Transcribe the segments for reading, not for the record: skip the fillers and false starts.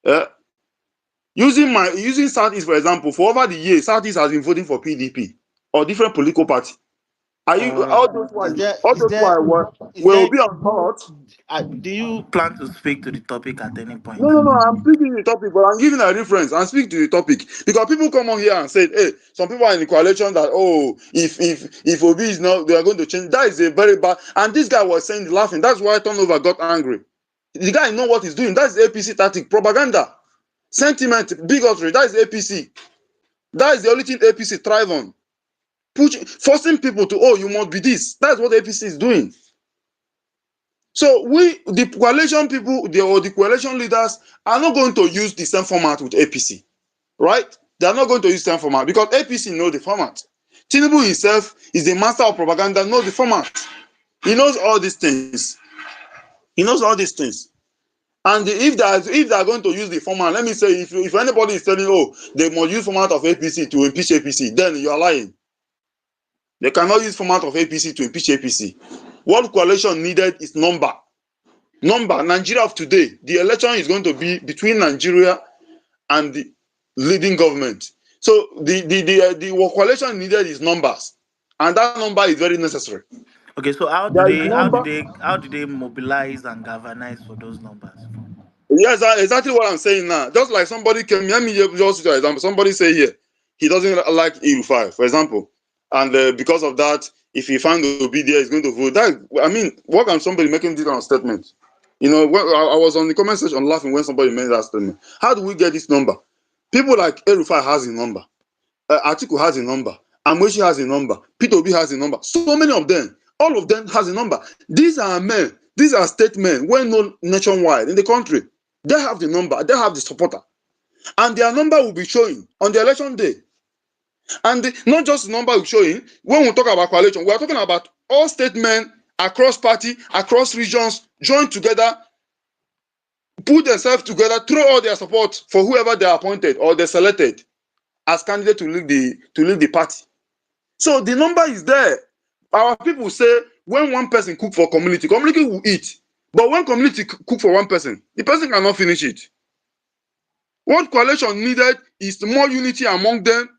Uh, using Southeast for example, for over the years, Southeast has been voting for PDP or different political party. Are you all those Is there all is those there is will there be on thought? do you plan to speak to the topic at any No, point? no, no. I'm speaking to the topic, but I'm giving a reference. I'm speaking to the topic because people come on here and say, "Hey, some people are in the coalition that if Obi is not, they are going to change." That is a very bad. And this guy was saying laughing. That's why Turnover got angry. The guy know what he's doing. That's APC tactic, propaganda, sentiment, bigotry. That is APC. That is the only thing APC thrive on. Forcing people to, oh, you must be this. That's what APC is doing. So the coalition people, or the coalition leaders are not going to use the same format with APC, right? They are not going to use the same format because APC knows the format. Tinubu himself is the master of propaganda, knows the format. He knows all these things. He knows all these things. And if they are going to use the format, let me say, if anybody is telling, oh, they must use format of APC to impeach APC, then you are lying. They cannot use format of APC to impeach APC. What coalition needed is number. Nigeria of today, the election is going to be between Nigeria and the leading government. So the coalition needed is numbers, and that number is very necessary. Okay, so There is number. how do they mobilize and galvanize for those numbers? Yes, that's exactly what I'm saying now. Just like somebody came, let me just use an example. Somebody say here, he doesn't like EU5, for example, and because of that, if he find Obi there, he's going to vote. That, I mean, what can somebody making this kind of statement? You know, when I was on the comment section laughing when somebody made that statement. How do we get this number? People like Erufai has a number, Atiku has a number, Amoshi has a number, P2B has a number. So many of them, all of them has a number. These are men, these are state men, well known nationwide in the country. They have the number, they have the supporter, and their number will be showing on the election day. And not just the number will showing. When we talk about coalition, we are talking about all state men across party, across regions, join together, put themselves together, throw all their support for whoever they are appointed or they selected as candidate to lead the party. So the number is there. Our people say when one person cook for community, community will eat. But when community cook for one person, the person cannot finish it. What coalition needed is more unity among them,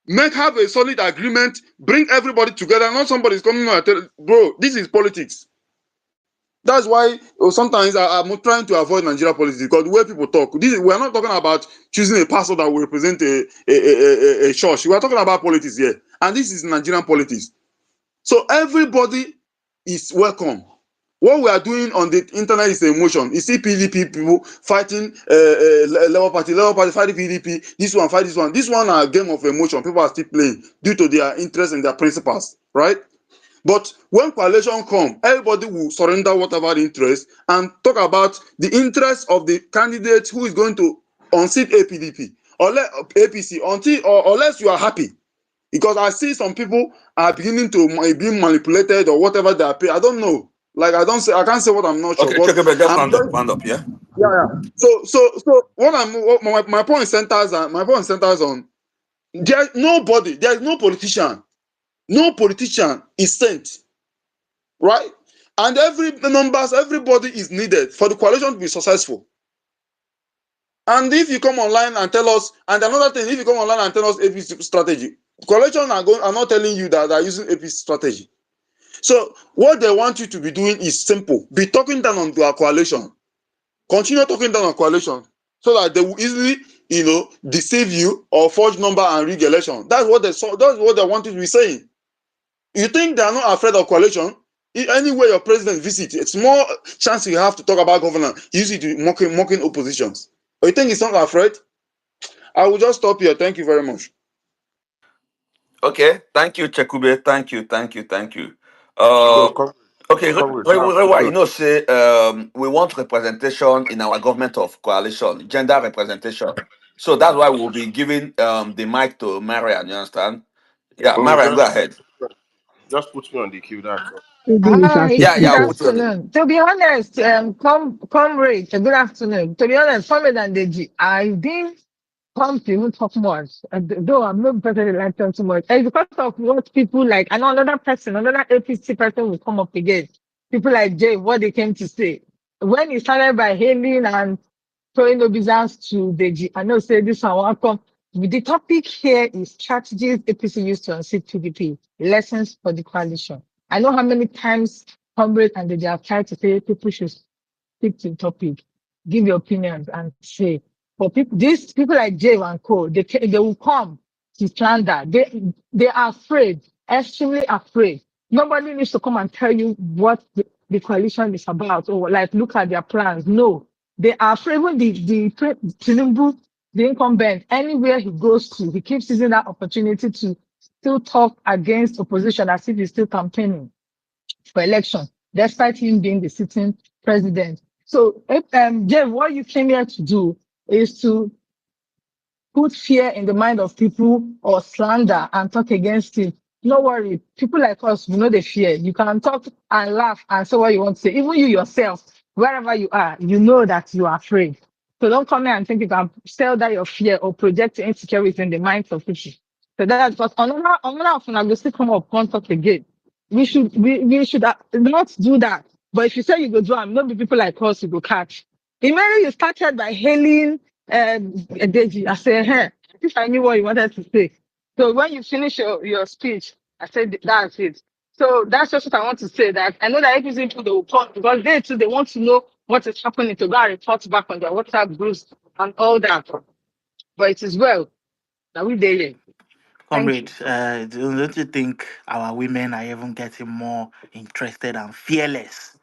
have a solid agreement, bring everybody together. Not somebody's coming and tell, bro, this is politics. That's why sometimes I'm trying to avoid Nigeria politics because the way people talk, we're not talking about choosing a pastor that will represent a church. We're talking about politics here. And this is Nigerian politics. So everybody is welcome. What we are doing on the internet is emotion. You see PDP people fighting Labour Party fighting PDP, this one fight this one. This one are a game of emotion. People are still playing due to their interest and their principles, right? But when coalition come, everybody will surrender whatever interest and talk about the interest of the candidate who is going to unseat APDP or APC unless you are happy. Because I see some people are beginning to be manipulated or whatever they are paid. I don't know. Like I can't say what I'm not sure. Okay, But check it, just I'm very, round up, yeah. yeah. So my point centers on there's no politician. No politician is sent, right? And everybody is needed for the coalition to be successful. And if you come online and tell us, and another thing, if you come online and tell us APC strategy, coalition are not telling you that they're using APC strategy. So what they want you to be doing is simple. Be talking down on their coalition. Continue talking down on coalition so that they will easily, deceive you or forge number and rig election. That's what they want you to be saying. You think they are not afraid of coalition? Anywhere your president visits, it's more chance you have to talk about governance. You use it to mocking oppositions. Or you think he's not afraid? I will just stop here. Thank you very much. Okay, thank you, Chekube. Thank you. So, Uh, okay, comrade, now, Rewa, say we want representation in our government of coalition, gender representation. So that's why we'll be giving the mic to Marian. You understand? Yeah, oh, Marian, go ahead. just put me on the queue. That's all. Maybe we Hi, shall Yeah, good I'll speak. put you on the. afternoon. To be honest, comrade, good afternoon. To be honest, comrade and Deji, I didn't come to even talk much, though I'm not person that like talk too much. It's because of what people like, and another APC person will come up again. People like Jay, what they came to say. When he started by hailing and throwing obeisance to Deji. I know say this one welcome. The topic here is strategies APC used to unseat PDP, lessons for the coalition. I know how many times Comrade and Deji have tried to say people should stick to the topic, give your opinions and say. But people, these people like Jay and Co, they will come to slander. They are afraid, extremely afraid. Nobody needs to come and tell you what the coalition is about or like look at their plans. No, they are afraid. When Tinubu, the incumbent, anywhere he goes to, he keeps using that opportunity to still talk against opposition as if he's still campaigning for election, despite him being the sitting president. So, Jay, what you came here to do is to put fear in the mind of people or slander and talk against it. No worry. People like us, we know the fear. You can talk and laugh and say what you want to say. Even you yourself, wherever you are, you know that you are afraid. So don't come here and think you can sell that your fear or project your insecurity in the minds of people. So that's because another often I will still come up, can't talk again. We should not do that. But if you say you go do, I'm not be people like us you go catch. Imagine you started by hailing Deji. I said, hey, if I knew what you wanted to say. So when you finish your speech, I said, that's it. So that's just what I want to say, that I know that APC people, they will come because they too, they want to know what is happening to go and report back on their WhatsApp groups and all that. But it is well that we there. Thank you. Comrade, don't you think our women are even getting more interested and fearless?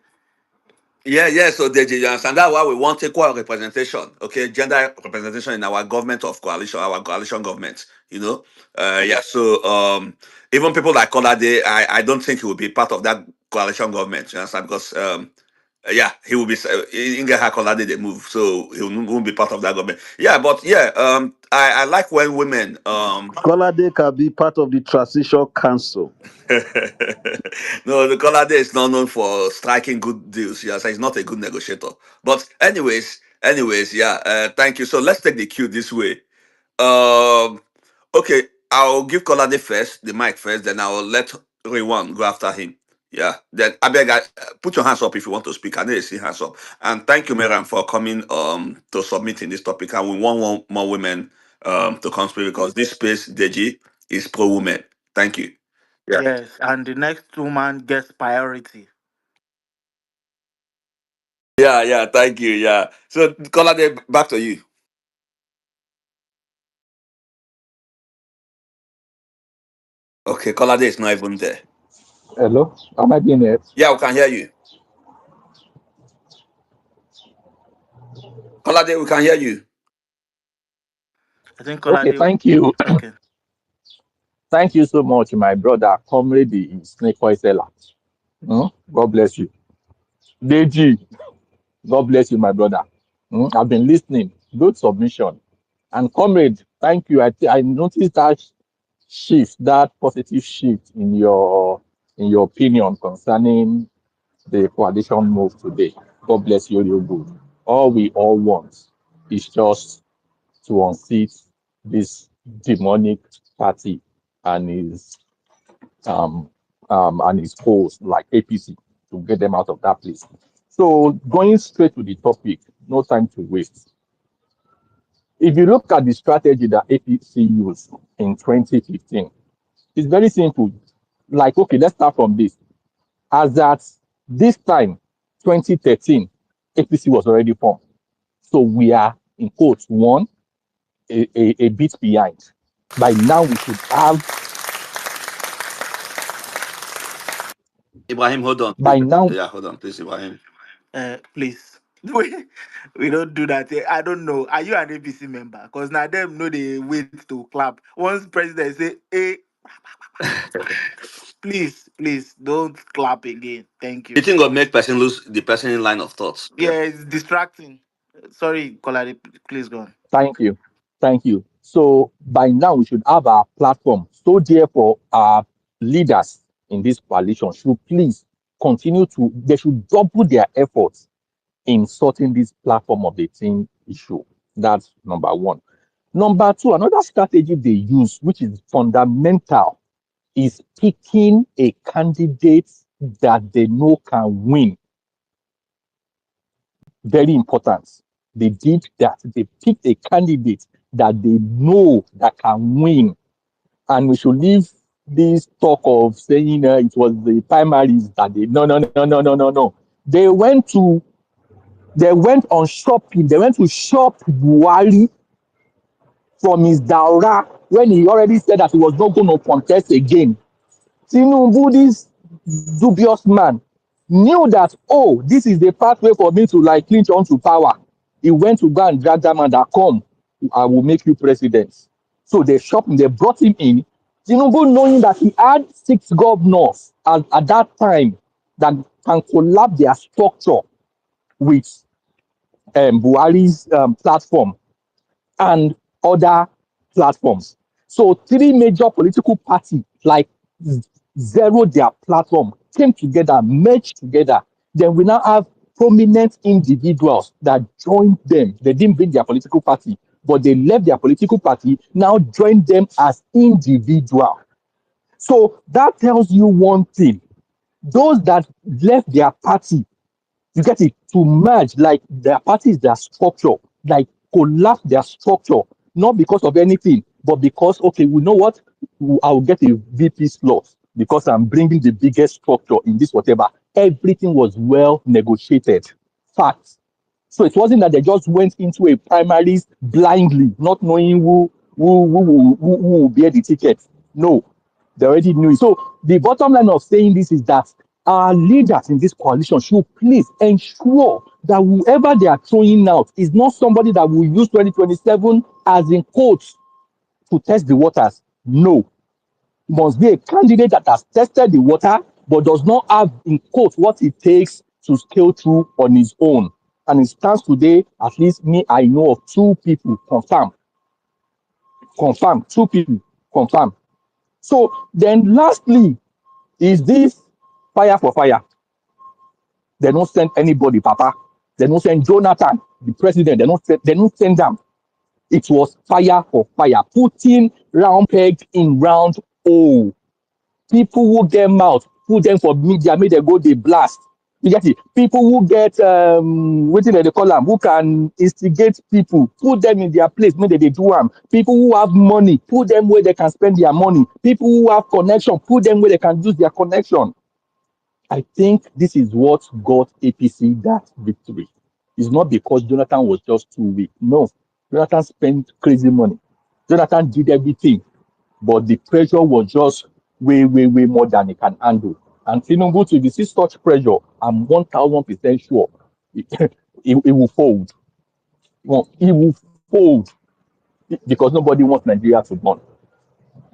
Yeah. So Deji, you understand that's why we want equal representation, okay, gender representation in our government of coalition, our coalition government. Yeah. So even people like Kolade, I don't think he will be part of that coalition government. You understand? Because yeah, he will be Inge Kolade they move, so he won't be part of that government. Yeah, but yeah, I like when women Colade can be part of the transition council. no, the Kolade is not known for striking good deals. Yes, he's not a good negotiator. But anyways, yeah. Thank you. So let's take the cue this way. Um, okay, I'll give Kolade first, the mic first, then I'll let Rewan go after him. Yeah. Then I beg, put your hands up if you want to speak. I need to see hands up. And thank you, Meram, for coming to submitting this topic. And we want one more women to come speak because this space, Deji, is pro women. Thank you. Yeah. Yes, and the next woman gets priority. Yeah. Thank you. Yeah. So, Kolade, back to you. Okay, Kolade is not even there. Hello, am I being heard? Yeah, we can hear you. Kolade, we can hear you. I think Okay, Colade. thank you. Okay. Thank you so much, my brother, Comrade the Snake Oil Seller. God bless you. Deji, God bless you, my brother. I've been listening. Good submission. And Comrade, thank you. I noticed that shift, that positive shift in your opinion concerning the coalition move today. God bless you, real good. All we all want is just to unseat this demonic party and his host like APC to get them out of that place. So going straight to the topic, no time to waste. If you look at the strategy that APC used in 2015, it's very simple. Like, okay, let's start from this. As at this time, 2013, APC was already formed. So we are, in quotes, a bit behind. By now, we should have. Ibrahim, hold on. By now, Yeah, hold on, please, Ibrahim. Please. We don't do that. I don't know. Are you an APC member? Because now them know they wait to clap. Once president say, hey, please don't clap again. Thank You you. think of make person lose the person in line of thoughts? Yeah. Yeah, it's distracting. Sorry, Colade, please go on. thank you. Thank you. So by now, we should have our platform. So therefore, our leaders in this coalition should please they should double their efforts in sorting this platform of the team issue. That's number one. Number two, another strategy they use, which is fundamental, is picking a candidate that they know can win. Very important. They did that. They picked a candidate that they know that can win. And we should leave this talk of saying it was the primaries that they no. They went to they went on shopping. They went to shop Buhari from his Daura when he already said that he was not going to contest again. Tinubu, this dubious man, knew that, oh, this is the pathway for me to like clinch onto power. He went to go and drag that man that come, I will make you president. So they shopped him, they brought him in. Tinubu, knowing that he had 6 governors at that time that can collapse their structure with Buhari's platform and other platforms. So 3 major political parties like zeroed their platform, came together, merged together. Then we now have prominent individuals that joined them. They didn't bring their political party, but they left their political party, now joined them as individual. So that tells you one thing. Those that left their party, you get it, to merge, like their party is their structure, like collapse their structure, not because of anything, but because, okay, we know what, I'll get a VP slot because I'm bringing the biggest structure in this whatever. Everything was well negotiated. Facts. So it wasn't that they just went into a primaries blindly, not knowing who will bear the ticket. No, they already knew it. So the bottom line of saying this is that our leaders in this coalition should please ensure that whoever they are throwing out is not somebody that will use 2027 as in quotes to test the waters. No, must be a candidate that has tested the water but does not have in quote what it takes to scale through on his own. And it stands today, at least me, I know of 2 people confirm, 2 people confirm. So then lastly is this fire for fire. They don't send anybody, Papa. They don't send Jonathan, the president. They don't send them. It was fire for fire, putting round peg in round hole. People who get mouth, put them for media, make them go they blast. You get it? People who get what they call them, who can instigate people, put them in their place, make they do them. People who have money, put them where they can spend their money. People who have connection, put them where they can use their connection. I think this is what got APC that victory. It's not because Jonathan was just too weak. No, Jonathan spent crazy money. Jonathan did everything, but the pressure was just way more than he can handle. And Tinubu, if you see such pressure, I'm 1000% sure it will fold. Well, it will fold because nobody wants Nigeria to burn.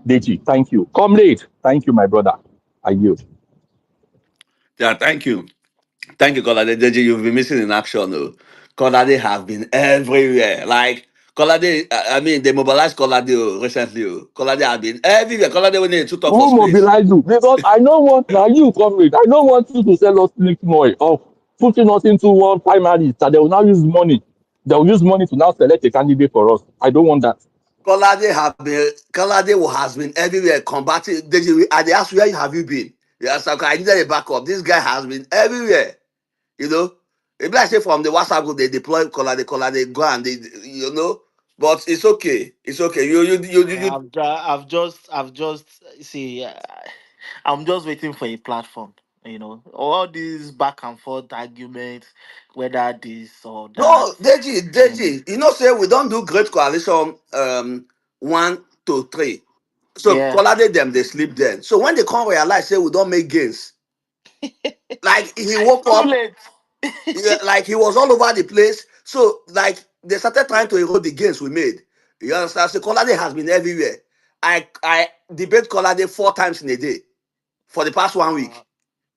Deji, thank you. Comrade, thank you, my brother. I yield. Yeah, thank you. Thank you, Kolade. Deji, you've been missing in action. Oh. Kolade have been everywhere. Like, Kolade, I mean, they mobilized Kolade recently. Oh. Kolade have been everywhere. Kolade when they to talk for Who space. mobilize you? Because I don't want now you comrade. I don't want you to sell us slick noise of putting us into one primary that they will now use money. They will use money to now select a candidate for us. I don't want that. Kolade has been everywhere combating. Deji, they asked where have you been? Yes, okay, I needed a backup. This guy has been everywhere. You know, maybe I say from the WhatsApp group they deploy Kolade go and they. But it's okay. It's okay. You. I've just see. I'm just waiting for a platform. All these back and forth arguments, whether this or that. No, Deji, You know. Deji. Say we don't do great coalition 1 to 3. So Yeah. Kolade them they sleep then. So when they come realize say we don't make gains, like he woke Too up, late. yeah, like he was all over the place. So like they started trying to erode the gains we made. You understand? So Kolade has been everywhere. I debate Kolade 4 times in a day for the past 1 week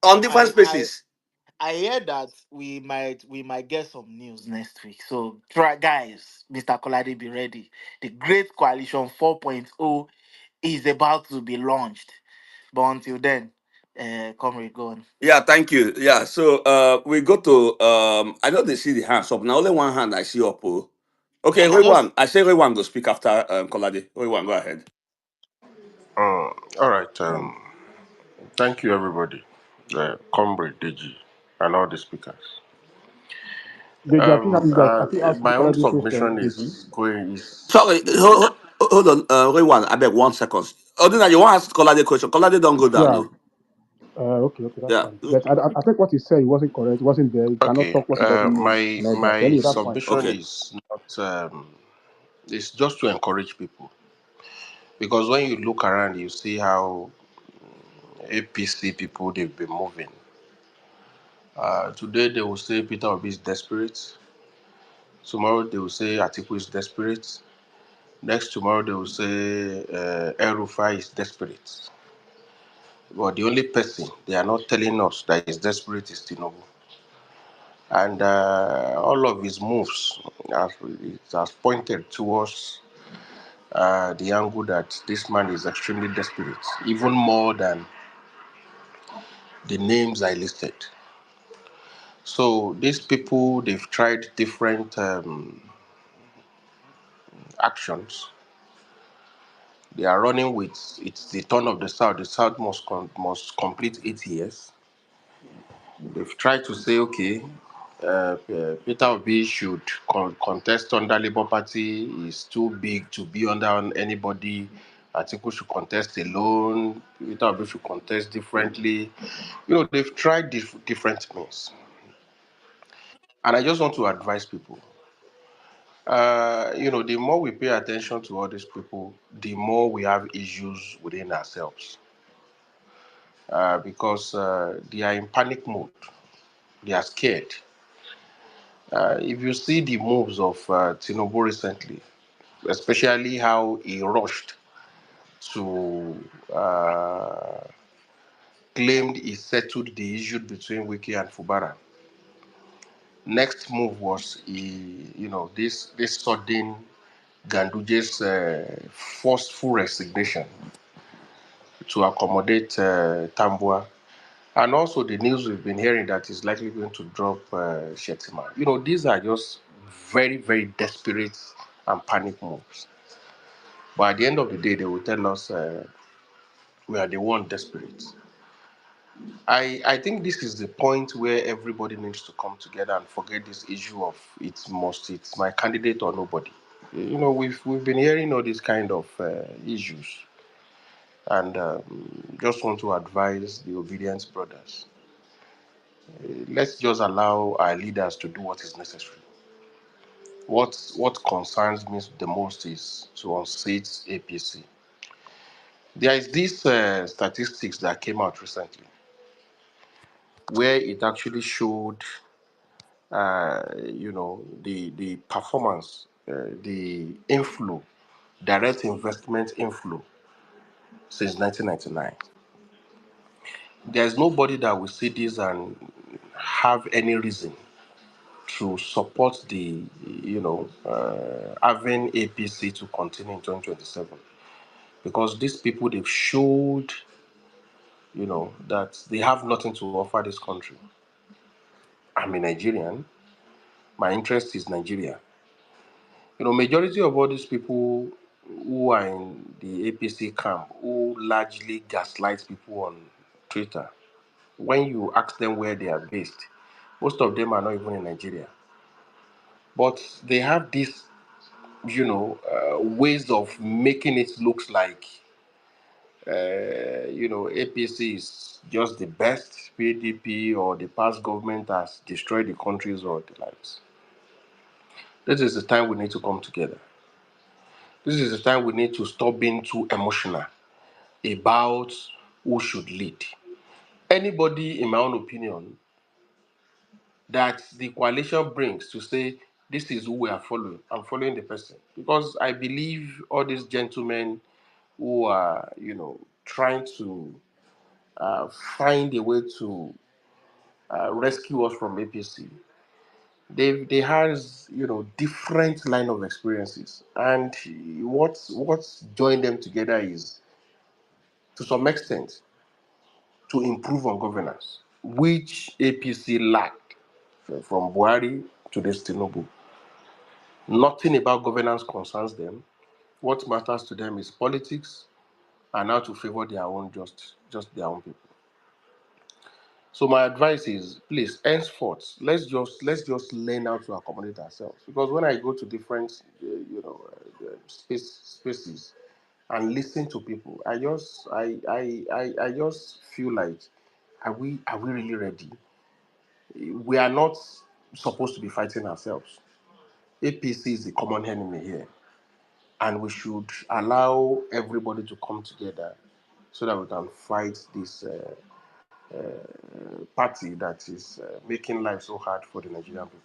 on different I I spaces. I hear that we might get some news next week. So try guys, Mr. Kolade, be ready. The Great Coalition 4.0 is about to be launched. But until then, comrade, go on. Yeah, thank you. Yeah, so we go to I know they see the hands up. Now only one hand I see up. Oh. Okay, I Ray just one. I say Ray one go speak after Kolade. Ray one, go ahead. All right. Thank you, everybody. Comrade Deji and all the speakers. Deji, I think asked the My own Colade question, submission Deji. is going is Sorry, hold on, wait one. I beg 1 second. Odina, you want to ask Colade question? Colade don't go down, Yeah. no. Okay, that's Yeah. fine. But I think what he said, he wasn't correct. He wasn't there. He cannot okay. talk what he doesn't know. My And all that. But my anyway, that's fine. submission Okay. is not. It's just to encourage people because when you look around, you see how APC people they've been moving. Today they will say Peter Obi is desperate. Tomorrow they will say Atiku is desperate. Next tomorrow they will say El-Rufai is desperate. But the only person they are not telling us that is desperate is Tinubu. And all of his moves it has pointed towards the angle that this man is extremely desperate, even more than the names I listed. So these people, they've tried different actions. They are running with it's the turn of the South. The South must complete 8 years. They've tried to say, okay, Peter Obi should contest under Labour Party. Is too big to be under anybody. Atiku should contest alone. Peter Obi should contest differently. They've tried different means. And I just want to advise people. The more we pay attention to all these people, the more we have issues within ourselves. Because they are in panic mode. They are scared. If you see the moves of Tinubu recently, especially how he rushed to claimed he settled the issue between Wiki and Fubara. Next move was this sudden Ganduje's forceful resignation to accommodate Tambua. And also the news we've been hearing that is likely going to drop Shetima. These are just very, very desperate and panic moves. But at the end of the day, they will tell us we are the one desperate. I think this is the point where everybody needs to come together and forget this issue of it's my candidate or nobody. We've been hearing all these kind of issues, and just want to advise the obedient brothers. Let's just allow our leaders to do what is necessary. What concerns me the most is to unseat APC. There is this statistics that came out recently where it actually showed, the performance, the inflow, direct investment inflow since 1999. There's nobody that will see this and have any reason to support having APC to continue in 2027, because these people they've showed, that they have nothing to offer this country. I'm a Nigerian. My interest is Nigeria. Majority of all these people who are in the APC camp, who largely gaslight people on Twitter, when you ask them where they are based, most of them are not even in Nigeria. But they have these, ways of making it look like, APC is just the best, PDP or the past government has destroyed the countries or the lives. This is the time we need to come together. This is the time we need to stop being too emotional about who should lead. Anybody, in my own opinion, that the coalition brings to say, this is who we are following, I'm following the person. Because I believe all these gentlemen who are, trying to find a way to rescue us from APC, they has different line of experiences, and what's joined them together is to some extent to improve on governance, which APC lacked from Buhari to this Tinubu. Nothing about governance concerns them. What matters to them is politics and how to favor their own just their own people. So my advice is, please, henceforth, let's just learn how to accommodate ourselves. Because when I go to different, spaces and listen to people, I just feel like, are we really ready? We are not supposed to be fighting ourselves. APC is the common enemy here, and we should allow everybody to come together so that we can fight this party that is making life so hard for the Nigerian people.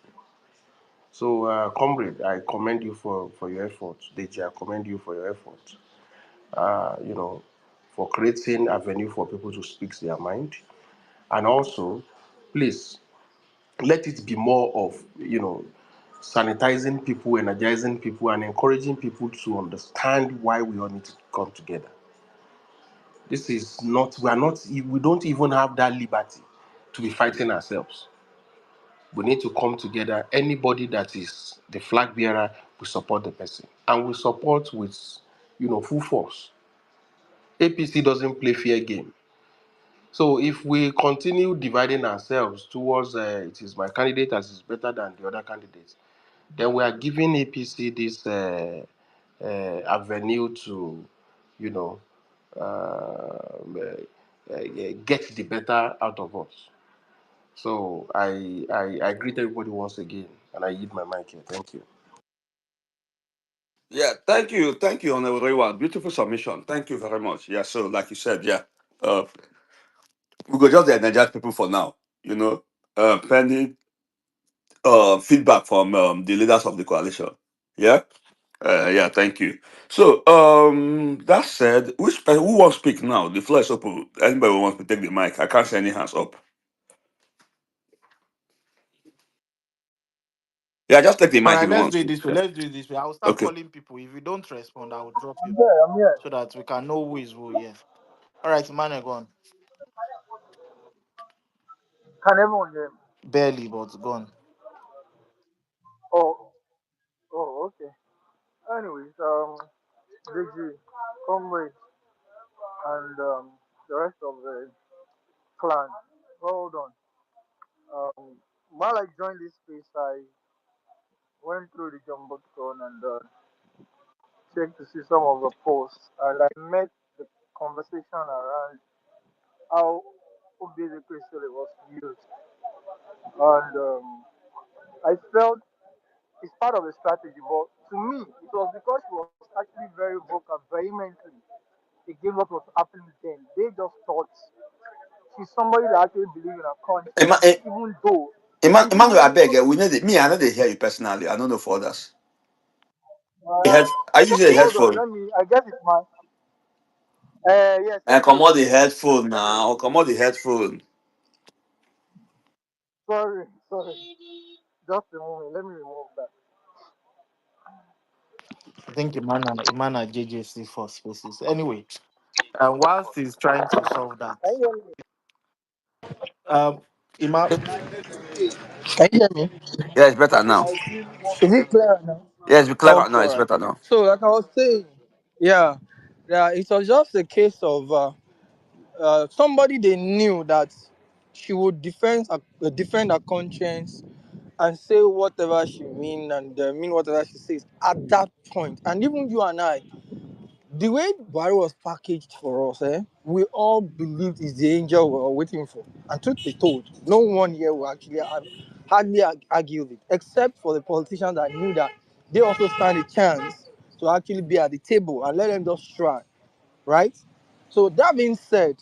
So, comrade, I commend you for your efforts. Deji, I commend you for your efforts. You know, for creating avenue for people to speak their mind, and also, please let it be more of, sanitizing people, energizing people, and encouraging people to understand why we all need to come together. This is not, we don't even have that liberty to be fighting ourselves. We need to come together. Anybody that is the flag bearer, we support the person. And we support with, full force. APC doesn't play fair game. So if we continue dividing ourselves towards it is my candidate as is better than the other candidates, then we are giving APC this avenue to, you know, get the better out of us. So I greet everybody once again, and I yield my mic here. Thank you. Yeah, thank you, Honorable Rewan. Beautiful submission. Thank you very much. Yeah, so like you said, yeah, uh, we go just the energize people for now. You know, pending feedback from the leaders of the coalition. Yeah, yeah, thank you. So, that said, who wants to speak now? The floor is open. Anybody who wants to take the mic? I can't see any hands up. Yeah, just take the All mic if right, you let's want do to it speak. this way. Yeah. Let's do it this way. I'll start Okay. calling people. If you don't respond, I will drop you Yeah, I'm here. so that we can know who is who. Yeah. All right, Emmanuel, go on. Can everyone hear me? Barely, but go on. Oh, oh, okay. Anyways, Deji, comrade, and the rest of the clan, hold on. While I joined this space, I went through the Jumbotron and checked to see some of the posts, and I met the conversation around how Obese Crystal was used, and I felt it's part of the strategy, but to me, it was because she was actually very vocal, vehemently against what was happening then. They just thought she's somebody that actually believes in her Emma- conscience, eh, even though Emmanuel, I even beg, we need it. Me, I know they hear you personally. I don't know for others. uh, I use a okay, hold on, headphone. let me. I guess it's my. Yes, let And me come just on the remove this. headphone Let me now. remove. Come on the headphone. Sorry, just a moment. Let me remove that. I think Emmanuel JJC for spaces. Anyway, whilst he's trying to solve that, Can you hear me? um, Ima, Can you hear me? Yeah, it's better now. Is it clear now? Yeah, it's clearer Okay, now. all It's right. better now. So, like I was saying, yeah, yeah, it was just a case of somebody they knew that she would defend her conscience and say whatever she mean and mean whatever she says at that point. And even you and I, the way Barry was packaged for us, we all believed is the angel we were waiting for. And truth be told, no one here will actually hardly argue with it, except for the politicians that knew that they also stand a chance to actually be at the table and let them just try, right? So that being said,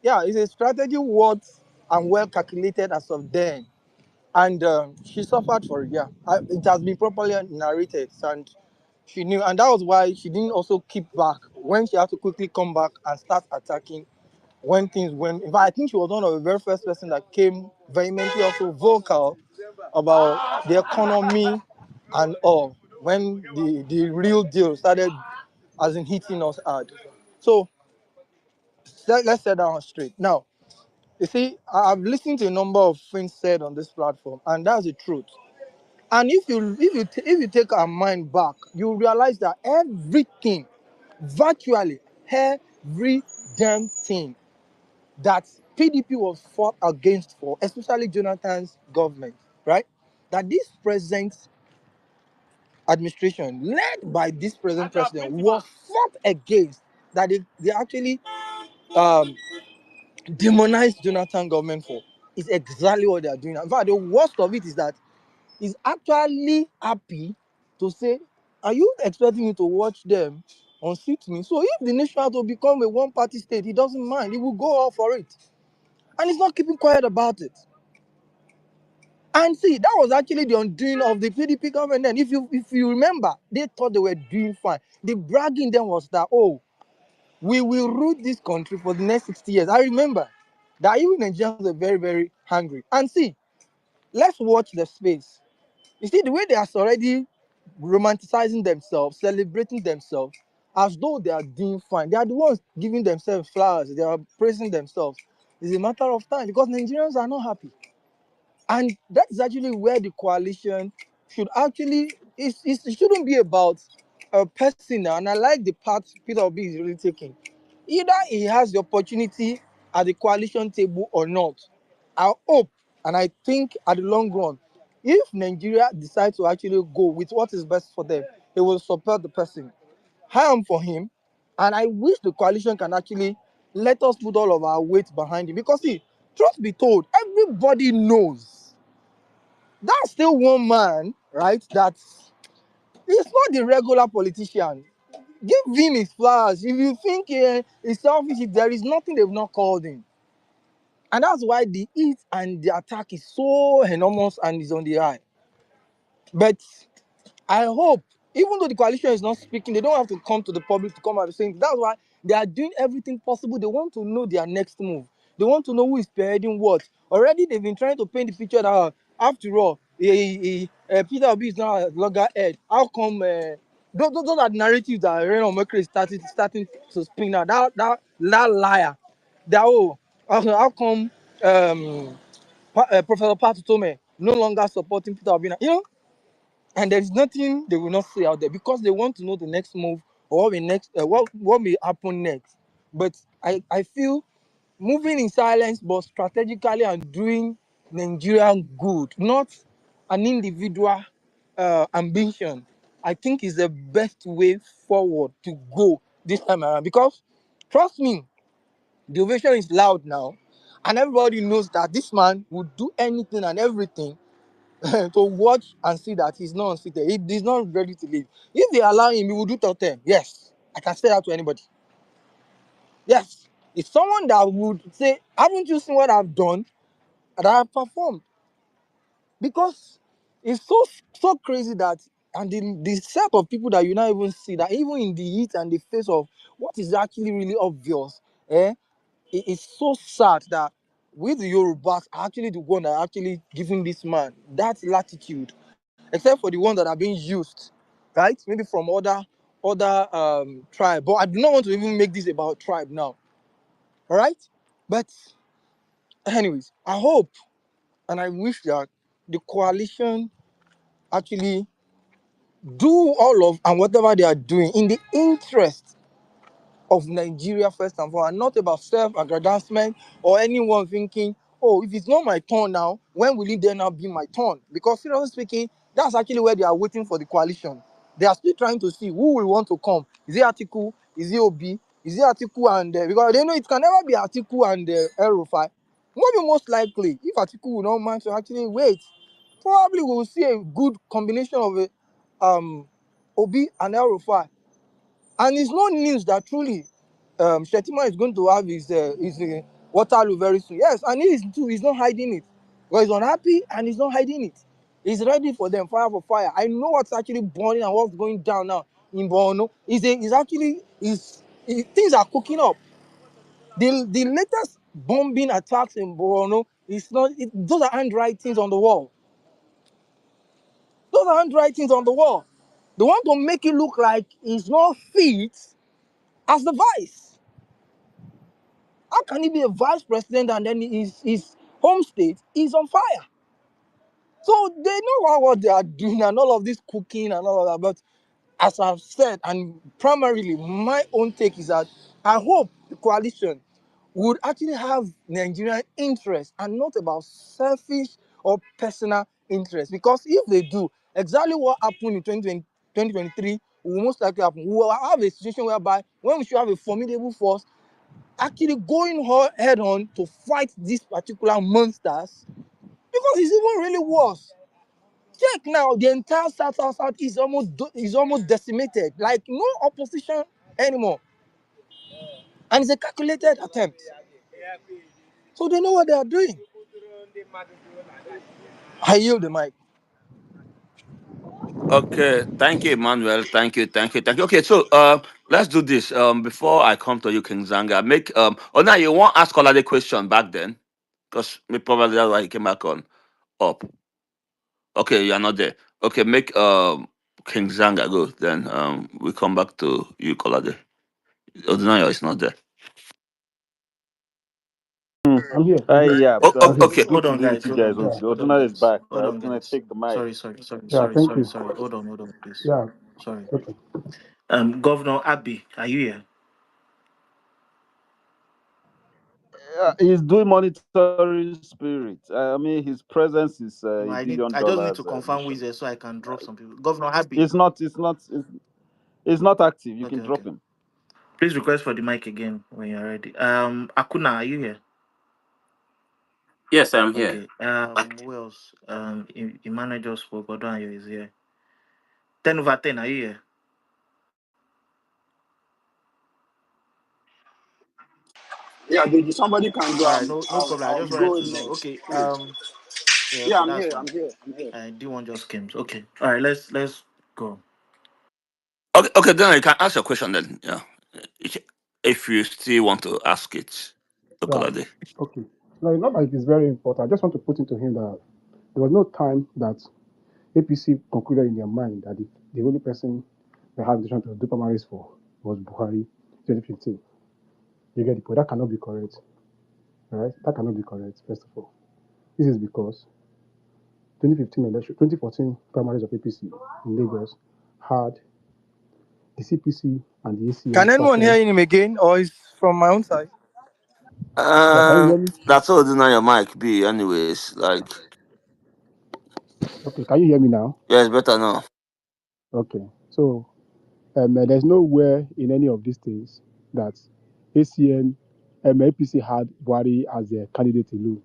yeah, it's a strategy worth and well calculated as of then. And she suffered for it, yeah. It has been properly narrated, and she knew, and that was why she didn't also keep back when she had to quickly come back and start attacking when things went. In fact, I think she was one of the very first person that came vehemently also vocal about the economy and all when the real deal started as in hitting us hard. So let's set that on straight. Now, you see, I've listened to a number of things said on this platform, and that's the truth. And if you take our mind back, you realize that virtually every damn thing that PDP was fought against for, especially Jonathan's government, right? That this present administration, led by this present president, was fought against, that they actually um, demonized Jonathan government for, is exactly what they are doing. In fact, the worst of it is that he's actually happy to say, are you expecting me to watch them unseat me? So if the nation has to become a one-party state, he doesn't mind. He will go all for it. And he's not keeping quiet about it. And see, that was actually the undoing of the PDP government then. If you remember, they thought they were doing fine. The bragging then was that, oh, we will rule this country for the next 60 years. I remember that even Nigerians were very, very hungry. And see, let's watch the space. You see, the way they are already romanticizing themselves, celebrating themselves, as though they are doing fine. They are the ones giving themselves flowers. They are praising themselves. It's a matter of time because Nigerians are not happy. And that is actually where the coalition should actually, it shouldn't be about a person now. And I like the path Peter Obi is really taking. Either he has the opportunity at the coalition table or not. I hope and I think at the long run, if Nigeria decides to actually go with what is best for them, they will support the person. I am for him, and I wish the coalition can actually let us put all of our weight behind him. Because see, truth be told, everybody knows that's still one man, right? That's he's not the regular politician. Give him his flowers. If you think he's selfish, there is nothing they've not called him. And that's why the heat and the attack is so enormous and is on the eye. But I hope, even though the coalition is not speaking, they don't have to come to the public to come out and say that's why they are doing everything possible. They want to know their next move. They want to know who is spearheading what. Already they've been trying to paint the picture that after all, Peter Obi is now a loggerhead. How come those are the narratives that Renan Mercury is starting to spin now. That liar. That how come Professor Pat Tome no longer supporting Peter Obi now? And there is nothing they will not say out there because they want to know the next move or what may happen next. But I feel moving in silence but strategically and doing Nigeria good, not an individual ambition, I think is the best way forward to go this time around. Because trust me, the ovation is loud now, and everybody knows that this man would do anything and everything to watch and see that he's not unseated. He's not ready to leave. If they allow him, he will do top 10. Yes, I can say that to anybody. Yes, it's someone that would say, haven't you seen what I've done and I have performed? Because it's so crazy that, and the set of people that you now even see that even in the heat and the face of what is actually really obvious, it's so sad that with the Yorubas are actually the one that are actually giving this man that latitude, except for the ones that are being used, right? Maybe from other tribe. But I do not want to even make this about tribe now. All right? But anyways, I hope and I wish that the coalition actually do all of and whatever they are doing in the interest of Nigeria first and foremost, and not about self-aggrandizement or anyone thinking, oh, if it's not my turn now, when will it then now be my turn? Because seriously speaking, that's actually where they are waiting for the coalition. They are still trying to see who will want to come. Is it Atiku? Is it Obi? Is it Atiku and because they know it can never be Atiku and El Rufai. Maybe most likely, if Atiku will not mind to actually wait, probably we will see a good combination of Obi and El Rufai. And it's no news that truly Shetima is going to have his Waterloo very soon. Yes, and he is too. He's not hiding it. Because he's unhappy and he's not hiding it. He's ready for them, fire for fire. I know what's actually burning and what's going down now in Borno. Things are cooking up. The latest bombing attacks in Borno is not. Those are handwritings on the wall. Those are handwritings on the wall. They want to make it look like he's not fit as the vice. How can he be a vice president and then his home state is on fire? So they know what they are doing and all of this cooking and all of that. But as I've said, and primarily my own take is that I hope the coalition would actually have Nigerian interest and not about selfish or personal interest. Because if they do, exactly what happened in 2023 will most likely happen. We will have a situation whereby when we should have a formidable force actually going head on to fight these particular monsters, because it's even really worse. Check now, the entire South is almost decimated. Like no opposition anymore, and it's a calculated attempt. So they know what they are doing. I yield the mic. Okay, thank you, Emmanuel. Thank you. Okay, so let's do this. Before I come to you, King Zanga, make oh now you want ask Olade question back then, because probably that's why he came back on up. Okay, you're not there. Okay, make King Zanga go. Then we come back to you, Kolade. Odinayo is not there. I'm here. I'm Hey, here. yeah, Oh, I'm here. okay. good Hold to on, be with guys. you Hold on, guys. Yeah. guys. Hold on, Oduna is guys. back. Hold Right? on, Oduna, guys. take the mic. Yeah. Thank you. Sorry. Hold on, please. Yeah. Sorry. Okay. Governor Abbey, are you here? He's doing monitoring spirit. I mean, his presence is No, a billion I just need dollars to confirm who is mission. there so I can drop some people. Governor Abbey. It's not active. You can Okay, drop okay. him. Please request for the mic again when you're ready. Akuna, are you here? Yes, I'm here. Okay. Who else? Emmanuel just spoke. Odonayo is here. 10/10. Are you here? Yeah, Deji, somebody can go. All right. No problem. I I'll just wanted go to know. next, Okay. please. Yeah. Yeah, Okay. I'm That's here. fine. I'm here. I'm here. D1 just came. Okay. All right. Let's go. Okay, then you can ask your question then. Yeah. If you still want to ask it to Yeah. Kolade. Okay. No, it's not like it's very important. I just want to put into him that there was no time that APC concluded in their mind that the only person they had the chance to do primaries for was Buhari 2015. You get the point. That cannot be correct. All right? That cannot be correct, first of all. This is because 2015 election, 2014 primaries of APC in Lagos had the CPC and the Can ACN anyone hear faction. him again, or is from my own side? Yeah, can you hear me? That's all Odinayo mic be, anyways. Like, Okay, can you hear me now? yeah, it's better now. Okay, so there's nowhere in any of these things that ACN, APC had Buhari as a candidate alone.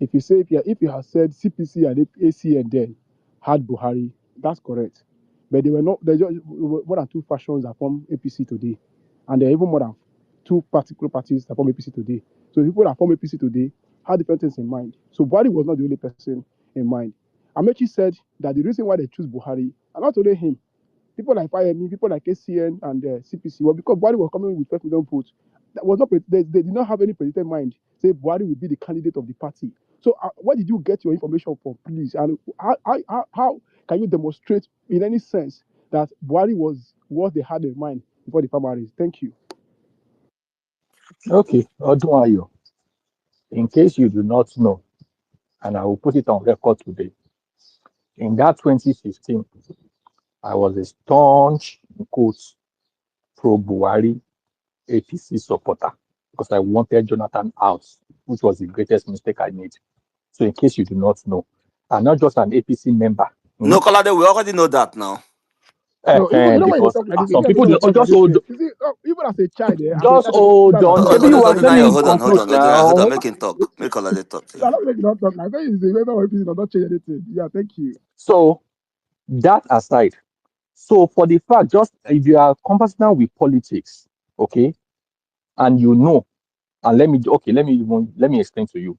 If you say if you have said CPC and ACN then had Buhari, that's correct. But they were not. There were more than two factions that form APC today, and there are even more than two particular parties that form APC today. So the people that form APC today had different things in mind. So Buhari was not the only person in mind. Amechi said that the reason why they choose Buhari, and not only him, people like IME, people like ACN and CPC, well, because Buhari was coming with 12 million votes. That was not they did not have any president in mind. Say Buhari would be the candidate of the party. So where did you get your information from, please? And how can you demonstrate in any sense that Buhari was what they had in mind before the primaries? Thank you. Okay, Odunayo, in case you do not know, and I will put it on record today, in that 2015, I was a staunch, in quotes, pro-Buhari APC supporter because I wanted Jonathan out, which was the greatest mistake I made. So in case you do not know, I'm not just an APC member. No, Kolade, we already know that now. No, even you know why you Because talk like this. You some know people why you talk like just this. hold, You see, even as a child, just hold that on. talk. Maybe you are, let Odinayo, me hold on, conclude Odinayo, hold on, now. make him talk. Make Kolade talk. Yeah. I don't make it not talk. I think it's the member of APC does not change anything. Yeah, thank you. So that aside, so for the fact, just if you are conversant with politics, okay, and you know, and let me explain to you.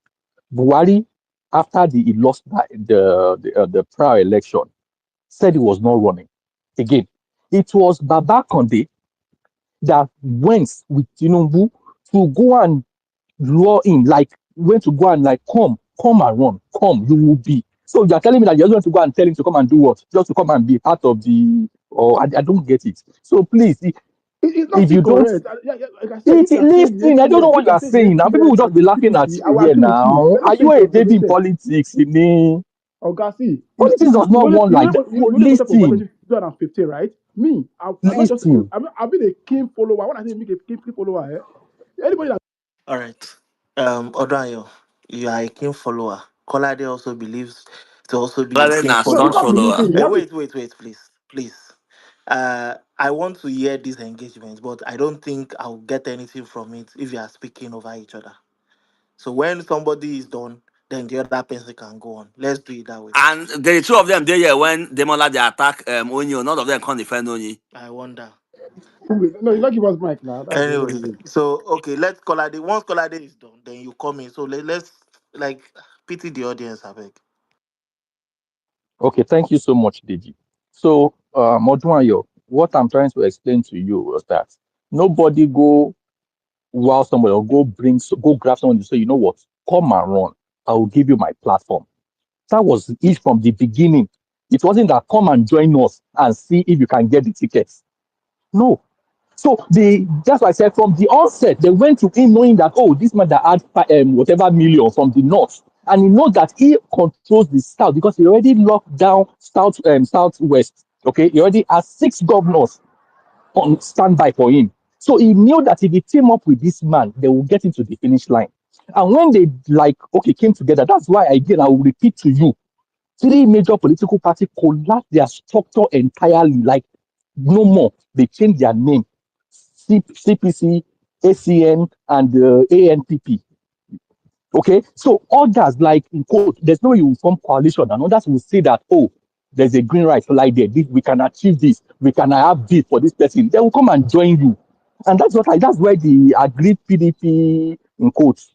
Buhari, after he lost the prior election, said he was not running again. It was Baba Conde that went with Tinubu to go and lure him, like went to go and like come and run, come, you will be. So you're telling me that you're going to go and tell him to come and do what? Just to come and be part of the, or I don't get it. So please, It's not if still you don't, correct. Like I said, if you are saying the listen, I don't know ACN, what if you you are are saying the saying now. People ACN will just and be the laughing at CPC, I you will here agree with you. now. But Are let's say you it's a baby in convoluted. politics? Me? Okay, see, Politics does not run like that. you only voted for Listen, Bola 2015, right? Me, I'm not just, listen. I've been a keen follower. When I say make a keen follower, anybody that All right. Odayo, you are a keen follower. Kolade also believes to also be a Colade keen na No, it's staunch follower. not follower. believing. What is Wait, please, please. I want to hear this engagement, but I don't think I'll get anything from it if you are speaking over each other. So when somebody is done, then the other person can go on. Let's do it that way. And the two of them they here when Demola they attack Onyi, none of them can defend Onyi. I wonder. no, you not give us mic now. That's very Anyway, rude. so okay, let's Kolade. Once Kolade is done, then you come in. So let's like pity the audience, I beg. Okay, thank you so much, Deji. So, Moduayo, what I'm trying to explain to you was that nobody go wow somebody or go grab someone and say, you know what, come and run. I will give you my platform. That was it from the beginning. It wasn't that come and join us and see if you can get the tickets. No. So that's why I said from the onset, they went to him knowing that, oh, this man that had whatever million from the north. And he knows that he controls the south because he already locked down southwest. Okay, he already has 6 governors on standby for him. So he knew that if he team up with this man, they will get into the finish line. And when they came together, that's why again I will repeat to you, 3 major political parties collapsed their structure entirely. Like no more. They changed their name. CPC, ACN, and ANPP. Okay, so others like in quote, there's no way you will form coalition, and others will say that, oh, there's a green right like there. We can achieve this. We can have this for this person. They will come and join you, and that's why the agreed PDP in quotes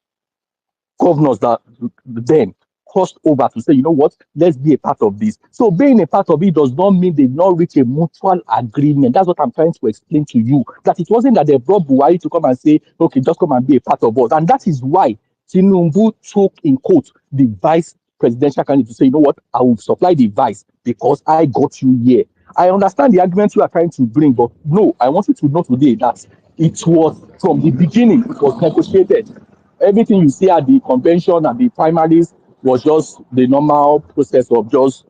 governors that then crossed over to say, you know what, let's be a part of this. So being a part of it does not mean they've not reached a mutual agreement. That's what I'm trying to explain to you. That it wasn't that they brought Buhari to come and say, okay, just come and be a part of us. And that is why Tinubu took in quote the vice presidential candidate to say, you know what, I will supply the vice because I got you here. I understand the arguments you are trying to bring, but no, I want you to know today that it was from the beginning, it was negotiated. Everything you see at the convention and the primaries was just the normal process of just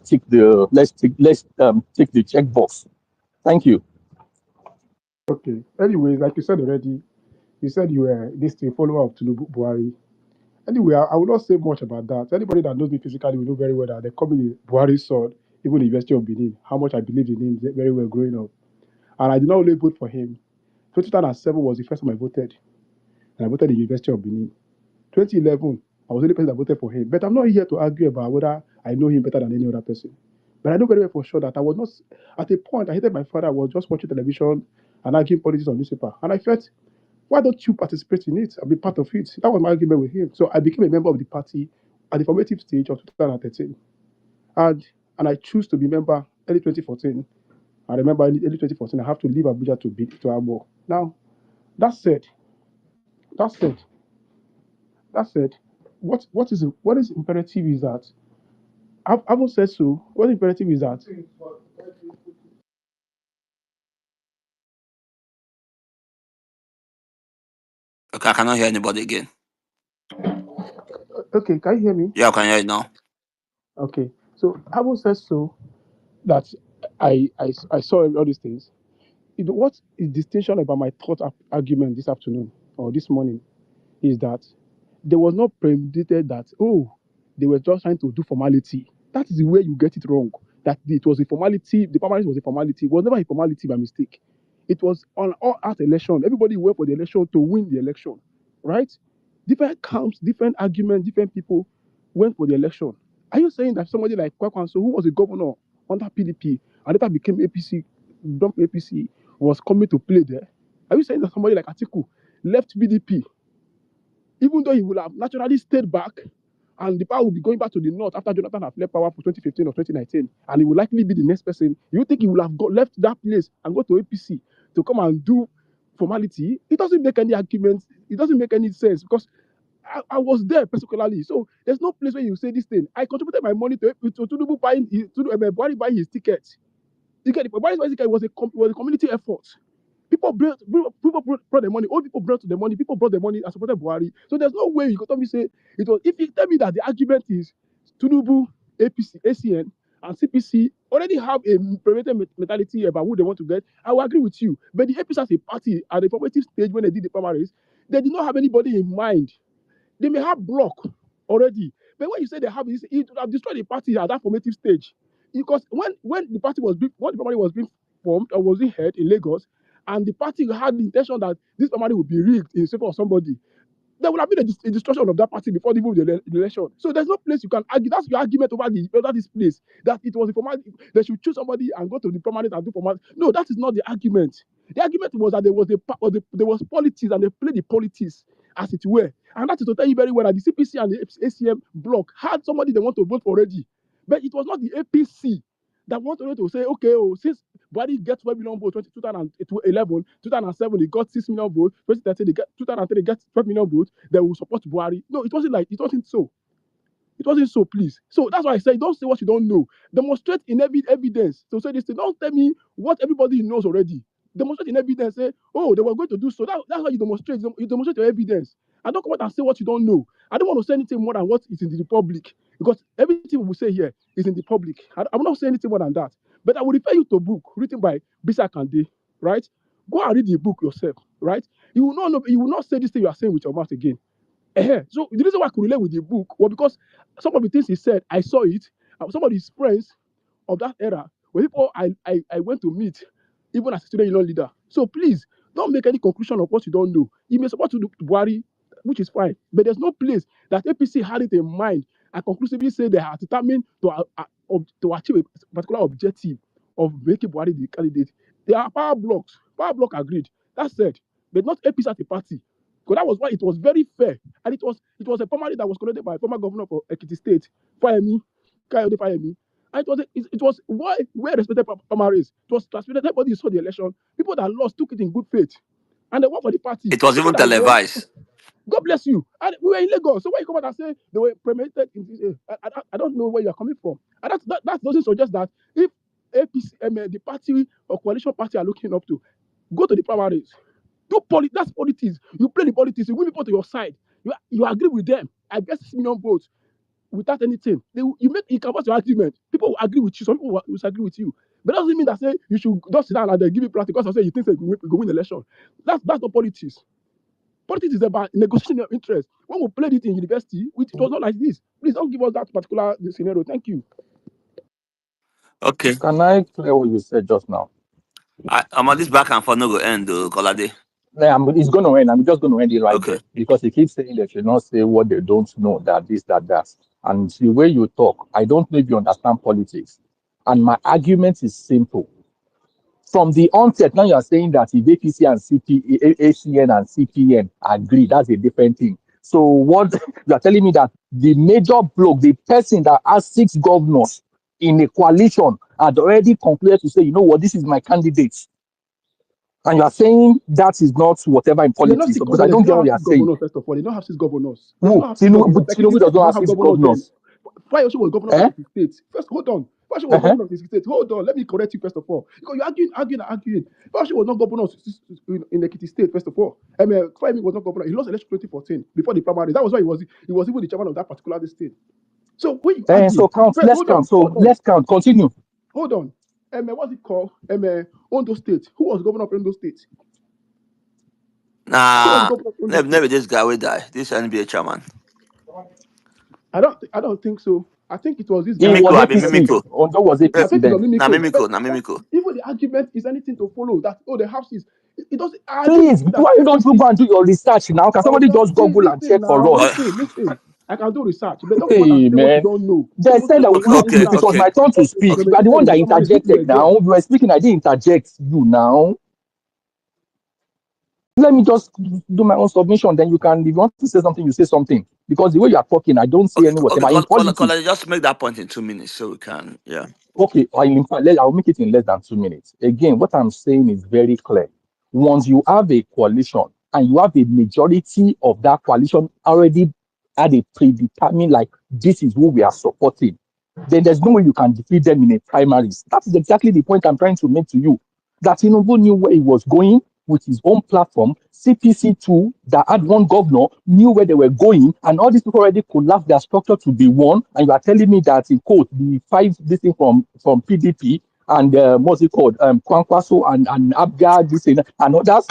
tick the checkbox. Thank you. Okay. Anyway, like you said already, you said you were this thing follower of Tinubu Buhari. Anyway, I will not say much about that. Anybody that knows me physically will know very well that they call me Buhari's son, even the University of Benin, how much I believed in him very well growing up. And I did not only vote for him. 2007 was the first time I voted, and I voted in the University of Benin. 2011, I was the only person that voted for him. But I'm not here to argue about whether I know him better than any other person. But I know very well for sure that I was not, at a point, I hated my father. I was just watching television and arguing politics on newspaper. And I felt, why don't you participate in it and be part of it? That was my argument with him. So I became a member of the party at the formative stage of 2013. And and I choose to be member early 2014. I remember in early 2014, I have to leave Abuja to Abo. Now, that said, that said, that said, what is imperative is that I've not said so. What is imperative is that Okay, I cannot hear anybody again. okay, can you hear me? Yeah, I can hear you now. Okay. So I've said so that I saw all these things. What is distinction about my argument this afternoon or this morning is that there was not premeditated that, oh, they were just trying to do formality. That is the way you get it wrong. That it was a formality, the permanence was a formality. It was never a formality by mistake. It was an all-out election. Everybody went for the election to win the election, right? Different camps, different arguments, different people went for the election. Are you saying that somebody like Kwakwanso, who was a governor under PDP and later became APC, dumped APC, was coming to play there? Are you saying that somebody like Atiku left PDP even though he would have naturally stayed back and the power will be going back to the north after Jonathan have left power for 2015 or 2019, and he will likely be the next person, you think he will have left that place and go to APC to come and do formality? It doesn't make any argument. It doesn't make any sense because I was there particularly. So there's no place where you say this thing. I contributed my money to Tinubu Buhari buying his ticket. You get it? But Buhari's ticket was a community effort. People brought the money. Old people brought the money. People brought the money and supported Buhari. So there's no way you could tell me say it was. If you tell me that the argument is Tinubu, APC, ACN, and CPC already have a private mentality about who they want to get, I will agree with you. But the APC as a party at the formative stage when they did the primaries, They did not have anybody in mind. They may have block already, but when you say they have this, it would have destroyed the party at that formative stage. Because when the party was being, when the primary was being formed or was being held in Lagos, and the party had the intention that this primary would be rigged in favor of somebody, there would have been a destruction of that party before the election. So there's no place you can argue. That's your argument over this place, that it was a formality. They should choose somebody and go to the permanent and do formality. No, that is not the argument. The argument was that there was politics, and they played the politics as it were. And that is to tell you very well that the CPC and the ACM bloc had somebody they want to vote for already. But it was not the APC that wanted to say, okay, since Buhari gets 12 million votes, 2011, 2007, they got 6 million votes, 2013, they got 2003, they got 12 million votes, they will support Buhari. No, it wasn't so. It wasn't so, please. So that's why I say, don't say what you don't know. Demonstrate in evidence. So say this thing. Don't tell me what everybody knows already. Demonstrate in evidence. Say, oh, they were going to do so. That's how you demonstrate. You demonstrate your evidence. And don't come out and say what you don't know. I don't want to say anything more than what is in the public, because everything we say here is in the public. I will not say anything more than that. But I will refer you to a book written by Bisa Kande, right? Go and read the book yourself, right? You will not know, you will not say this thing you are saying with your mouth again. So the reason why I could relate with the book was because some of the things he said, I saw it. Some of his friends of that era were people I went to meet, even as a student union leader. So please, don't make any conclusion of what you don't know. You may support to Buhari, which is fine, but there's no place that APC had it in mind and conclusively say they are determined to achieve a particular objective of making Buhari the candidate. There are power blocks. Power block agreed. That's said, but not APC as a party. Because that was why it was very fair. And it was a primary that was conducted by former governor of Ekiti State, Fayemi, Kayode Fayemi. And it was well respected primaries. It was transmitted. Everybody saw the election. People that lost took it in good faith. And they won for the party. It was People even that won, televised. God bless you. And we were in Lagos. So when you come out and say they were premeditated, I don't know where you are coming from. And that doesn't suggest that if APC, the party or coalition party are looking up to, go to the primaries. That's politics. You play the politics. You win people to your side. You agree with them. I guess 6 million votes without anything. You can pass your argument. People will agree with you. Some people will disagree with you. But that doesn't mean that say you should just sit down and then give it practice because I say you think that you go win the election. That's not politics. Politics is about negotiation of interest. When we played it in university, it was not like this. Please don't give us that particular scenario. Thank you. Okay. Can I clear what you said just now? I'm on this back and for no go end, Kolade. Yeah, it's going to end. I'm just going to end it right Okay. there because he keeps saying they should not say what they don't know, that this, that. And the way you talk, I don't know if you understand politics. And my argument is simple. From the onset, now you are saying that if APC and ACN and CPN agree, that's a different thing. So what you are telling me that the major bloc, the person that has 6 governors in a coalition, had already concluded to say, you know what, this is my candidate. And you are saying that is not whatever in politics, because I don't get what you are saying. First of all, they don't have 6 governors. Who? Tinubu does not have 6 governors. Fayoshi was governor of the state. First, hold on. Fayoshi was governor of the state. Hold on. Let me correct you first of all. Because you're arguing. Fayoshi was not governor in Ekiti State, first of all. Fayemi was not governor. He lost election 2014 before the primary. That was why he was even the chairman of that particular state. So when you argue, so count, first, let's count. So let's count. Continue. Hold on. What's it called? Ondo State. Who was governor of Ondo State? Nah, never this guy will die. This NBA chairman. I don't think so. I think it was this guy. It was APC. Ondo was APC. I think it was Mimiko. Even the argument is anything to follow. That the house is. It doesn't. Please, why you don't go and do your research now? Can somebody just Google and check for us? Listen. I can do research, but don't come and say what you don't know. They said that it was my turn to speak. You are the one that interjected now. You were speaking, I didn't interject you now. Let me just do my own submission, then you can, if you want to say something, you say something. Because the way you are talking, I don't see any whatever. Just make that point in 2 minutes so we can, yeah. Okay, I'll make it in less than 2 minutes. Again, what I'm saying is very clear. Once you have a coalition and you have a majority of that coalition already had a predetermined, like, this is who we are supporting, then there's no way you can defeat them in a primaries. That is exactly the point I'm trying to make to you. That Tinubu knew where he was going with his own platform. CPC2, that had one governor, knew where they were going, and all these people already collapsed their structure to be one. And you are telling me that, in quote, the 5 this thing from PDP and what's it called, Kwankwaso and Abga, this thing, and others,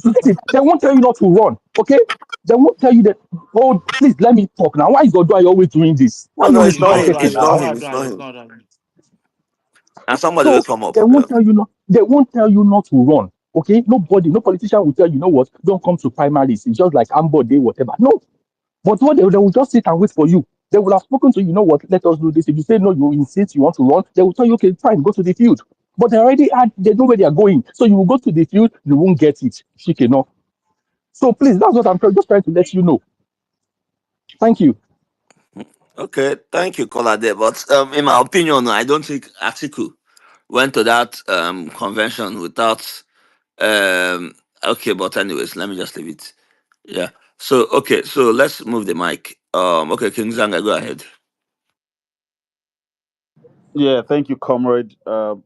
Listen, they won't tell you not to run. Okay, they won't tell you that. Oh, please let me talk now. Why is Godwai always doing this? Why No, are you no, always it's It's not not him. suffocating It's Dwayne. not It's now? him. not It's Dwayne. not It's him. not Dwayne. And somebody will So come up. they won't tell you not. They won't tell you not to run. Okay, nobody, no politician will tell you, you know what? Don't come to primaries. It's just like Amber Day, whatever. No, but what they will just sit and wait for you. They will have spoken to you. You know what? Let us do this. If you say no, you insist you want to run. They will tell you, okay, fine, go to the field. But they already had. They know where they are going. So you will go to the field. You won't get it. Chic enough. So please, that's what I'm just trying to let you know. Thank you. Okay, thank you, Colade. But in my opinion, I don't think Atiku went to that convention without. Um, okay, but anyways, let me just leave it. Yeah. So okay, so let's move the mic. Okay, King Zanga, go ahead. Yeah, thank you, comrade.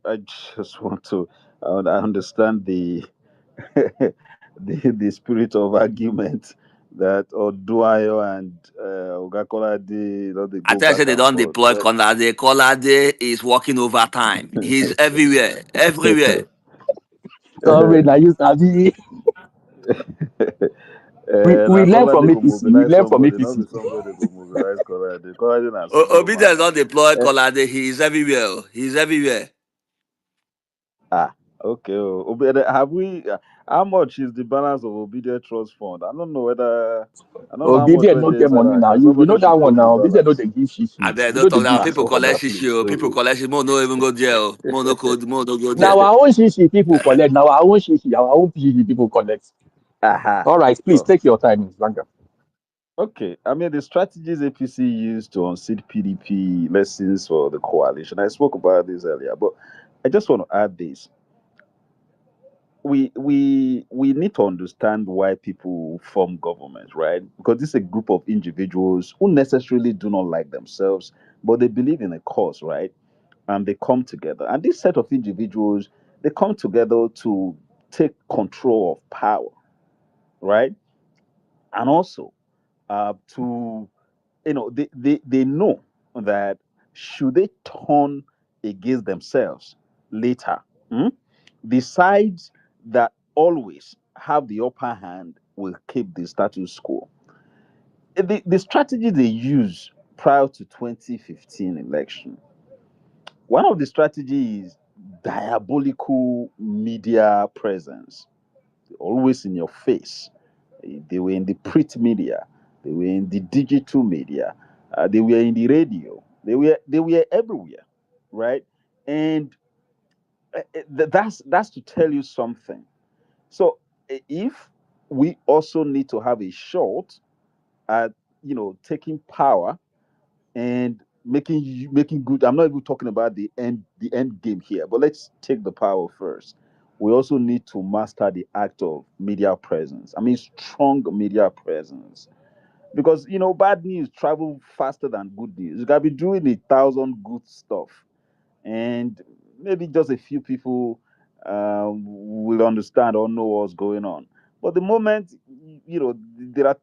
I just want to I understand the the spirit of argument that Oduayo and Ogakola they I go tell you, say back they and don't forth. deploy Colade. Colade is working overtime. He's everywhere, everywhere. Sorry, now you Sabi. We Now learn Kola from they go APC. We mobilize learn from somebody, not be APC. somebody go mobilize Kola. Kola na CEO Obi man does not now. deploy Eh, Colade. He is everywhere. He's everywhere. ah, okay. Have we? How much is the balance of Obedient Trust Fund? I don't know how much Obedient went no there get inside money our now. account. You Somebody know that should one check the now. Obedient no balance. they give I shishi. beg, You don't know the talk now. give Ah, People before collect now. please. issue. People collect issue. More no even go jail. More no code. More no go Now there. our own shishi people collect. Now our own shishi, our own shishi people collect. Aha. All right, please So, take your time, Ms. Blanca. okay. I mean, the strategies APC used to unseat PDP lessons for the coalition. I spoke about this earlier, but I just want to add this. We need to understand why people form government, right? Because this is a group of individuals who necessarily do not like themselves, but they believe in a cause, right? And they come together. And this set of individuals, they come together to take control of power, right? And also to they know that should they turn against themselves later, hmm, the sides that always have the upper hand will keep the status quo. The strategy they use prior to 2015 election, one of the strategies is diabolical media presence, always in your face. They were in the print media, they were in the digital media, they were in the radio, they were everywhere, right? And that's to tell you something. So if we also need to have a shot at taking power and making good. I'm not even talking about the end game here, but let's take the power first. We also need to master the act of media presence. I mean, strong media presence, because bad news travel faster than good news. You gotta be doing 1,000 good stuff, and maybe just a few people will understand or know what's going on. But the moment there are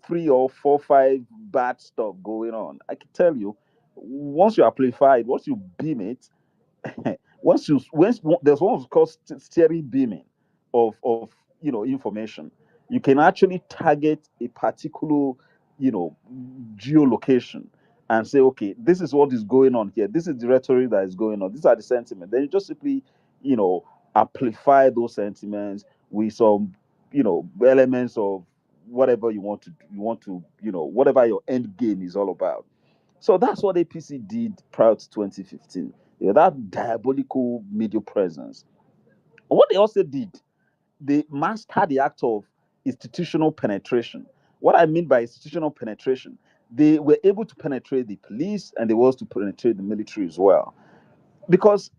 3 or 4, 5 bad stuff going on, I can tell you, once you amplify it, once you beam it, once there's one called steering beaming of information. You can actually target a particular you know geolocation and say, okay, this is what is going on here, this is the rhetoric that is going on, these are the sentiments. Then you just simply you know amplify those sentiments with some elements of whatever you want to whatever your end game is all about. So that's what APC did prior to 2015. That diabolical media presence. What they also did, they mastered the act of institutional penetration. What I mean by institutional penetration, they were able to penetrate the police and they were able to penetrate the military as well. Because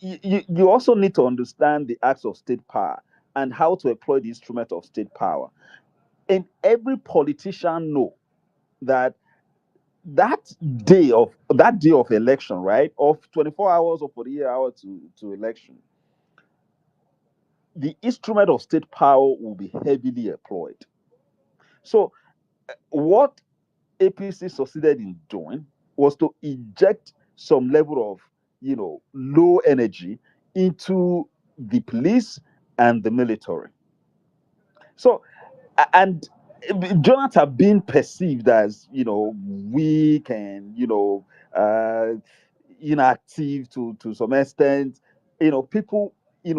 you also need to understand the acts of state power and how to employ the instrument of state power. And every politician know that that day of election, right, of 24 hours or 48 hours to election, the instrument of state power will be heavily employed. So what APC succeeded in doing was to inject some level of low energy into the police and the military. So, and Jonathan being perceived as, weak and, inactive to some extent, people,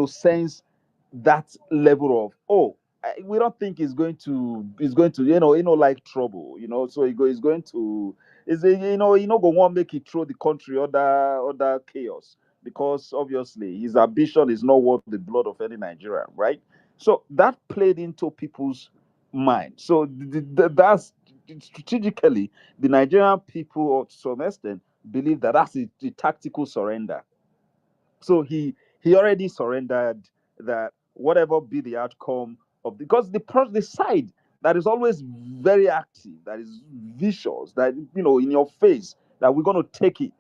sense that level of, oh, we don't think it's going to, like trouble, so he's going to, go want make it throw the country other chaos, because obviously his ambition is not worth the blood of any Nigerian, right? So that played into people's mind. So that's strategically the Nigerian people, or to some extent, believe that that's the tactical surrender. So he already surrendered, that whatever be the outcome of, because the side that is always very active, that is vicious, that in your face, that we're going to take it,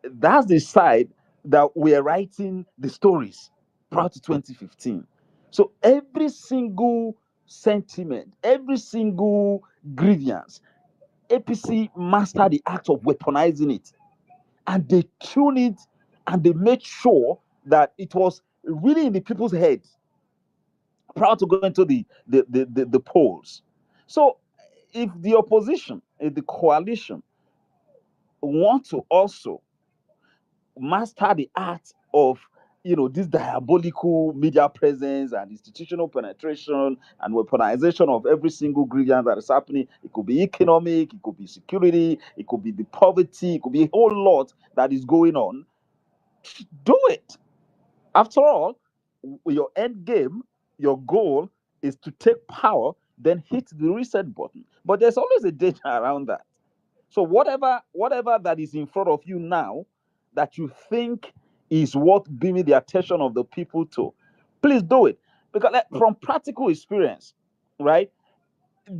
that's the side that we're writing the stories prior to 2015. So every single sentiment, every single grievance, APC mastered the act of weaponizing it, and they tuned it, and they made sure that it was really in the people's heads prior to going to the polls. So if the opposition, if the coalition want to also master the art of this diabolical media presence and institutional penetration and weaponization of every single grievance that is happening. It could be economic, it could be security, it could be the poverty, it could be a whole lot that is going on. Do it. After all, your end game, your goal is to take power, then hit the reset button. But there's always a danger around that. So whatever that is in front of you now, that you think is worth bringing the attention of the people to, please do it. Because from practical experience, right?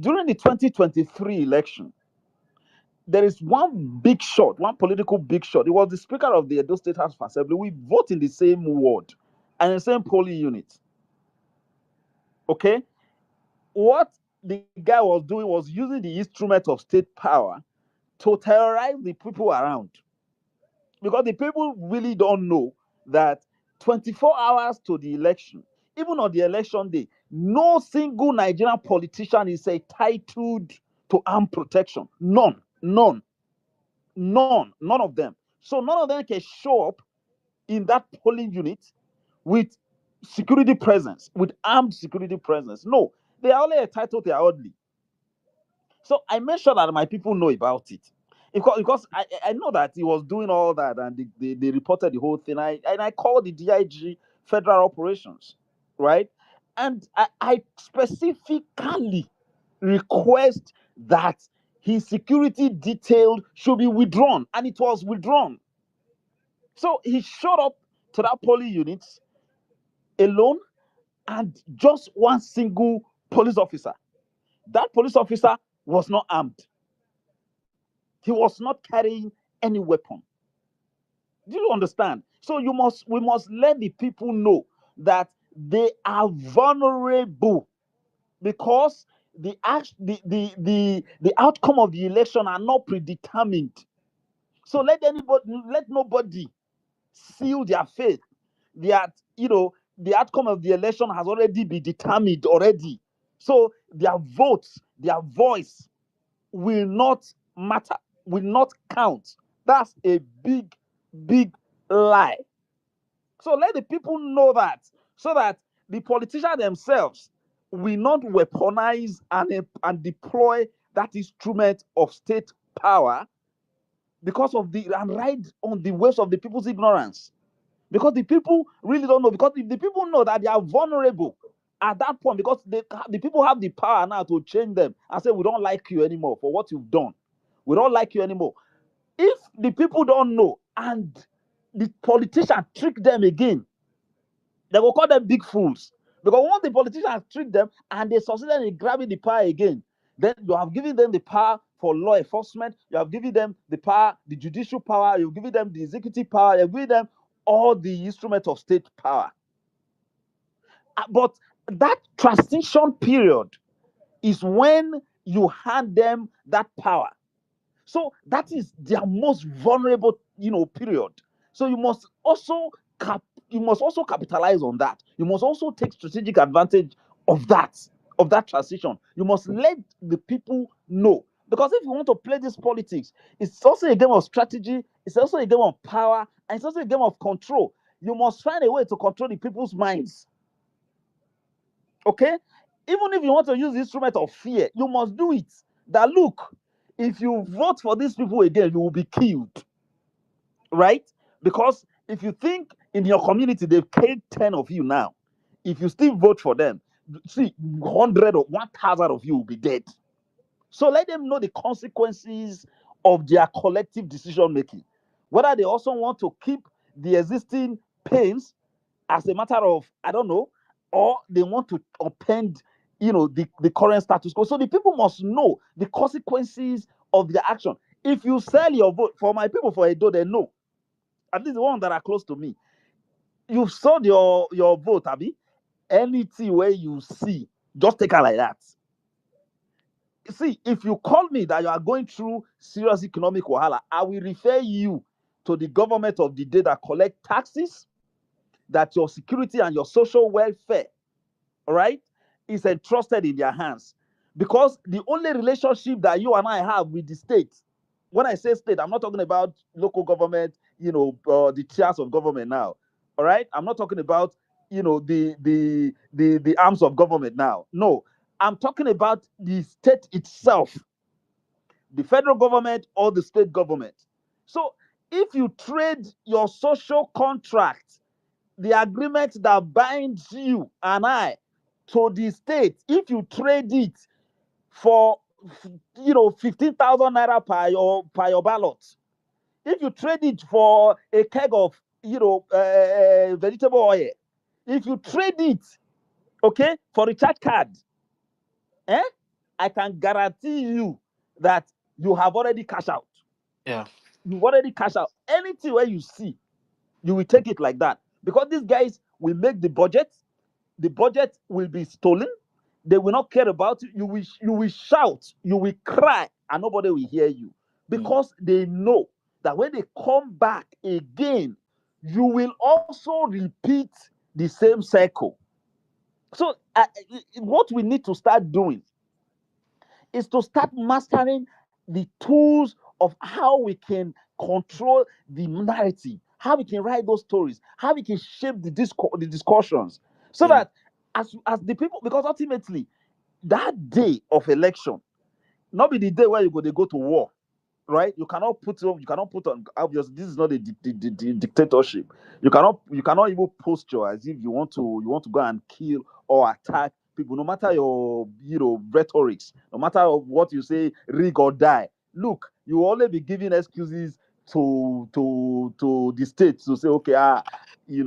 During the 2023 election, there is one big shot, one political big shot. It was the Speaker of the Edo State House of Assembly. We vote in the same ward and the same polling unit. Okay? What the guy was doing was using the instrument of state power to terrorize the people around. Because the people really don't know that 24 hours to the election, even on the election day, no single Nigerian politician is entitled to armed protection. None of them. So none of them can show up in that polling unit with security presence, with armed security presence. No, they are only entitled to their orderly. So I made sure that my people know about it. Because I know that he was doing all that, and they reported the whole thing. I called the DIG Federal Operations, right? And I specifically request that his security detail should be withdrawn, and it was withdrawn. So he showed up to that polling unit alone, and just one single police officer. That police officer was not armed. He was not carrying any weapon. Do you understand? So we must let the people know that they are vulnerable, because the outcome of the election are not predetermined. So let nobody seal their faith that the outcome of the election has already been determined already. So their votes, their voice will not matter, will not count. That's a big lie. So let the people know that, so that the politicians themselves will not weaponize and deploy that instrument of state power, because of and ride on the waves of the people's ignorance. Because the people really don't know. Because if the people know that they are vulnerable at that point, because the people have the power now to change them and say, we don't like you anymore for what you've done. We don't like you anymore. If the people don't know and the politician trick them again, they will call them big fools. Because once the politicians trick them and they succeeded in grabbing the power again, then you have given them the power for law enforcement, you have given them the power, the judicial power, you've given them the executive power, you've given them all the instruments of state power. But that transition period is when you hand them that power. So that is their most vulnerable, period. So you must also capitalize on that. You must also take strategic advantage of that. of that transition. You must let the people know. Because if you want to play this politics, it's also a game of strategy, it's also a game of power, and it's also a game of control. You must find a way to control the people's minds. Okay? Even if you want to use the instrument of fear, you must do it. That look, if you vote for these people again, you will be killed. Right? Because if you think in your community they've killed 10 of you now, if you still vote for them, see, 100 or 1,000 of you will be dead. So let them know the consequences of their collective decision making. Whether they also want to keep the existing pains as a matter of, I don't know, or they want to upend, the current status quo. So the people must know the consequences of their action. If you sell your vote, for my people for Edo, they know. At least the ones that are close to me. You've sold your vote, Abby. Anything where you see, just take her like that. See, if you call me that you are going through serious economic wahala, I will refer you to the government of the day that collect taxes, that your security and your social welfare, all right, is entrusted in their hands. Because the only relationship that you and I have with the state, when I say state, I'm not talking about local government, the tiers of government now. All right, I'm not talking about the arms of government now. No, I'm talking about the state itself, the federal government or the state government. So if you trade your social contract, the agreement that binds you and I to the state, if you trade it for 15,000 naira per your ballot, if you trade it for a keg of vegetable oil, if you trade it, okay, for recharge card, eh, I can guarantee you that you have already cashed out. Yeah. You've already cashed out. Anything where you see, you will take it like that. Because these guys will make the budget will be stolen. They will not care about you. You will shout, you will cry, and nobody will hear you. Mm. Because they know that when they come back again, you will also repeat the same cycle. So what we need to start doing is to start mastering the tools of how we can control the narrative, how we can write those stories, how we can shape the discussions, so Yeah. that as the people, because ultimately that day of election, not be the day where they go to war, right? You cannot put on, obviously this is not a dictatorship. You cannot even posture as if you want to go and kill or attack people, no matter your rhetorics, no matter what you say, rig or die. Look, you will only be giving excuses to the state to say, okay, you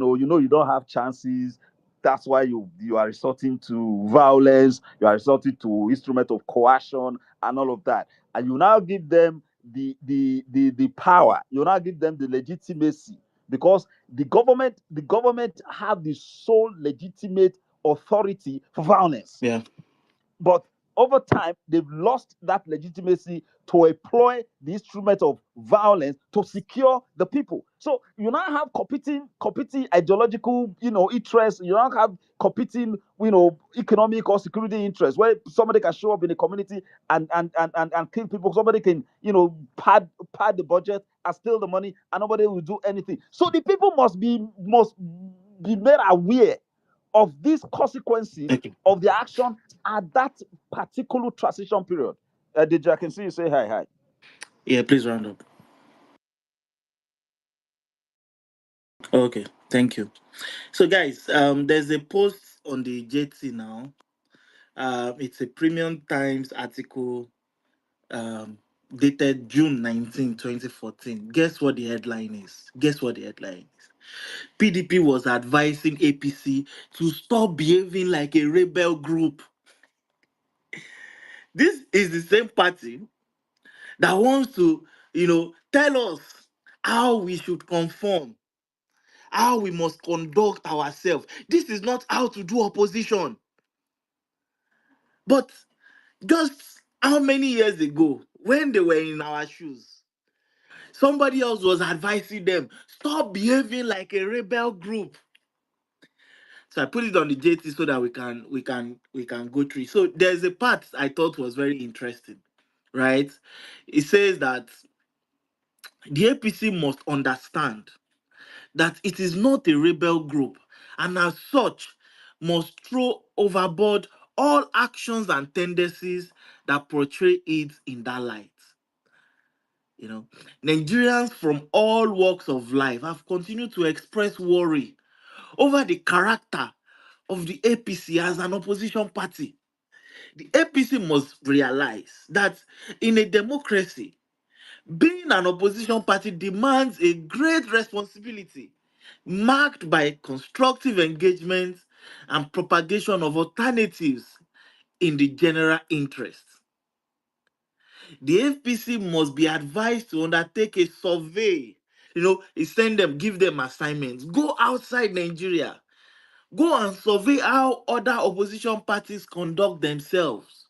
don't have chances. That's why you are resorting to violence, you are resorting to instrument of coercion and all of that. And you now give them the power, you now give them the legitimacy, because the government have the sole legitimate authority for violence. Yeah. But over time, they've lost that legitimacy to employ the instrument of violence to secure the people. So you now have competing ideological, interests. You now have competing, economic or security interests, where somebody can show up in a community and kill people. Somebody can, pad the budget and steal the money, and nobody will do anything. So the people must be made aware of these consequences Okay. of their action at that particular transition period. Deji, I can see you say hi, hi. Yeah, please round up. Okay, thank you. So guys, there's a post on the JT now. It's a Premium Times article, dated June 19, 2014. Guess what the headline is? Guess what the headline is? PDP was advising APC to stop behaving like a rebel group. This is the same party that wants to, tell us how we should conform, how we must conduct ourselves. This is not how to do opposition. But just how many years ago, when they were in our shoes, somebody else was advising them, stop behaving like a rebel group. So I put it on the JT so that we can go through. So there's a part I thought was very interesting, right? It says that the APC must understand that it is not a rebel group, and as such must throw overboard all actions and tendencies that portray it in that light. You know, Nigerians from all walks of life have continued to express worry over the character of the APC as an opposition party. The APC must realize that in a democracy, being an opposition party demands a great responsibility marked by constructive engagement and propagation of alternatives in the general interest. The FPC must be advised to undertake a survey. Send them, give them assignments. Go outside Nigeria. Go and survey how other opposition parties conduct themselves.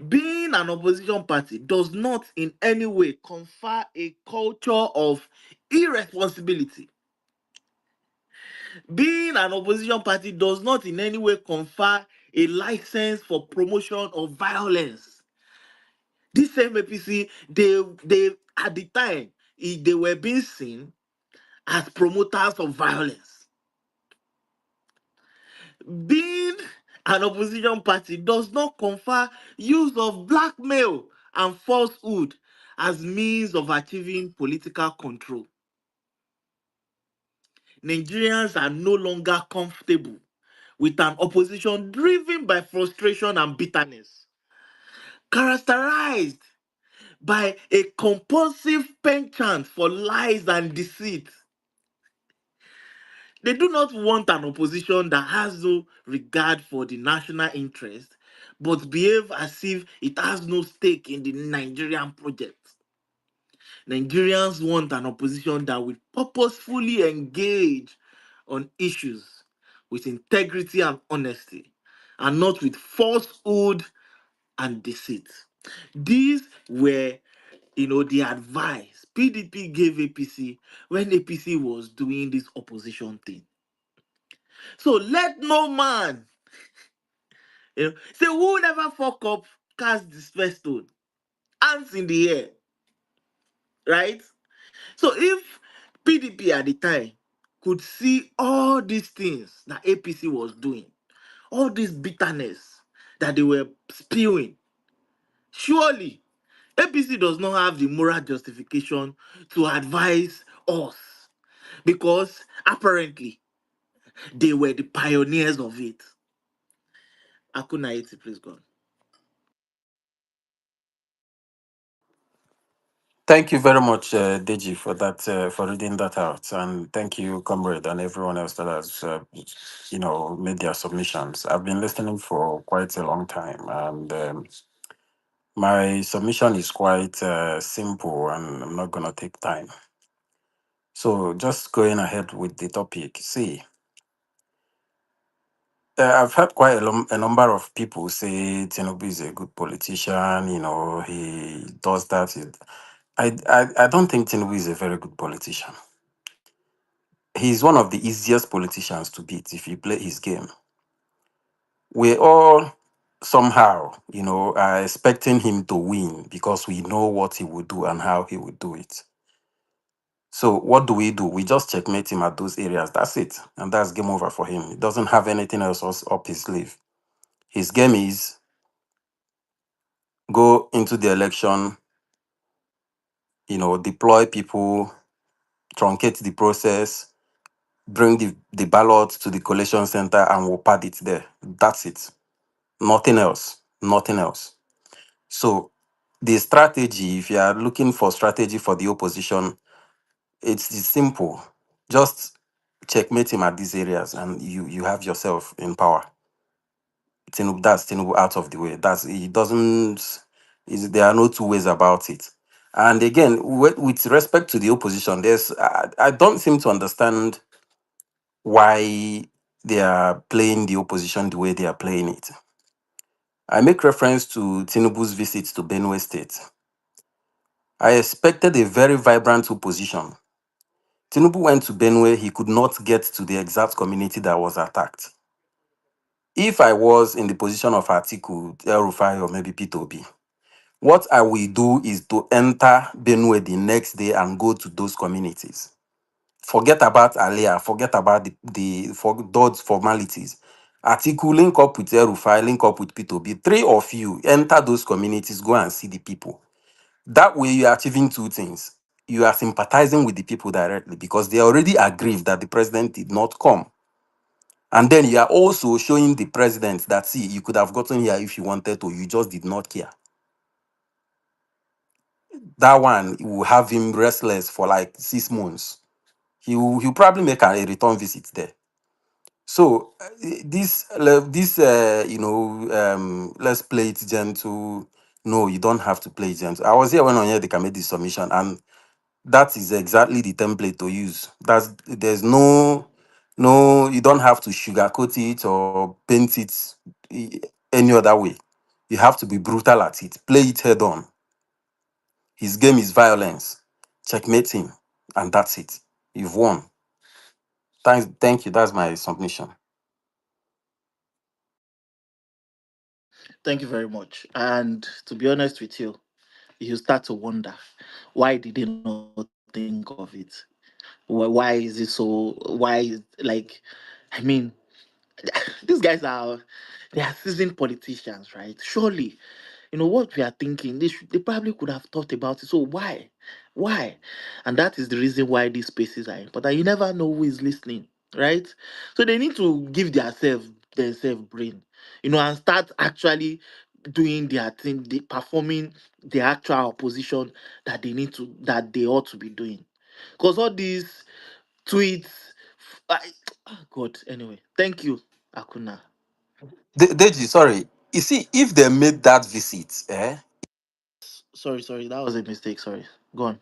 Being an opposition party does not in any way confer a culture of irresponsibility. Being an opposition party does not in any way confer a license for promotion of violence. This same APC, they at the time, they were being seen as promoters of violence. Being an opposition party does not confer use of blackmail and falsehood as means of achieving political control. Nigerians are no longer comfortable with an opposition driven by frustration and bitterness, characterized by a compulsive penchant for lies and deceit. They do not want an opposition that has no regard for the national interest, but behave as if it has no stake in the Nigerian project. Nigerians want an opposition that will purposefully engage on issues with integrity and honesty, and not with falsehood and deceit. These were, the advice PDP gave APC when APC was doing this opposition thing. So let no man, say who never fuck up cast this first stone, hands in the air, right? So if PDP at the time could see all these things that APC was doing, all this bitterness that they were spewing, surely APC does not have the moral justification to advise us, because apparently they were the pioneers of it. Akuna 80, please go on. Thank you very much, Deji, for that, for reading that out, and thank you, comrade, and everyone else that has, made their submissions. I've been listening for quite a long time, and my submission is quite simple, and I'm not gonna take time. So, just going ahead with the topic. See, I've heard quite a number of people say Tinubu is a good politician. He does that. I don't think Tinubu is a very good politician. He's one of the easiest politicians to beat if you play his game. We all somehow, are expecting him to win because we know what he would do and how he would do it. So what do? We just checkmate him at those areas. That's it. And that's game over for him. He doesn't have anything else up his sleeve. His game is go into the election, deploy people, truncate the process, bring the ballot to the collation center, and we'll pad it there. That's it. Nothing else. Nothing else. So the strategy, if you are looking for strategy for the opposition, it's simple. Just checkmate him at these areas and you have yourself in power. That's Tinubu out of the way. He doesn't there are no two ways about it. And again, with respect to the opposition, I don't seem to understand why they are playing the opposition the way they are playing it. I make reference to Tinubu's visit to Benue State. I expected a very vibrant opposition. Tinubu went to Benue, he could not get to the exact community that was attacked. If I was in the position of Atiku, El Rufai, or maybe P2B, what I will do is to enter Benue the next day and go to those communities. Forget about Alia, forget about for those formalities. Atiku, link up with El Rufai, link up with P2B. Three of you enter those communities, go and see the people. That way, you are achieving two things. You are sympathizing with the people directly because they already aggrieved that the president did not come. And then you are also showing the president that, see, you could have gotten here if you wanted to, you just did not care. That one will have him restless for like 6 months. He'll probably make a return visit there. So let's play it gentle. No, you don't have to play it gentle. I was here when Onyedika made this submission, and that is exactly the template to use. There's no, you don't have to sugarcoat it or paint it any other way. You have to be brutal at it. Play it head on. His game is violence. Checkmate him, and that's it. You've won. Thank you. That's my submission. Thank you very much. And to be honest with you, you start to wonder, why did they not think of it? Why is it so? Like, I mean, these guys they are seasoned politicians, right? Surely, what we are thinking, they probably could have thought about it. So why? And that is the reason why these spaces are important. You never know who is listening, right? So they need to give themselves brain, and start actually doing their thing, performing the actual opposition that they ought to be doing. Because all these tweets, God. Anyway, thank you, Akuna. Deji, sorry. You see, if they made that visit, Sorry, that was a mistake. Sorry, go on.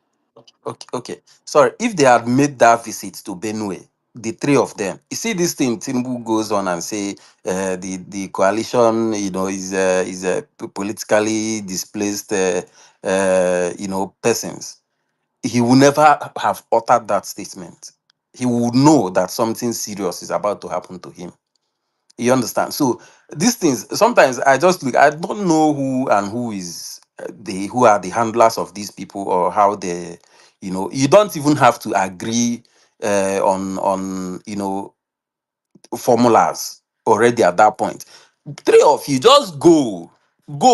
okay. Sorry, if they had made that visit to Benue, the three of them, you see this thing, Tinubu goes on and say the coalition, is politically displaced, persons. He will never have uttered that statement. He would know that something serious is about to happen to him. You understand? So these things sometimes I just look. I don't know who and who is who are the handlers of these people or how they, You don't even have to agree on formulas already at that point. Three of you just go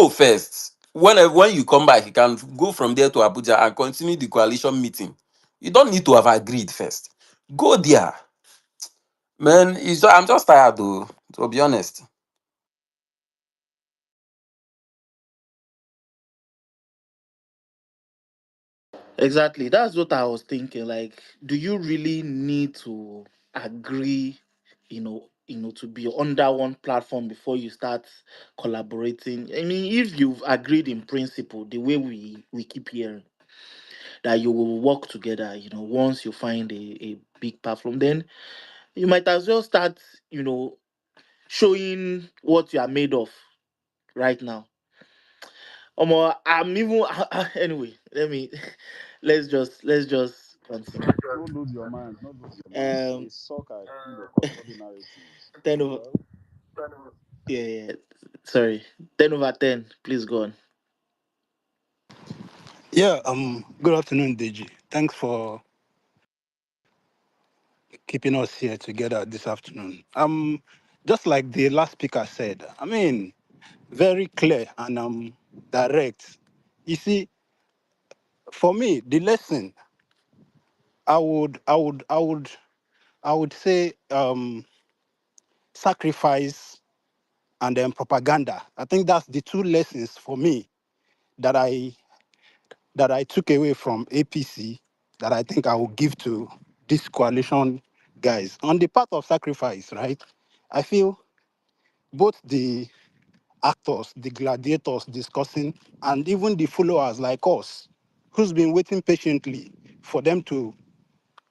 first. When you come back, you can go from there to Abuja and continue the coalition meeting. You don't need to have agreed first. Go there, man. I'm just tired, though. To be honest. Exactly. That's what I was thinking. Like, do you really need to agree, to be under one platform before you start collaborating? I mean, if you've agreed in principle, the way we keep hearing that you will work together, once you find a big platform, then you might as well start, showing what you are made of right now. I'm even anyway. Let's just continue. No lose your mind. No lose your mind. Um, It's soccer, controlling narratives. 10 over. Yeah. Sorry, 10 over 10. Please go on. Yeah, good afternoon, Deji. Thanks for keeping us here together this afternoon. Just like the last speaker said, I mean, very clear and direct. You see, for me, the lesson I would I would I would I would say sacrifice and then propaganda. I think that's the two lessons for me that I took away from APC that I think I will give to this coalition guys. On the part of sacrifice, right? I feel both the actors, the gladiators discussing, and even the followers like us, who's been waiting patiently for them to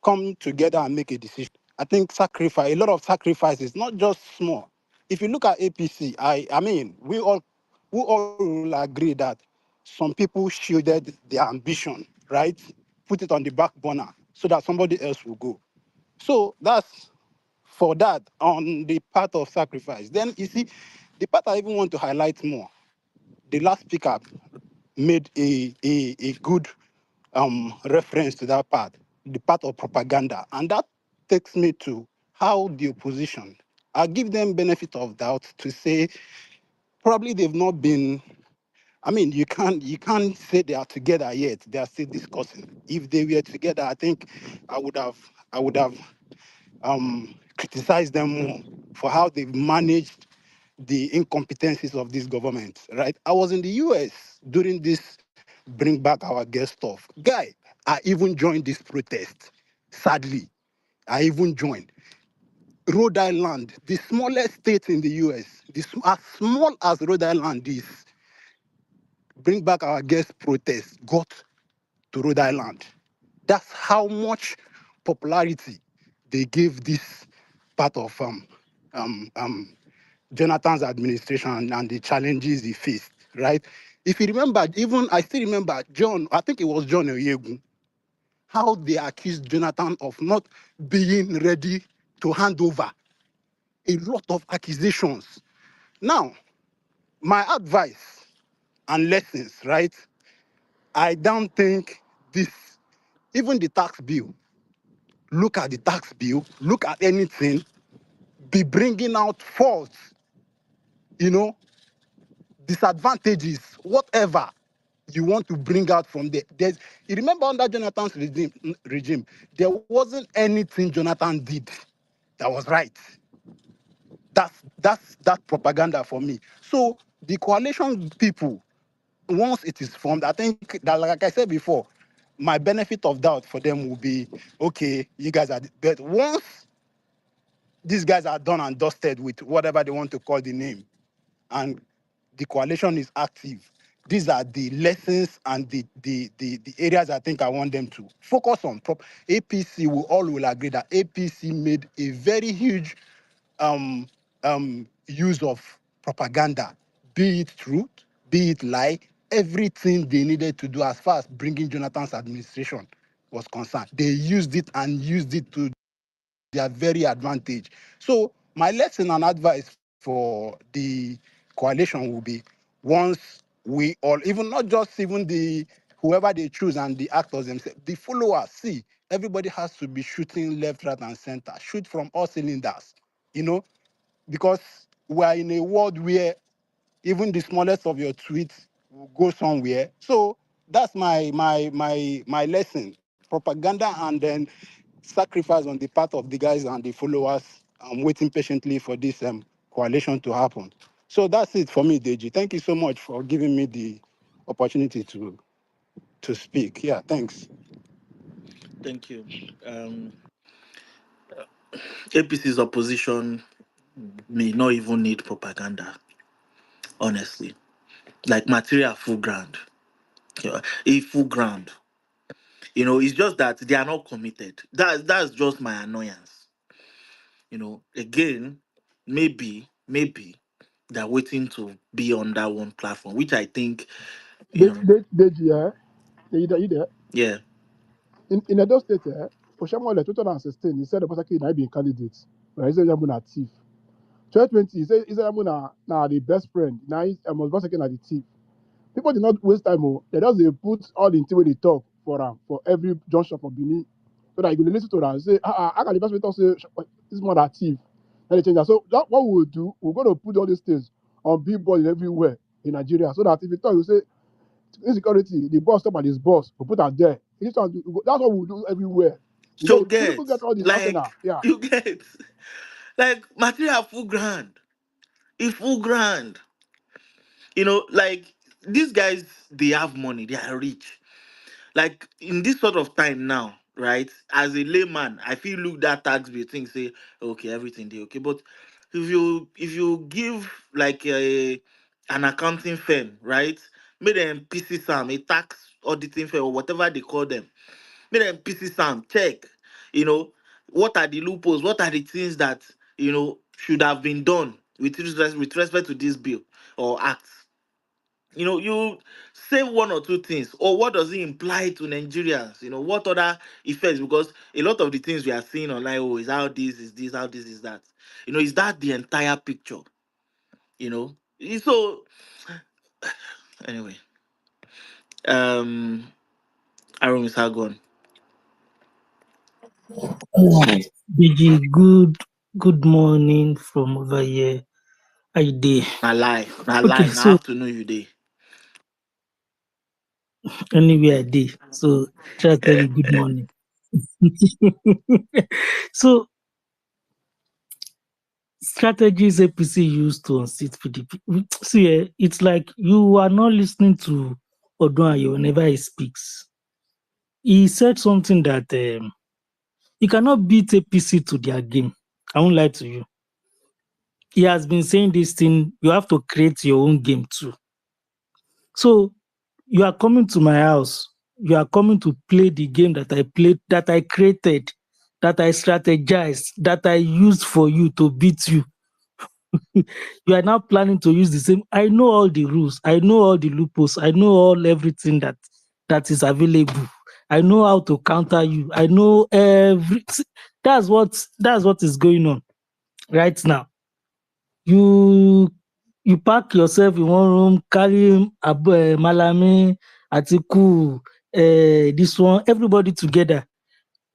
come together and make a decision. I think a lot of sacrifices, not just small. If you look at APC, I mean, we all will agree that some people shielded their ambition, right? Put it on the back burner so that somebody else will go. So that's for that on the part of sacrifice. Then you see, the part I even want to highlight more, the last speaker made a good reference to that part, the part of propaganda. And that takes me to how the opposition, I give them benefit of doubt to say probably they've not been, I mean, you can't say they are together yet. They are still discussing. If they were together, I think I would have criticized them more for how they've managed the incompetencies of this government, right? I was in the US during this bring back our guest stuff. Guy, I even joined this protest. Sadly, I even joined. Rhode Island, the smallest state in the US, as small as Rhode Island is, bring back our guest protest got to Rhode Island. That's how much popularity they gave this part of um, um, Jonathan's administration and the challenges he faced, right? If you remember, even I still remember John, I think it was John Oyegu, how they accused Jonathan of not being ready to hand over. A lot of accusations. Now, my advice and lessons, right? I don't think this, even the tax bill, look at the tax bill, look at anything, be bringing out faults, you know, disadvantages, whatever you want to bring out from there. You remember under Jonathan's regime, there wasn't anything Jonathan did that was right. That's propaganda for me. So the coalition people, once it is formed, I think that, like I said before, my benefit of doubt for them will be, okay, you guys are, but once these guys are done and dusted with whatever they want to call the name, and the coalition is active, these are the lessons and the areas I think I want them to focus on. APC, we all will agree that APC made a very huge use of propaganda, be it truth, be it lie, everything they needed to do as far as bringing Jonathan's administration was concerned. They used it and used it to their very advantage. So my lesson and advice for the coalition will be, once we all, even not just even the whoever they choose and the actors themselves, the followers, see, everybody has to be shooting left, right, and center. Shoot from all cylinders, you know, because we are in a world where even the smallest of your tweets will go somewhere. So that's my lesson. Propaganda and then sacrifice on the part of the guys and the followers. I'm waiting patiently for this coalition to happen. So that's it for me, Deji. Thank you so much for giving me the opportunity to speak. Yeah, thanks. Thank you. APC's opposition may not even need propaganda, honestly. Like material full ground. A full ground. It's just that they are not committed. That's just my annoyance. Again, maybe they're waiting to be on that one platform, which I think, you know, Deji, you there? yeah. In Edo State, Oshamole 2016, he said the Obaseki might be a candidate. Right? He said Yamuna thief. 2020, he said Yamuna now the best friend. Now he's Obaseki na the thief. People did not waste time. Oh. They just they put all the thing when they talk for every junction for Bini. So that you can listen to that and say, I can the best way to say this is more than thief. And they change that. So that what we will do, we're going to put all these things on billboards everywhere in Nigeria. So that if you talk, you say insecurity, the boss stop at his boss, we put that there. That's what we do everywhere. So So people get all the like antenna. Yeah. you get like material full ground. If full ground, like these guys, they have money, they are rich. Like in this sort of time now, right? As a layman, I feel look that tax bill thing, say, okay, everything they okay. But if you give like an accounting firm, right? Make them PC Sam, a tax auditing firm or whatever they call them, make them PC Sam, check, you know, what are the loopholes, what are the things that should have been done with respect to this bill or act. You say one or two things, or what does it imply to Nigerians? What other effects? Because a lot of the things we are seeing online, oh, is how this is this, how this is that. Is that the entire picture? So anyway, um, Aaron is gone. Deji, good morning from over here. How you dey? Okay, Na lie. Now so afternoon you day. anyway I dey. So try to tell you good morning. So strategies APC used to unseat PDP. See, it's like you are not listening to Odunayo whenever he speaks. He said something that you cannot beat APC to their game. I won't lie to you. He has been saying this thing, you have to create your own game too. So you are coming to my house, you are coming to play the game that I played, that I created, that I strategized, that I used for you to beat you. You are now planning to use the same. I know all the rules, I know all the loopholes, I know all everything that is available. I know how to counter you. I know that's what is going on right now. You pack yourself in one room, carry Malami, Atiku, this one, everybody together.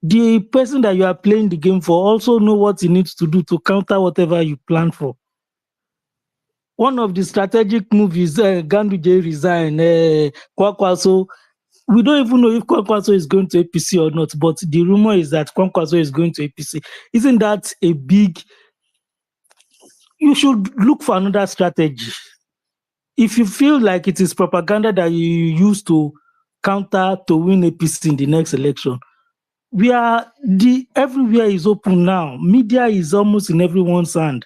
The person that you are playing the game for also know what he needs to do to counter whatever you plan for. One of the strategic moves is Ganduje resign, Kwakwaso. We don't even know if Kwankwaso is going to APC or not, but the rumor is that Kwankwaso is going to APC. Isn't that a big... You should look for another strategy. If you feel like it is propaganda that you use to counter to win APC in the next election, everywhere is open now. Media is almost in everyone's hand.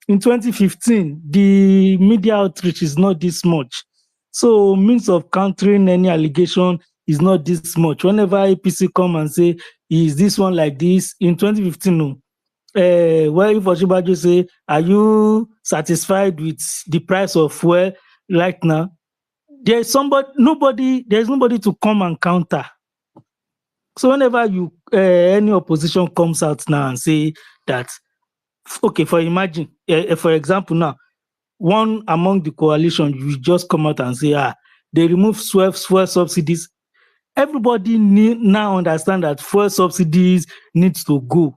In 2015, the media outreach is not this much. So means of countering any allegation is not this much. Whenever APC come and say, is this one like this? In 2015, no. Well, if Oshibajo say, are you satisfied with the price of fuel right now? There's nobody to come and counter. So whenever any opposition comes out now and say that, okay, for example now, one among the coalition, you just come out and say, they remove fuel subsidies. Everybody now understand that fuel subsidies needs to go.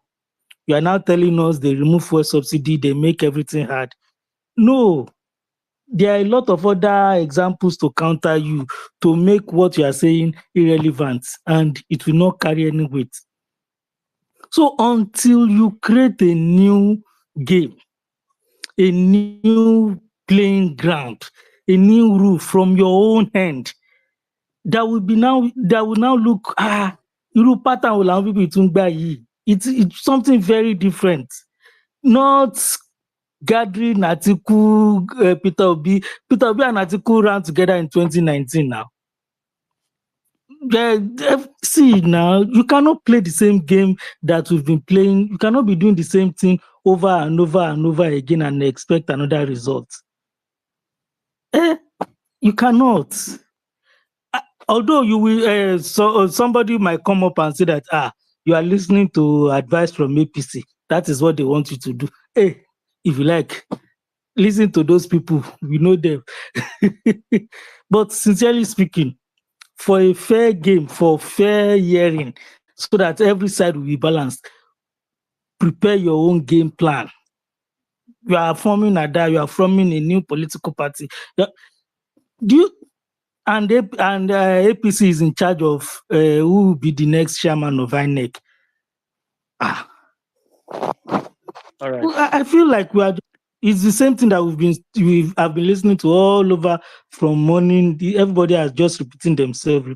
You are now telling us they remove fuel subsidy, they make everything hard. No, there are a lot of other examples to counter you, to make what you are saying irrelevant, and it will not carry any weight. So until you create a new game, a new playing ground, a new rule from your own hand, that will now look, irú pattern wo làwọn people tún gbà yìí. It's something very different. Not gathering Atiku, Peter Obi. Peter Obi and Atiku ran together in 2019 now. See now, you cannot play the same game that we've been playing. You cannot be doing the same thing over and over and over again and expect another result. You cannot. Although you will, somebody might come up and say that, you are listening to advice from APC. That is what they want you to do. Hey, if you like, listen to those people. We know them. But sincerely speaking, for a fair game, for fair hearing, so that every side will be balanced, prepare your own game plan. You are forming you are forming a new political party. Do you, and APC is in charge of who will be the next chairman of INEC. All right. Well, I feel like it's the same thing that I've been listening to all over from morning. Everybody has just repeating themselves.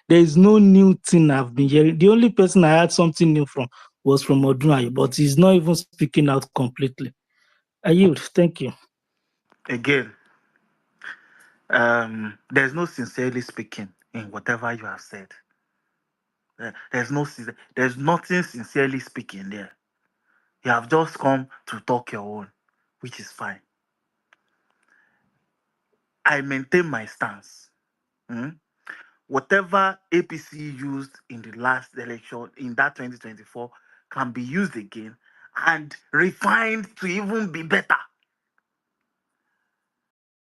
There is no new thing I've been hearing. The only person I had something new from was from Odunayo, but he's not even speaking out completely. I yield. Thank you. Again, there's no sincerely speaking in whatever you have said. There's nothing sincerely speaking there. You have just come to talk your own, which is fine. I maintain my stance. Hmm? Whatever APC used in the last election in that 2024 can be used again and refined to even be better.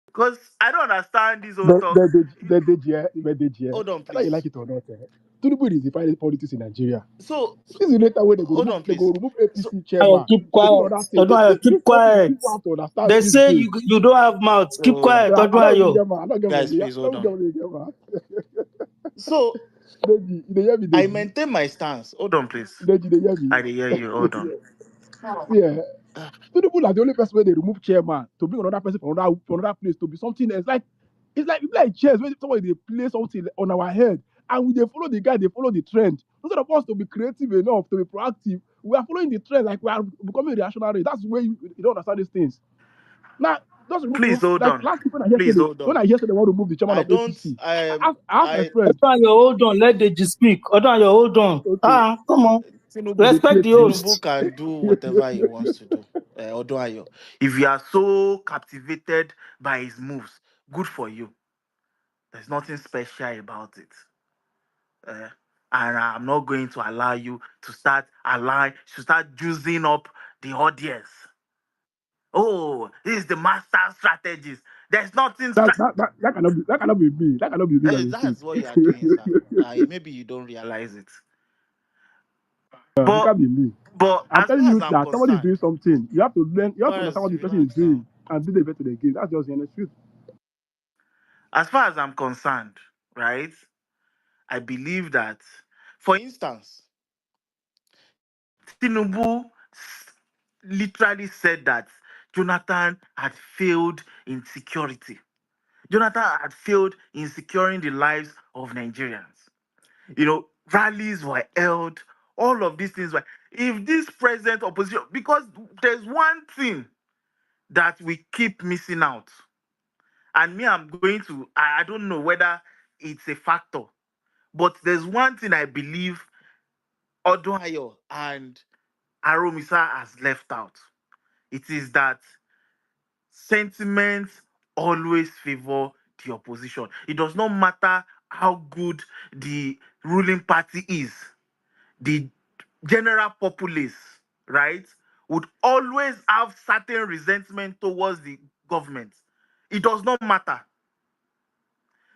Because I don't understand this whole talk. Hold Hold on, whether you please. like it or not, Tinubu is defining politics in Nigeria. So This is later when hold on, they go please. remove So APC Ayo, chairman keep to bring quiet. another thing. Odunayo, This keep country, quiet. people have to understand They this say game. you don't have mouth. Keep quiet, Yeah, I don't even Odunayo. get man. I don't get guys, money. I please hold don't on. get money again, man. So Deji, you dey hear me, I Deji? maintain my stance. Hold on, please. Deji, they hear me? I dey hear you. Hold on. See, Tinubu are the only person where they remove chairman to bring another person from another place to be something else. Like it's like chairs when somebody they play something on our head and we they follow the guy, they follow the trend. Instead of us to be creative enough to be proactive, we are following the trend like we are becoming reactionary. That's where you don't understand these things. Now, just Please remove hold like on. last week Please hold when on. I yesterday want to remove the chairman I of don't. APC. I asked my I friend, Odunayo, hold on. Let Deji speak. Odunayo, hold on. okay, Come on. Tinubu they Respect play the things. Tinubu host. can do whatever he wants to do. Odunayo, if you are so captivated by his moves, good for you. There's nothing special about it. Uh, and I'm not going to allow you to start juicing up the audience. Oh, this is the master strategist. There's nothing. That cannot be me. That cannot be me that they speak. That's what you are doing, sir. Maybe you don't realize it. It But can't be me. I'm as telling far as you I'm that somebody is concerned, doing something. You have to learn. You have to understand Boris, what the person is relax doing now. and do the better the game. That's just the honest truth. As far as I'm concerned, right? I believe that, for instance, Tinubu literally said that Jonathan had failed in security. Jonathan had failed in securing the lives of Nigerians. Rallies were held, all of these things were. If this present opposition, because there's one thing that we keep missing out, and me, I'm going to, I don't know whether it's a factor, but there's one thing I believe Odunayo and Aromisa has left out. It is that sentiments always favor the opposition. It does not matter how good the ruling party is. The general populace, right, would always have certain resentment towards the government. It does not matter.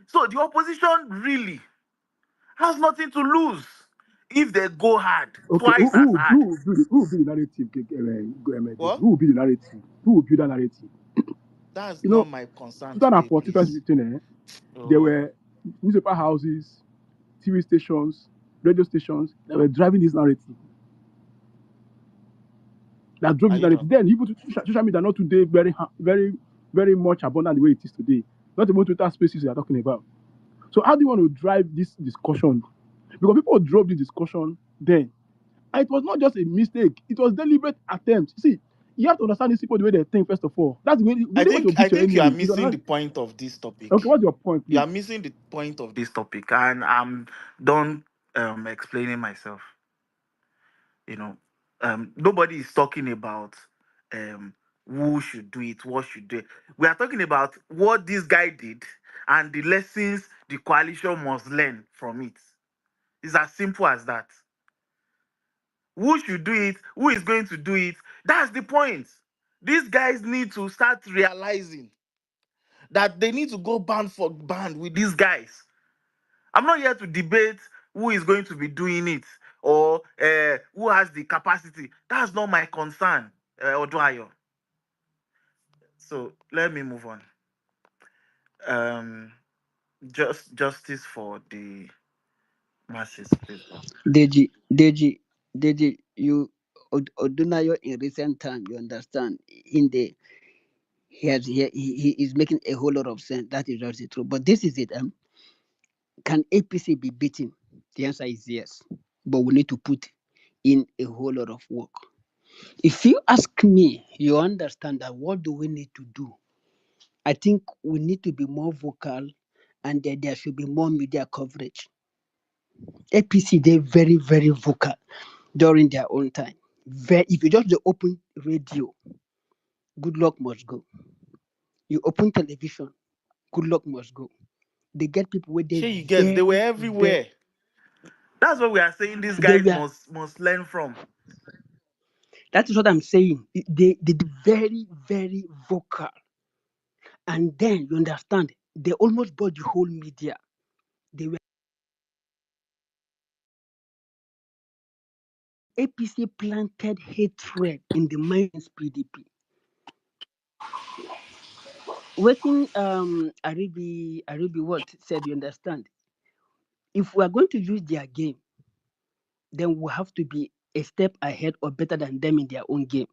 So the opposition really has nothing to lose if they go hard, Okay, twice as hard. who will be the narrative? What? Who will be the narrative? Who will build that narrative? That's You not know, my concern today, 2014, please. 2015, there Oh, were newspaper houses, TV stations, radio stations that were driving this narrative. That drove are this you narrative. done? Then even social media not today very much abundant the way it is today. Not even Twitter spaces we are talking about. So how do you want to drive this discussion? Because people drove the discussion then. And it was not just a mistake, it was deliberate attempt. See, you have to understand these people the way they think, first of all. That's the I only way to think I beat your think you are enemy. Is missing the understand. point of this topic. Okay, what's your point, You are please? missing the point of this topic, and I'm done explaining myself. You know, nobody is talking about um who should do it, what should do it. We are talking about what this guy did and the lessons the coalition must learn from it. It's as simple as that. Who should do it? Who is going to do it? That's the point. These guys need to start realizing that they need to go band for band with these guys. I'm not here to debate who is going to be doing it or who has the capacity. That's not my concern, Oduayo. So let me move on. Um, just justice for the masses, please. Deji, you Odunayo in recent time, you understand, in the he is making a whole lot of sense. That is just the truth. But this is it. Can APC be beaten? The answer is yes. But we need to put in a whole lot of work. If you ask me, you understand that what do we need to do? I think we need to be more vocal and that there should be more media coverage. APC, they're very, very vocal during their own time. If you just open radio, good luck must go. You open television, Good luck must go. They get people where they Sure, you get they were very, very everywhere. That's what we are saying. These they guys were must learn from. that is what I'm saying. They very, very vocal. And then you understand, they almost bought the whole media. They were APC planted hatred in the minds PDP. Waiting Aribi what said, you understand? If we are going to use their game, then we have to be a step ahead or better than them in their own game.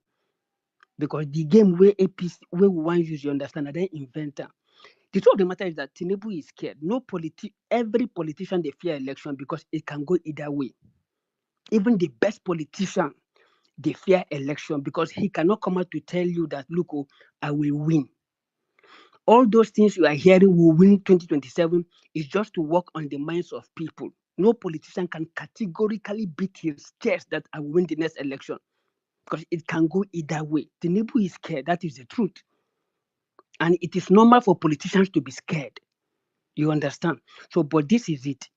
Because the game where APC where we want to use, you understand, and then inventor. The truth of the matter is that Tinubu is scared. Every politician they fear election because it can go either way. Even the best politician they fear election because he cannot come out to tell you that look, oh, I will win. All those things you are hearing will win 2027 is just to work on the minds of people. No politician can categorically beat his chest that I will win the next election because it can go either way. Tinubu is scared. That is the truth. And it is normal for politicians to be scared. You understand? So, but this is it.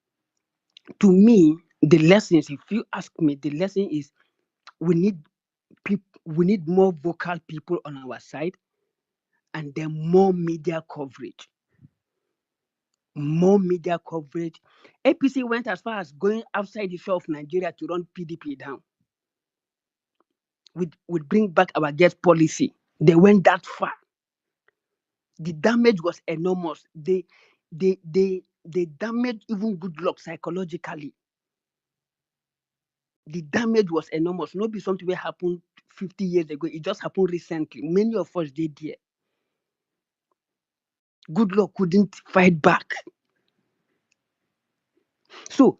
To me, the lessons, if you ask me, the lesson is we need we need more vocal people on our side and then more media coverage. More media coverage. APC went as far as going outside the shore of Nigeria to run PDP down. We bring back our guest policy. They went that far. The damage was enormous. They damaged even good luck psychologically. The damage was enormous. Not be something that happened 50 years ago. It just happened recently. Many of us did there. Good luck couldn't fight back. So,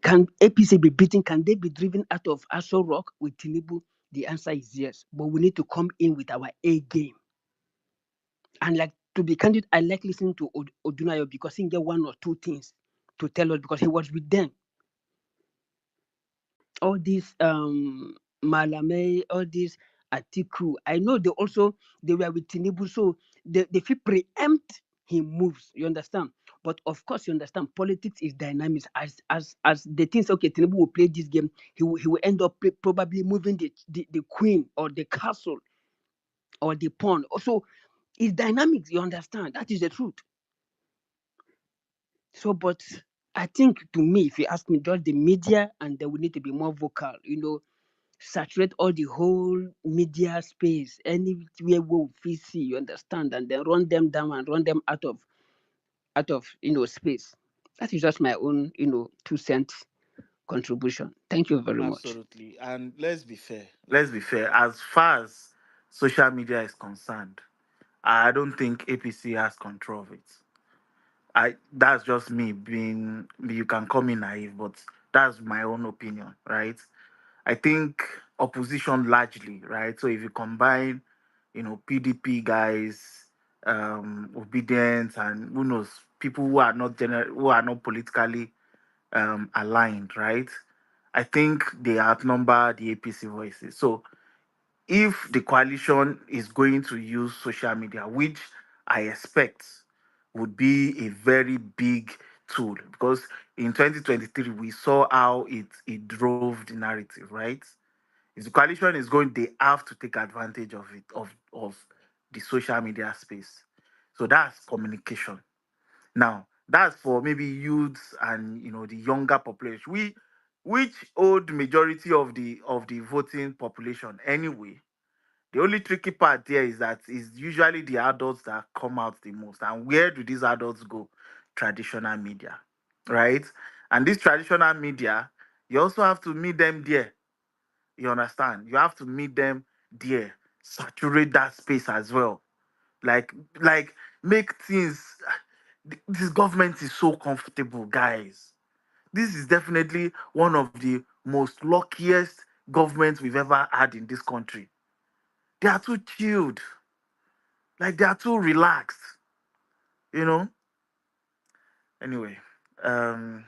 can APC be beaten? Can they be driven out of Aso Rock with Tinubu? The answer is yes. But we need to come in with our A game. And like to be candid, I like listening to Odunayo because he get one or two things to tell us because he was with them. All these Malame, all these Atiku. I know they were with Tinubu, so they feel preempt him moves. You understand? But of course, you understand politics is dynamic. As the things okay, Tinubu will play this game, he will end up probably moving the queen or the castle or the pawn. Also, it's dynamic, you understand? That is the truth. So, but I think to me, if you ask me, just the media and they will need to be more vocal, saturate all the whole media space, anywhere we see, you understand, and then run them down and run them out of space. That is just my own, 2 cents contribution. Thank you very much. Absolutely. And let's be fair. Let's be fair. As far as social media is concerned, I don't think APC has control of it. That's just me being, you can call me naive, but that's my own opinion, right? I think opposition largely, right? So if you combine, PDP guys, obedient, and who knows, people who are not politically aligned, right? I think they outnumber the APC voices. So if the coalition is going to use social media, which I expect would be a very big tool, because in 2023 we saw how it drove the narrative, right? If the coalition is going, they have to take advantage of it, of the social media space. So that's communication. Now, that's for maybe youths and the younger population. Which hold majority of the voting population anyway. The only tricky part there is that it's usually the adults that come out the most. And where do these adults go? Traditional media, right? And this traditional media, you also have to meet them there. You understand? You have to meet them there, saturate that space as well. Like, like make things. This government is so comfortable, guys. This is definitely one of the most luckiest governments we've ever had in this country. They are too chilled, like they are too relaxed, you know. Anyway, um,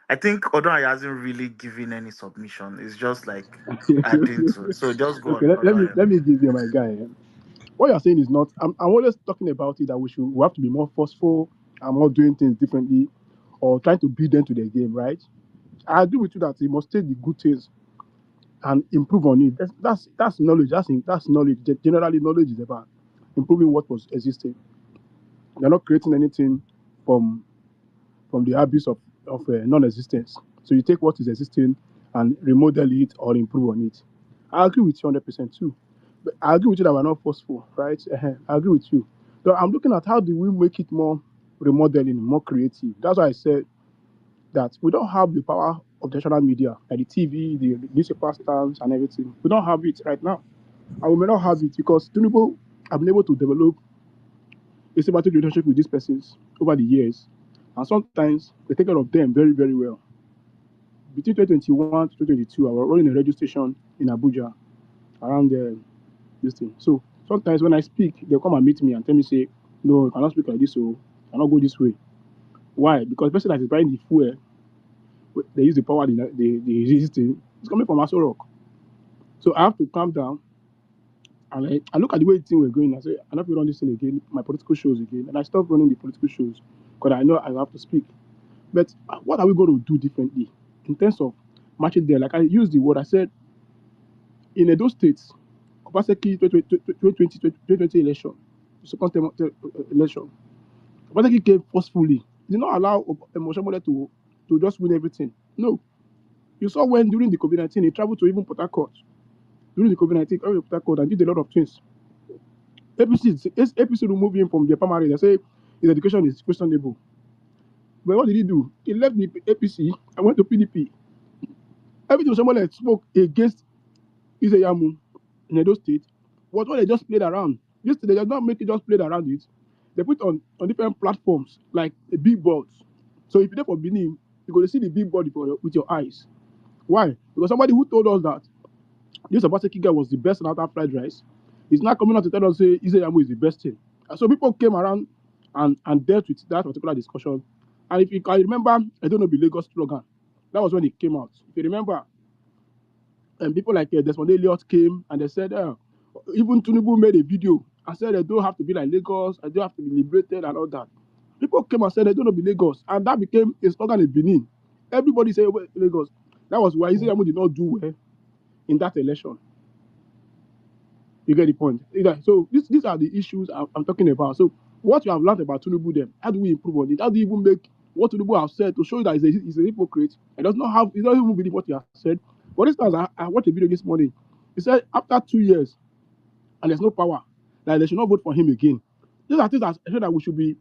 I think Odon hasn't really given any submission. It's just like adding to it. So just go Okay, on, let me Odon. let me give you my guy. what you're saying is not. I'm always talking about it that we have to be more forceful and more doing things differently, or trying to beat them to the game, right? I agree with you that you must take the good things and improve on it. That's knowledge. That's knowledge. Generally, knowledge is about improving what was existing. You're not creating anything from the abyss of non-existence. So you take what is existing and remodel it or improve on it. I agree with you 100% too. But I agree with you that we're not forceful, right? I agree with you. So I'm looking at how do we make it more remodeling, more creative. That's why I said that we don't have the power of the traditional media, like the TV, the newspaper stands, and everything. We don't have it right now. And we may not have it because people have been able to develop a symbiotic relationship with these persons over the years. And sometimes they take care of them very, very well. Between 2021 to 2022, I was running a radio station in Abuja around this thing. So sometimes when I speak, they'll come and meet me and tell me, say, no, you cannot speak like this, so you cannot go this way. Why? Because the person that is buying the fuel, they use the power, the resisting, it's coming from Aso Rock. So I have to calm down and I look at the way the thing was going. I say, I'm not going to run this thing again, my political shows again. And I stopped running the political shows because I know I have to speak. But what are we going to do differently in terms of matching there? Like I used the word, I said, in those states, Obaseki 2020 election, second term election, Obaseki came forcefully. He did not allow Emoshomole to just win everything. No. You saw when during the COVID-19, he traveled to even Port Harcourt. During the COVID-19, traveled to Port Harcourt and did a lot of things. APC removed him from the primary. They say his education is questionable. But what did he do? He left the APC and went to PDP. Everything Oshiomhole spoke against Iseyamu in Edo State was what they just played around. They did not make it just played around it. They put on different platforms like the billboards. So if you're there for Benin, you're going to see the billboard with your eyes. Why? Because somebody who told us that this Obaseki guy was the best in after fried rice is now coming out to tell us say Iseyamu is the best thing. And so people came around and dealt with that particular discussion. And if you can remember, I don't know the Lagos slogan. That was when it came out. If you remember, and people like Desmond Elliott came and they said, even Tinubu made a video and said they don't have to be like Lagos, and they don't have to be liberated and all that. People came and said they don't want to be Lagos, and that became a slogan in Benin. Everybody said Lagos. That was why Iseyamu did not do well in that election. You get the point. So these are the issues I'm talking about. So what you have learned about Tinubu, then how do we improve on it? How do you even make what Tinubu has said to show you that he's a hypocrite? He does not have. He doesn't even believe what he has said. For instance, I watched a video this morning. He said after 2 years and there's no power, that they should not vote for him again. These are things that I said that we should be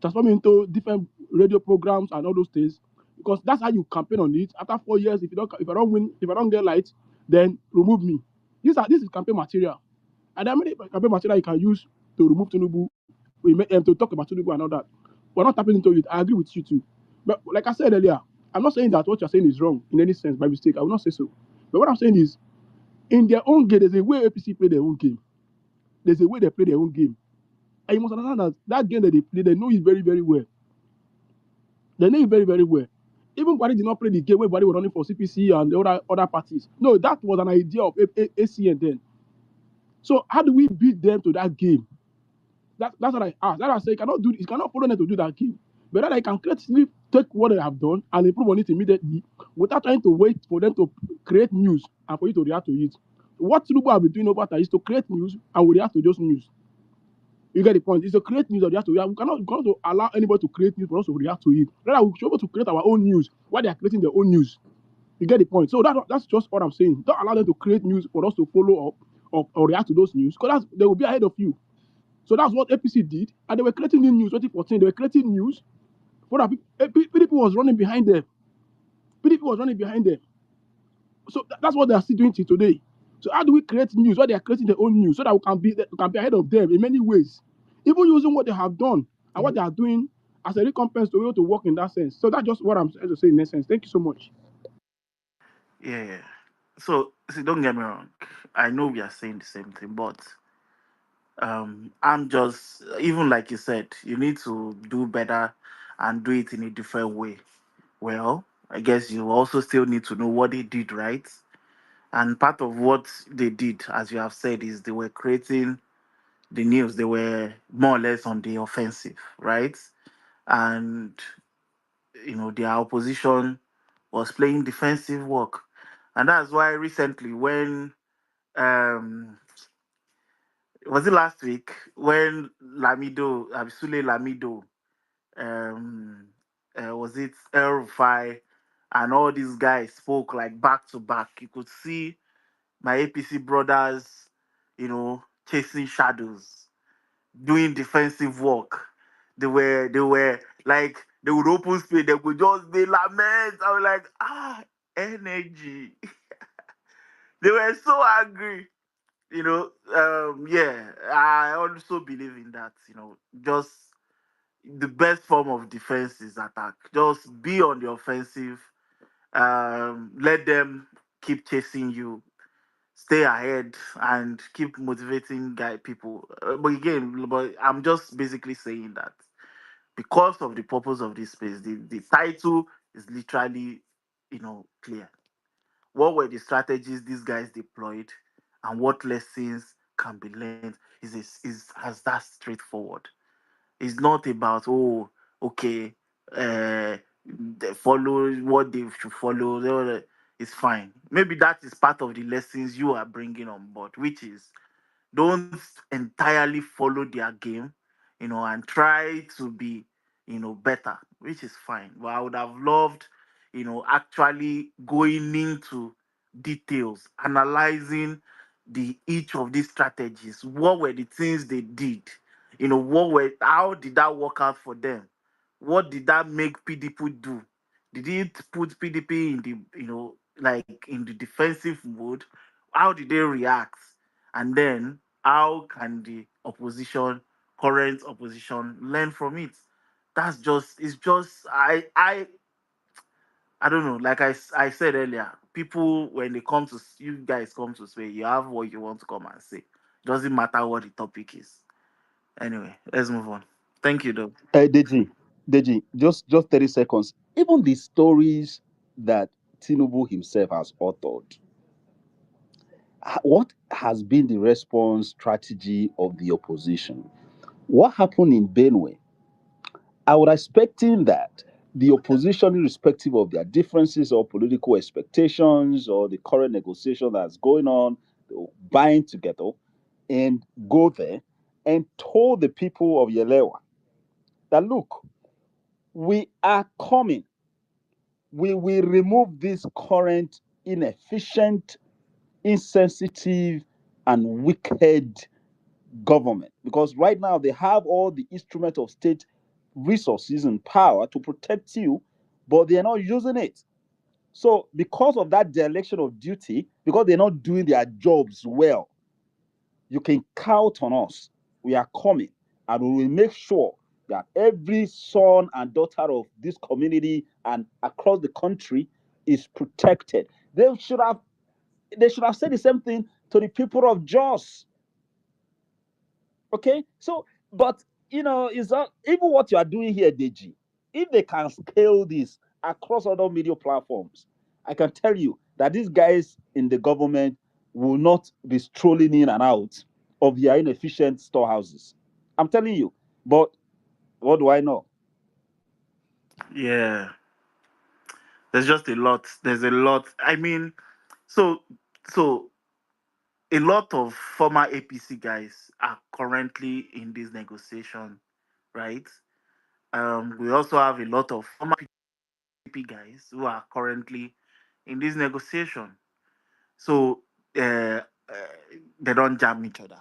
transforming into different radio programs and all those things, because that's how you campaign on it. After 4 years, if I don't win, if I don't get light, then remove me. This is campaign material. And there are many campaign material you can use to remove Tinubu, to talk about Tinubu and all that. We're not tapping into it. I agree with you too. But like I said earlier, I'm not saying that what you're saying is wrong in any sense by mistake. I will not say so. But what I'm saying is, in their own game, there's a way APC play their own game. There's a way they play their own game. And you must understand that that game that they play, they know it very, very well. They know it very, very well. Even Buhari did not play the game where Buhari was running for CPC and the other parties. No, that was an idea of ACN then. So how do we beat them to that game? That's what I asked. That I say you cannot follow them to do that game. But that I can creatively take what they have done and improve on it immediately without trying to wait for them to create news and for you to react to it. What Tinubu have been doing over time is to create news and we react to those news. You get the point. It's to create news that we have to react. We cannot allow anybody to create news for us to react to it. Rather, we should be able to create our own news while they are creating their own news. You get the point. So that's just what I'm saying. Don't allow them to create news for us to follow up or react to those news, because they will be ahead of you. So that's what APC did, and they were creating new news. 2014, they were creating news for that PDP was running behind them. PDP was running behind them. So that's what they are still doing till today. So how do we create news while they are creating their own news so that we can be ahead of them in many ways, even using what they have done and what they are doing as a recompense to be able to work in that sense. So that's just what I'm trying to say in essence. Thank you so much. Yeah, yeah. So see, don't get me wrong. I know we are saying the same thing, but I'm just, even like you said, you need to do better and do it in a different way. Well, I guess you also still need to know what they did right. And part of what they did, as you have said, is they were creating the news, they were more or less on the offensive, right? And their opposition was playing defensive work, and that's why recently when was it last week when Sule Lamido, was it El Rufai, and all these guys spoke like back to back. You could see my APC brothers, chasing shadows, doing defensive work. They were like they would open space, they would just be lament. I was like, energy. They were so angry. Yeah, I also believe in that. Just the best form of defense is attack. Just be on the offensive. Let them keep chasing you, stay ahead, and keep motivating guy people. But I'm just basically saying that because of the purpose of this space, the title is literally, clear. What were the strategies these guys deployed, and what lessons can be learned? Is as that straightforward. It's not about, okay, they follow what they should follow. It's fine. Maybe that is part of the lessons you are bringing on board, which is don't entirely follow their game, and try to be, better, which is fine. But I would have loved, actually going into details, analyzing the each of these strategies. What were the things they did? How did that work out for them? What did that make PDP do? Did it put PDP in the, like in the defensive mode? How did they react? And then how can the current opposition, learn from it? That's just it's just I don't know. Like I said earlier, people, when they come to you guys come to say, you have what you want to come and say. Doesn't matter what the topic is. Anyway, let's move on. Thank you, though. Deji, just 30 seconds. Even the stories that Tinubu himself has authored, what has been the response strategy of the opposition? What happened in Benue? I would expecting that the opposition, irrespective of their differences or political expectations or the current negotiation that's going on, they'll bind together and go there and told the people of Yelewa that look, we are coming. We will remove this current inefficient, insensitive, and wicked government because right now they have all the instrument of state resources and power to protect you, but they're not using it. So, because of that dereliction of duty, because they're not doing their jobs well, you can count on us. We are coming and we will make sure that every son and daughter of this community and across the country is protected. They should have said the same thing to the people of Jos. Okay, so but it's not even what you are doing here, Deji. If they can scale this across other media platforms, I can tell you that these guys in the government will not be strolling in and out of their inefficient storehouses. I'm telling you. But what do I know? Yeah, there's just a lot. There's a lot. I mean, so so a lot of former APC guys are currently in this negotiation, right? We also have a lot of former PDP guys who are currently in this negotiation. So uh, uh, they don't jam each other,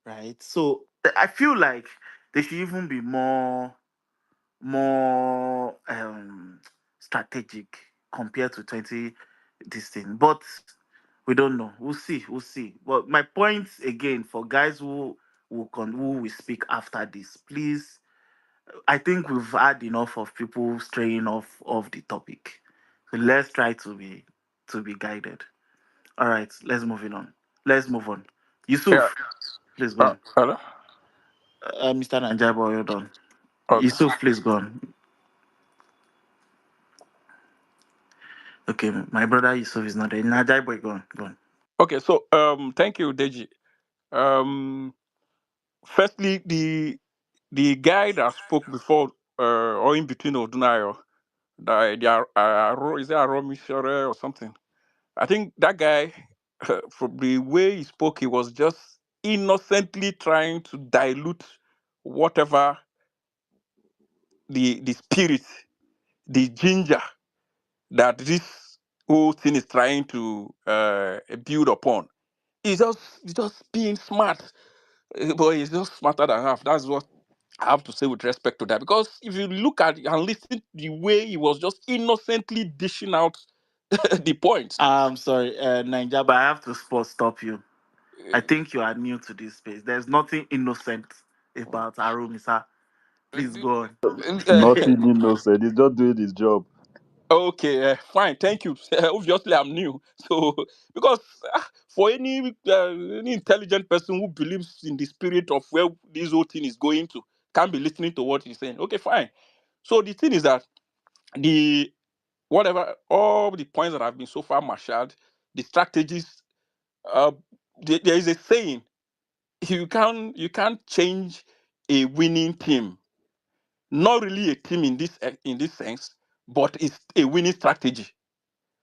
right? So I feel like they should even be more strategic compared to 20 this thing. But we don't know. We'll see. We'll see. But my point again for guys who will speak after this, please. I think we've had enough of people straying off the topic. So let's try to be guided. All right, let's move it on. Let's move on. Yeah. Yusuf, please go on. Hello. Mr. Nanjabo, you're done. Okay. Yusuf, please go on. Okay, my brother Yusuf is not there. Najai boy, go on, go on. Okay. So thank you, Deji. Um, firstly, the guy that spoke before or in between Odunayo, is it Aromi Shere or something? I think that guy, from the way he spoke, he was just innocently trying to dilute whatever the spirit, the ginger that this whole thing is trying to build upon. He's just being smart, but he's just smarter than half. That's what I have to say with respect to that. Because if you look at and listen to the way he was just innocently dishing out the points. I'm sorry, Ninja, but I have to stop you. I think you are new to this space. There's nothing innocent about Arumisa. Please go on. Nothing innocent. He's just doing his job. Okay, fine, thank you. Obviously, I'm new, so because for any intelligent person who believes in the spirit of where this whole thing is going to, can't be listening to what he's saying. Okay, fine. So the thing is that the whatever all the points that have been so far marshaled, the strategies. Uh, there is a saying: you can't change a winning team. Not really a team in this sense, but it's a winning strategy.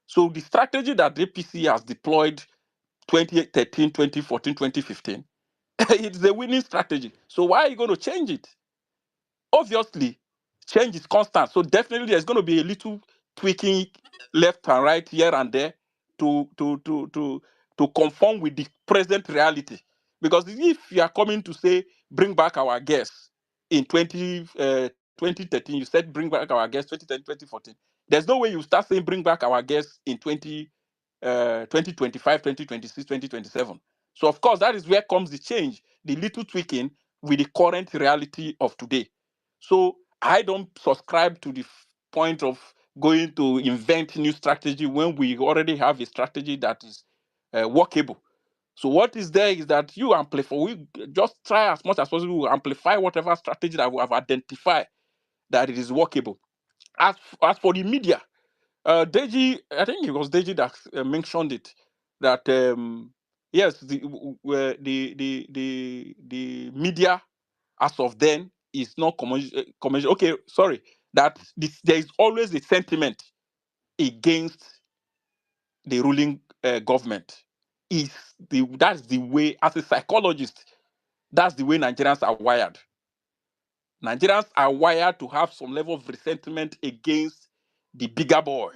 So the strategy that the APC has deployed 2013, 2014, 2015, it's a winning strategy. So why are you going to change it? Obviously, change is constant. So definitely there's going to be a little tweaking left and right here and there to conform with the present reality. Because if you are coming to say bring back our guests in 2013, you said bring back our guests 2010, 2014. There's no way you start saying bring back our guests in 2025, 2026, 2027. So of course that is where comes the change, the little tweaking with the current reality of today. So I don't subscribe to the point of going to invent new strategy when we already have a strategy that is workable. So what is there is that you amplify. We just try as much as possible to amplify whatever strategy that we have identified that it is workable. As for the media, Deji, I think it was Deji that mentioned it that yes, the media as of then is not commercial. Okay, sorry, that there is always a sentiment against the ruling government. That's the way, as a psychologist, that's the way Nigerians are wired. Nigerians are wired to have some level of resentment against the bigger boy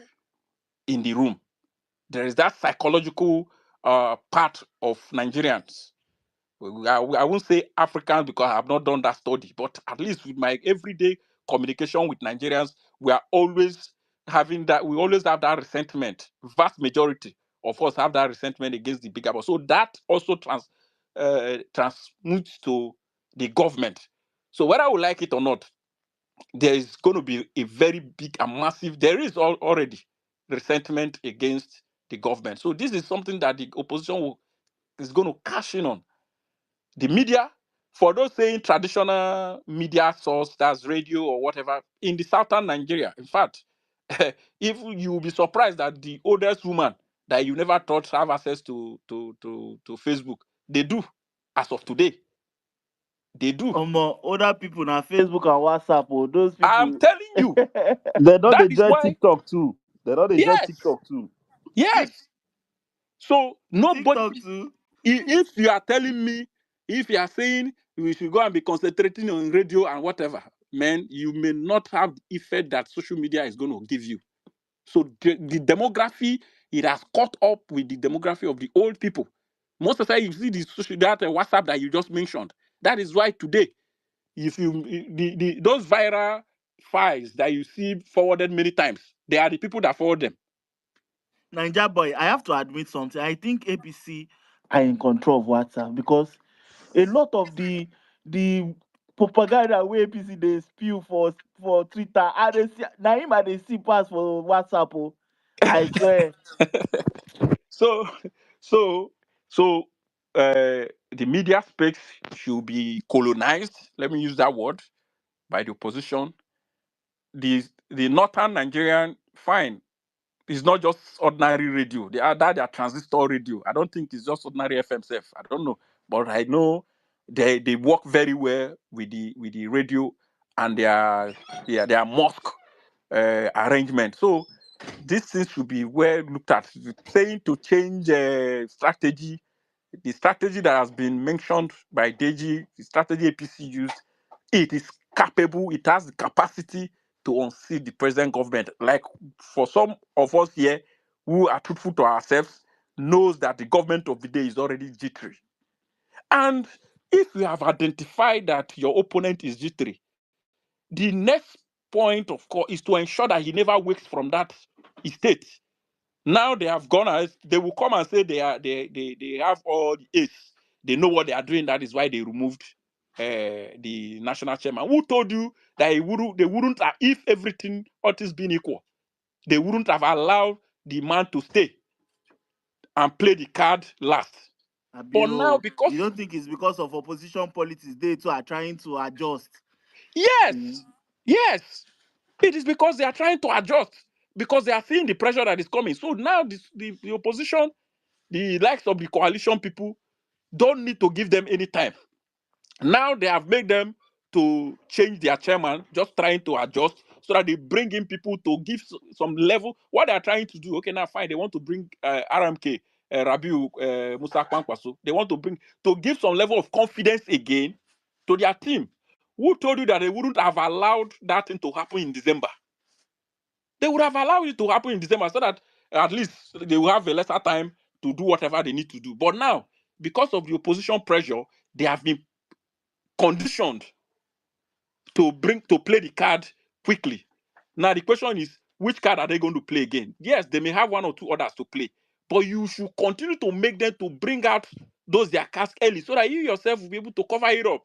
in the room. There is that psychological part of Nigerians. I won't say Africans because I have not done that study, but at least with my everyday communication with Nigerians, we are always having that. We always have that resentment. Vast majority of us have that resentment against the bigger boss. So that also transmutes to the government. So whether we like it or not, there is going to be a very big and massive. There is already resentment against the government. So this is something that the opposition is going to cash in on. The media, for those saying traditional media source, that's radio or whatever, in the southern Nigeria, in fact, if you will be surprised that the oldest woman that you never thought have access to Facebook, they do, as of today. They do. Older people na Facebook and WhatsApp. Oh, those I'm people. telling you, They don't that they is join why, TikTok too. They don't they join yes, TikTok too. yes. So nobody, TikTok too. if you are telling me, if you are saying we should go and be concentrating on radio and whatever, man, you may not have the effect that social media is going to give you. So the demography, it has caught up with the demography of the old people. Most of the time, you see the social that WhatsApp that you just mentioned. That is why today, if you those viral files that you see forwarded many times, they are the people that forward them. Ninja boy, I have to admit something. I think APC are in control of WhatsApp because a lot of the propaganda where APC they spew for Twitter, I dey see na him I dey see pass for WhatsApp. Oh, I swear. So, so, so, the media space should be colonized. Let me use that word by the opposition. The northern Nigerian, fine. It's not just ordinary radio. They are transistor radio. I don't think it's just ordinary FM safe. I don't know, but I know They work very well with the radio and their mosque arrangement. So these things should be well looked at. Saying to change strategy, the strategy that has been mentioned by Deji, the strategy APC used, it is capable, it has the capacity to unseat the present government. Like for some of us here who are truthful to ourselves, knows that the government of the day is already jittery. And if you have identified that your opponent is jittery, the next point, of course, is to ensure that he never wakes from that state. Now they have gone as they will come and say they have all the ace. They know what they are doing. That is why they removed the national chairman. Who told you that they wouldn't have, if everything ought is being equal, they wouldn't have allowed the man to stay and play the card last. But now, Abio, because you don't think it's because of opposition politics they too are trying to adjust? yes, yes, it is because they are trying to adjust because they are seeing the pressure that is coming. So now the opposition, the likes of the coalition people, don't need to give them any time. Now they have made them to change their chairman, just trying to adjust so that they bring in people to give some level. What they are trying to do, okay, now fine, they want to bring RMK, Rabiu, Musa Kwankwaso. They want to give some level of confidence again to their team. Who told you that they wouldn't have allowed that thing to happen in December? They would have allowed it to happen in December so that at least they will have a lesser time to do whatever they need to do. But now, because of the opposition pressure, they have been conditioned to play the card quickly. Now the question is, which card are they going to play again? Yes, they may have one or two others to play, but you should continue to make them to bring out those their cards early so that you yourself will be able to cover it up.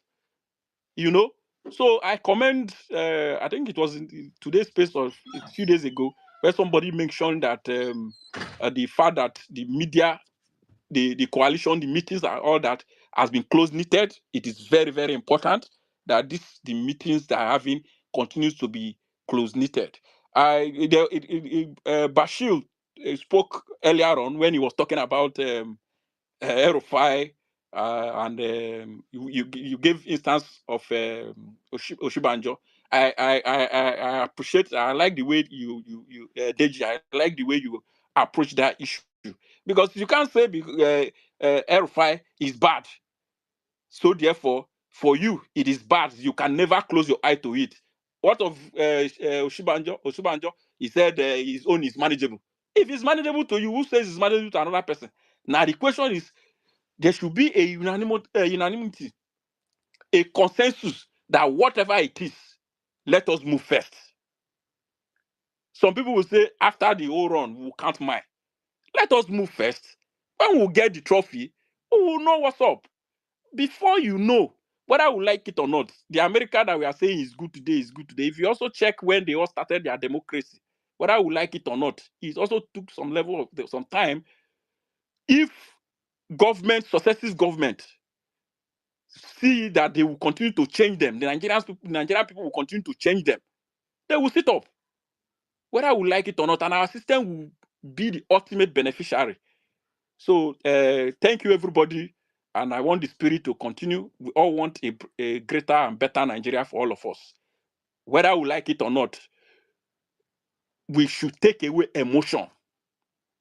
You know. So I commend. I think it was in today's space or a few days ago where somebody mentioned that the fact that the media, the coalition, the meetings and all that has been close knitted. It is very, very important that the meetings that are having continues to be close knitted. Bashir spoke earlier on when he was talking about Erufai, and you gave instance of Oshibanjo. I appreciate. I like the way you Deji. I like the way you approach that issue because you can't say Erufai is bad. So therefore, for you, it is bad. You can never close your eye to it. What of Oshibanjo? Oshibanjo, he said his own is manageable. If it's manageable to you, who says it's manageable to another person? Now the question is, there should be a unanimity, a consensus that whatever it is, let us move first. Some people will say after the whole run, we'll count mine. Let us move first. When we get the trophy, we will know what's up. Before you know, whether we like it or not, the America that we are saying is good today is good today. If you also check when they all started their democracy, whether we like it or not, it also took some time. If successive government, see that they will continue to change them, the Nigerian people will continue to change them. They will sit up, whether we like it or not, and our system will be the ultimate beneficiary. So thank you, everybody. And I want the spirit to continue. We all want a greater and better Nigeria for all of us. Whether we like it or not, we should take away emotion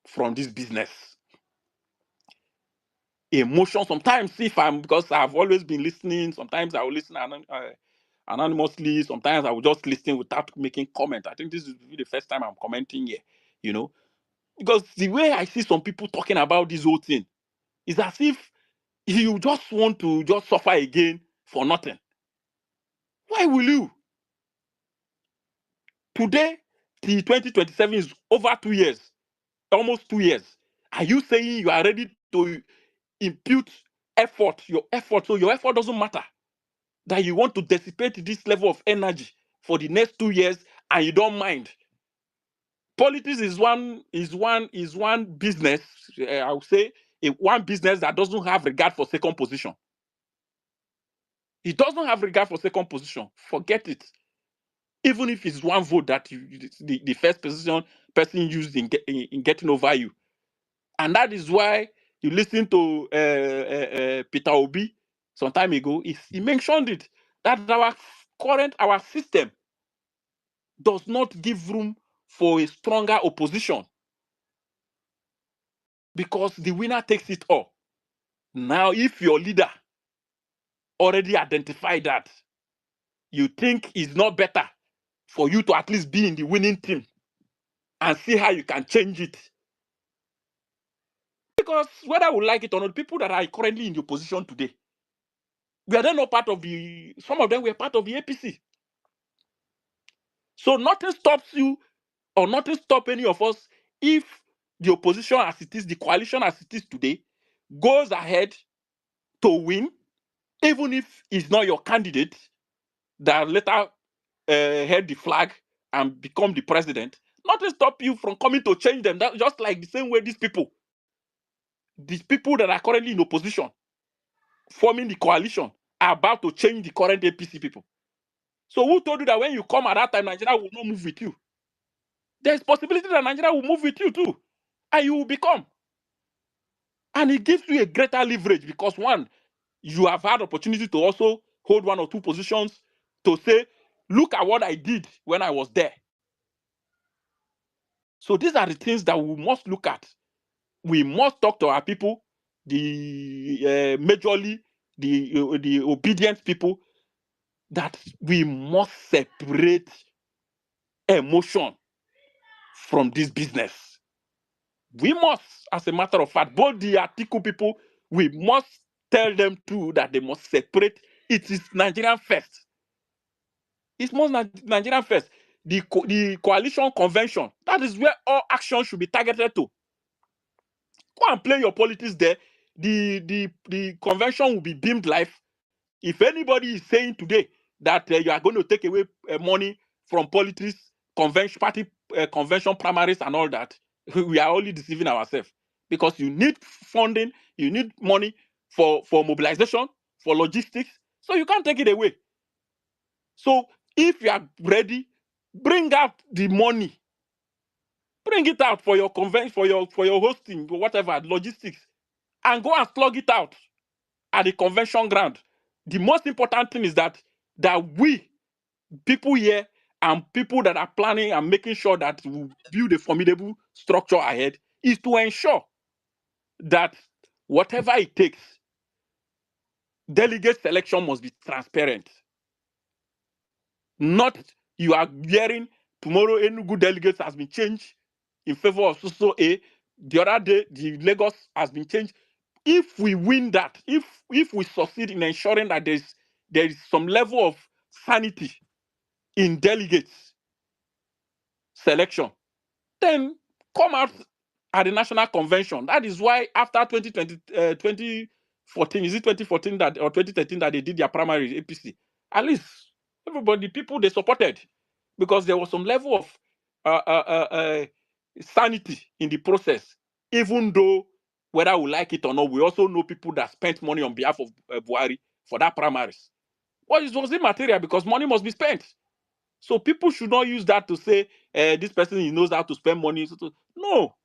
from this business. Emotion, sometimes, because I've always been listening, sometimes I will listen anonymously, sometimes I will just listen without making comment. I think this is the first time I'm commenting here, because the way I see some people talking about this whole thing is as if you just want to just suffer again for nothing. Why will you? Today, the 2027 is over 2 years, almost 2 years. Are you saying you are ready to impute your effort, so your effort doesn't matter? That you want to dissipate this level of energy for the next 2 years and you don't mind? Politics is one business, I would say, one business that doesn't have regard for second position. It doesn't have regard for second position. Forget it. Even if it's one vote that the first person used in getting over you. And that is why you listen to Peter Obi some time ago, he mentioned it, that our system does not give room for a stronger opposition because the winner takes it all. Now, if your leader already identified that, you think it's not better for you to at least be in the winning team and see how you can change it. Because whether we like it or not, people that are currently in the opposition today, we are then not part of some of them were part of the APC. So nothing stops you or nothing stop any of us if the opposition as it is, the coalition as it is today, goes ahead to win, even if it's not your candidate that later head the flag and become the president. Nothing stop you from coming to change them. That just like the same way these people that are currently in opposition, forming the coalition, are about to change the current APC people. So who told you that when you come at that time, Nigeria will not move with you? There's possibility that Nigeria will move with you too, and you will become. And it gives you a greater leverage because one, you have had opportunity to also hold one or two positions to say, look at what I did when I was there. So these are the things that we must look at. We must talk to our people, the majorly the obedient people, that we must separate emotion from this business. We must, as a matter of fact, both the article people, we must tell them too that they must separate. It is Nigerian first. It's most Nigerian first. The coalition convention, that is where all action should be targeted to. Go and play your politics there. The convention will be beamed live. If anybody is saying today that you are going to take away money from politics, convention, party convention primaries and all that, we are only deceiving ourselves. Because you need funding, you need money for mobilization, for logistics, so you can't take it away. So if you are ready, bring out the money. Bring it out for your convention, for your hosting, or whatever, logistics, and go and slug it out at the convention ground. The most important thing is that we, people here, and people that are planning and making sure that we build a formidable structure ahead, is to ensure that whatever it takes, delegate selection must be transparent. Not you are hearing tomorrow Enugu delegates has been changed in favor of so A. The other day, the Lagos has been changed. If we win that, if we succeed in ensuring that there is some level of sanity in delegates selection, then come out at the national convention. That is why after 2014, is it 2014 that or 2013 that they did their primary APC? At least everybody, people they supported, because there was some level of sanity in the process. Even though whether we like it or not, we also know people that spent money on behalf of Buhari for that primaries. Well, it was immaterial because money must be spent. So people should not use that to say this person he knows how to spend money. No,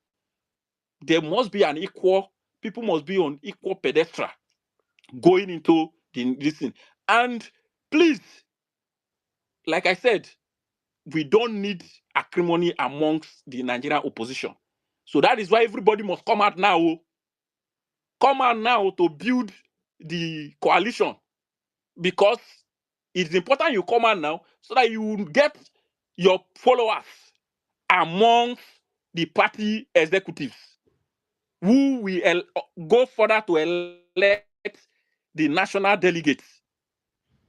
there must be an equal. People must be on equal pedestal going into this thing. And please, like I said, we don't need acrimony amongst the Nigerian opposition. So that is why everybody must come out now. Come out now to build the coalition, because it's important you come out now so that you will get your followers amongst the party executives who will go further to elect the national delegates.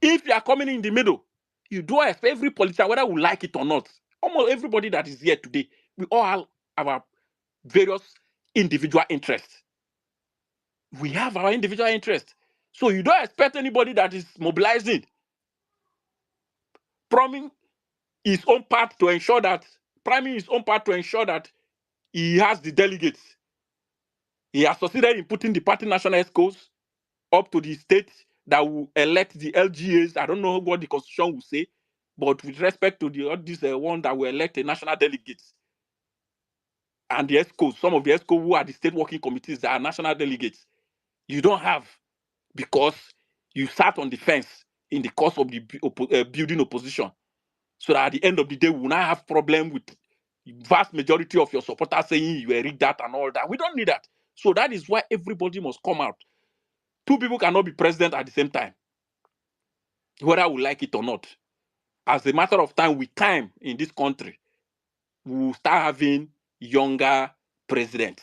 If you are coming in the middle, you do expect every politician, whether we like it or not, almost everybody that is here today, we all have our various individual interests. We have our individual interests. So you don't expect anybody that is mobilizing, priming his own part to ensure that he has the delegates. He has succeeded in putting the party national ESCOs up to the state that will elect the LGAs. I don't know what the constitution will say, but with respect to this one that will elect a national delegates and the ESCOs, some of the ESCOs who are the state working committees that are national delegates, you don't have, because You sat on the fence in the course of the building opposition, so that at the end of the day, we will not have problem with vast majority of your supporters saying you were rigged that and all that. We don't need that. So that is why everybody must come out. Two people cannot be president at the same time, whether we like it or not. As a matter of time, with time in this country, we will start having younger presidents.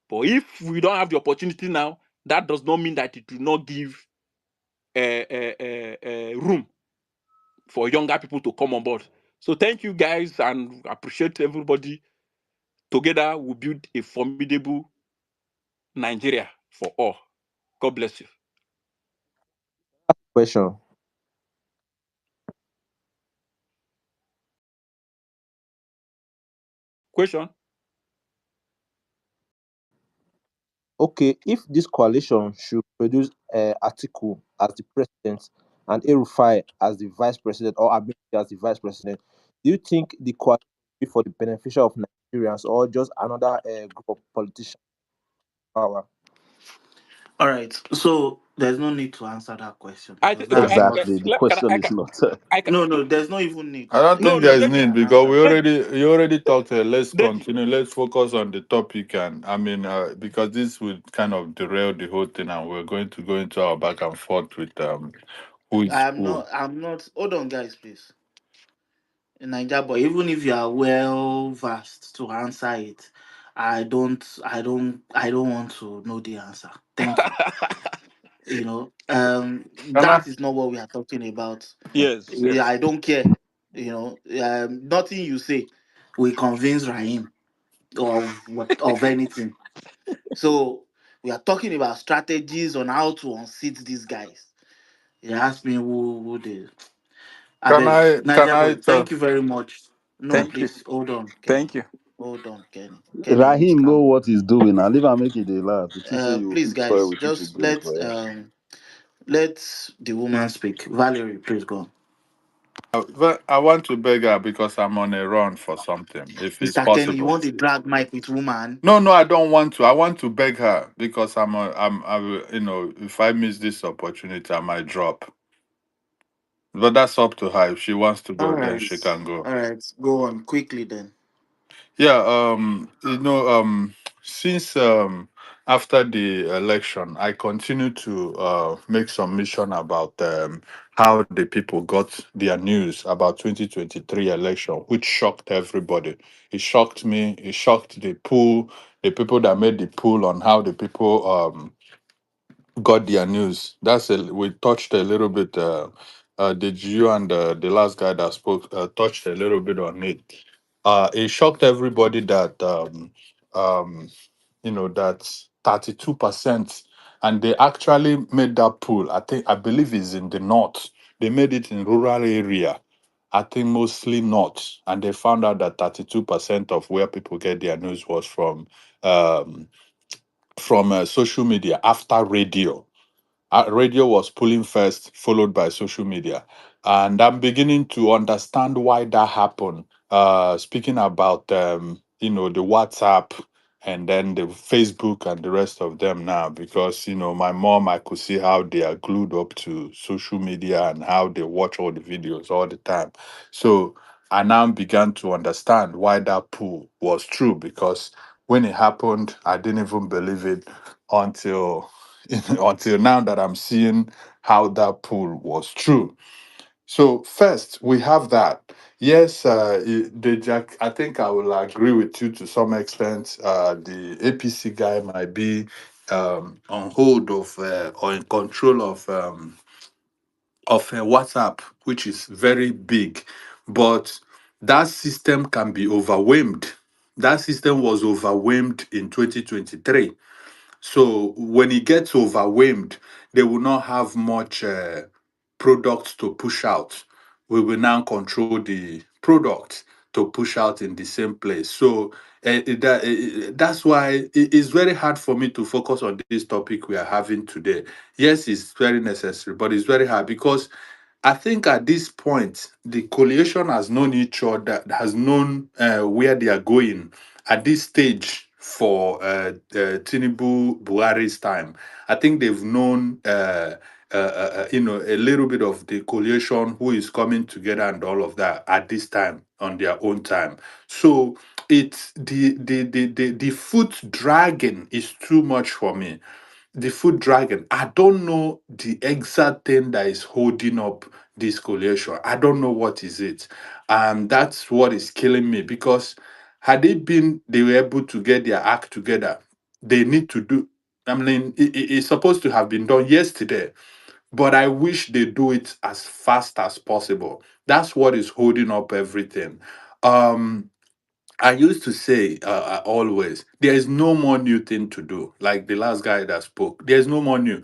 But if we don't have the opportunity now, that does not mean that it will not give room for younger people to come on board. So thank you guys, and appreciate everybody. Together we build a formidable Nigeria for all. God bless you. Question. Question? Okay, if this coalition should produce Atiku as the president and Erufai as the vice president, or Amin as the vice president, do you think the coalition will be for the beneficial of Nigerians or just another group of politicians in power? All right. So there's no need to answer that question I, because so that's I, not. Exactly. The can, question I is can, not. I can, No, no. There's not even need. I don't no, think no, there is Nobody Deji, need can because answer we that. already you already talked. Let's Deji, continue. Let's focus on the topic, and I mean, because this would kind of derail the whole thing, and we're going to go into our back and forth with who is I'm who. not. I'm not. Hold on, guys, please. In Nigeria, but even if you are well versed to answer it, I don't. I don't. I don't want to know the answer. Thank you. Can I? That is not what we are talking about. yes, Yeah, yes. I don't care. Nothing you say will convince Rahim of anything. So we are talking about strategies on how to unseat these guys. You ask me who they. I Can beg I? Can Niger I boy. Thank talk? you very much. No, Thank you, please hold on, Kenny. thank you. Hold on, Kenny. Kenny, you need to Rahim know calm what he's doing. Now leave him make it a laugh. You think say you please, fit toy guys, with people just brain for here. let the woman speak. Valerie, please go on. But I want to beg her because I'm on a run for something. If it's Mr. Kenny, you possible. want the drag mic with woman? No, no, I don't want to. I want to beg her because I will, if I miss this opportunity, I might drop. But that's up to her. If she wants to All go, then right. she can go. All right. Go on quickly then. Yeah, since after the election, I continue to make some mission about how the people got their news about 2023 election, which shocked everybody. It shocked me. It shocked the people that made the pool on how the people got their news. We touched a little bit. Did you and the last guy that spoke touched a little bit on it? It shocked everybody that um, that 32%, and they actually made that pool. I believe is in the north. They made it in rural area. I think mostly north, and they found out that 32% of where people get their news was um, from social media after radio. Radio was pulling first, followed by social media. And I'm beginning to understand why that happened. Speaking about, the WhatsApp and then the Facebook and the rest of them now, because, my mom, I could see how they are glued up to social media and how they watch all the videos all the time. So I now began to understand why that pull was true, because when it happened, I didn't even believe it until until now that I'm seeing how that poll was true. So first, we have that. Yes, the Jack. I think I will agree with you to some extent. The APC guy might be on hold of or in control of WhatsApp, which is very big, but that system can be overwhelmed. That system was overwhelmed in 2023, so when it gets overwhelmed, they will not have much product to push out. We will now control the product to push out in the same place. So that's why it's very hard for me to focus on this topic we are having today. Yes, it's very necessary, but it's very hard because I think at this point, the coalition has known each other, has known where they are going at this stage for Tinubu Buhari's time. I think they've known a little bit of the coalition who is coming together and all of that at this time on their own time. So it's the foot dragging is too much for me. The foot dragging. I don't know the exact thing that is holding up this coalition. I don't know what is it. That's what is killing me because had it been they were able to get their act together, they need to do. I mean, it's supposed to have been done yesterday, but I wish they do it as fast as possible. That's what is holding up everything. Um, I used to say always, there is no more new thing to do. Like the last guy that spoke, there's no more new.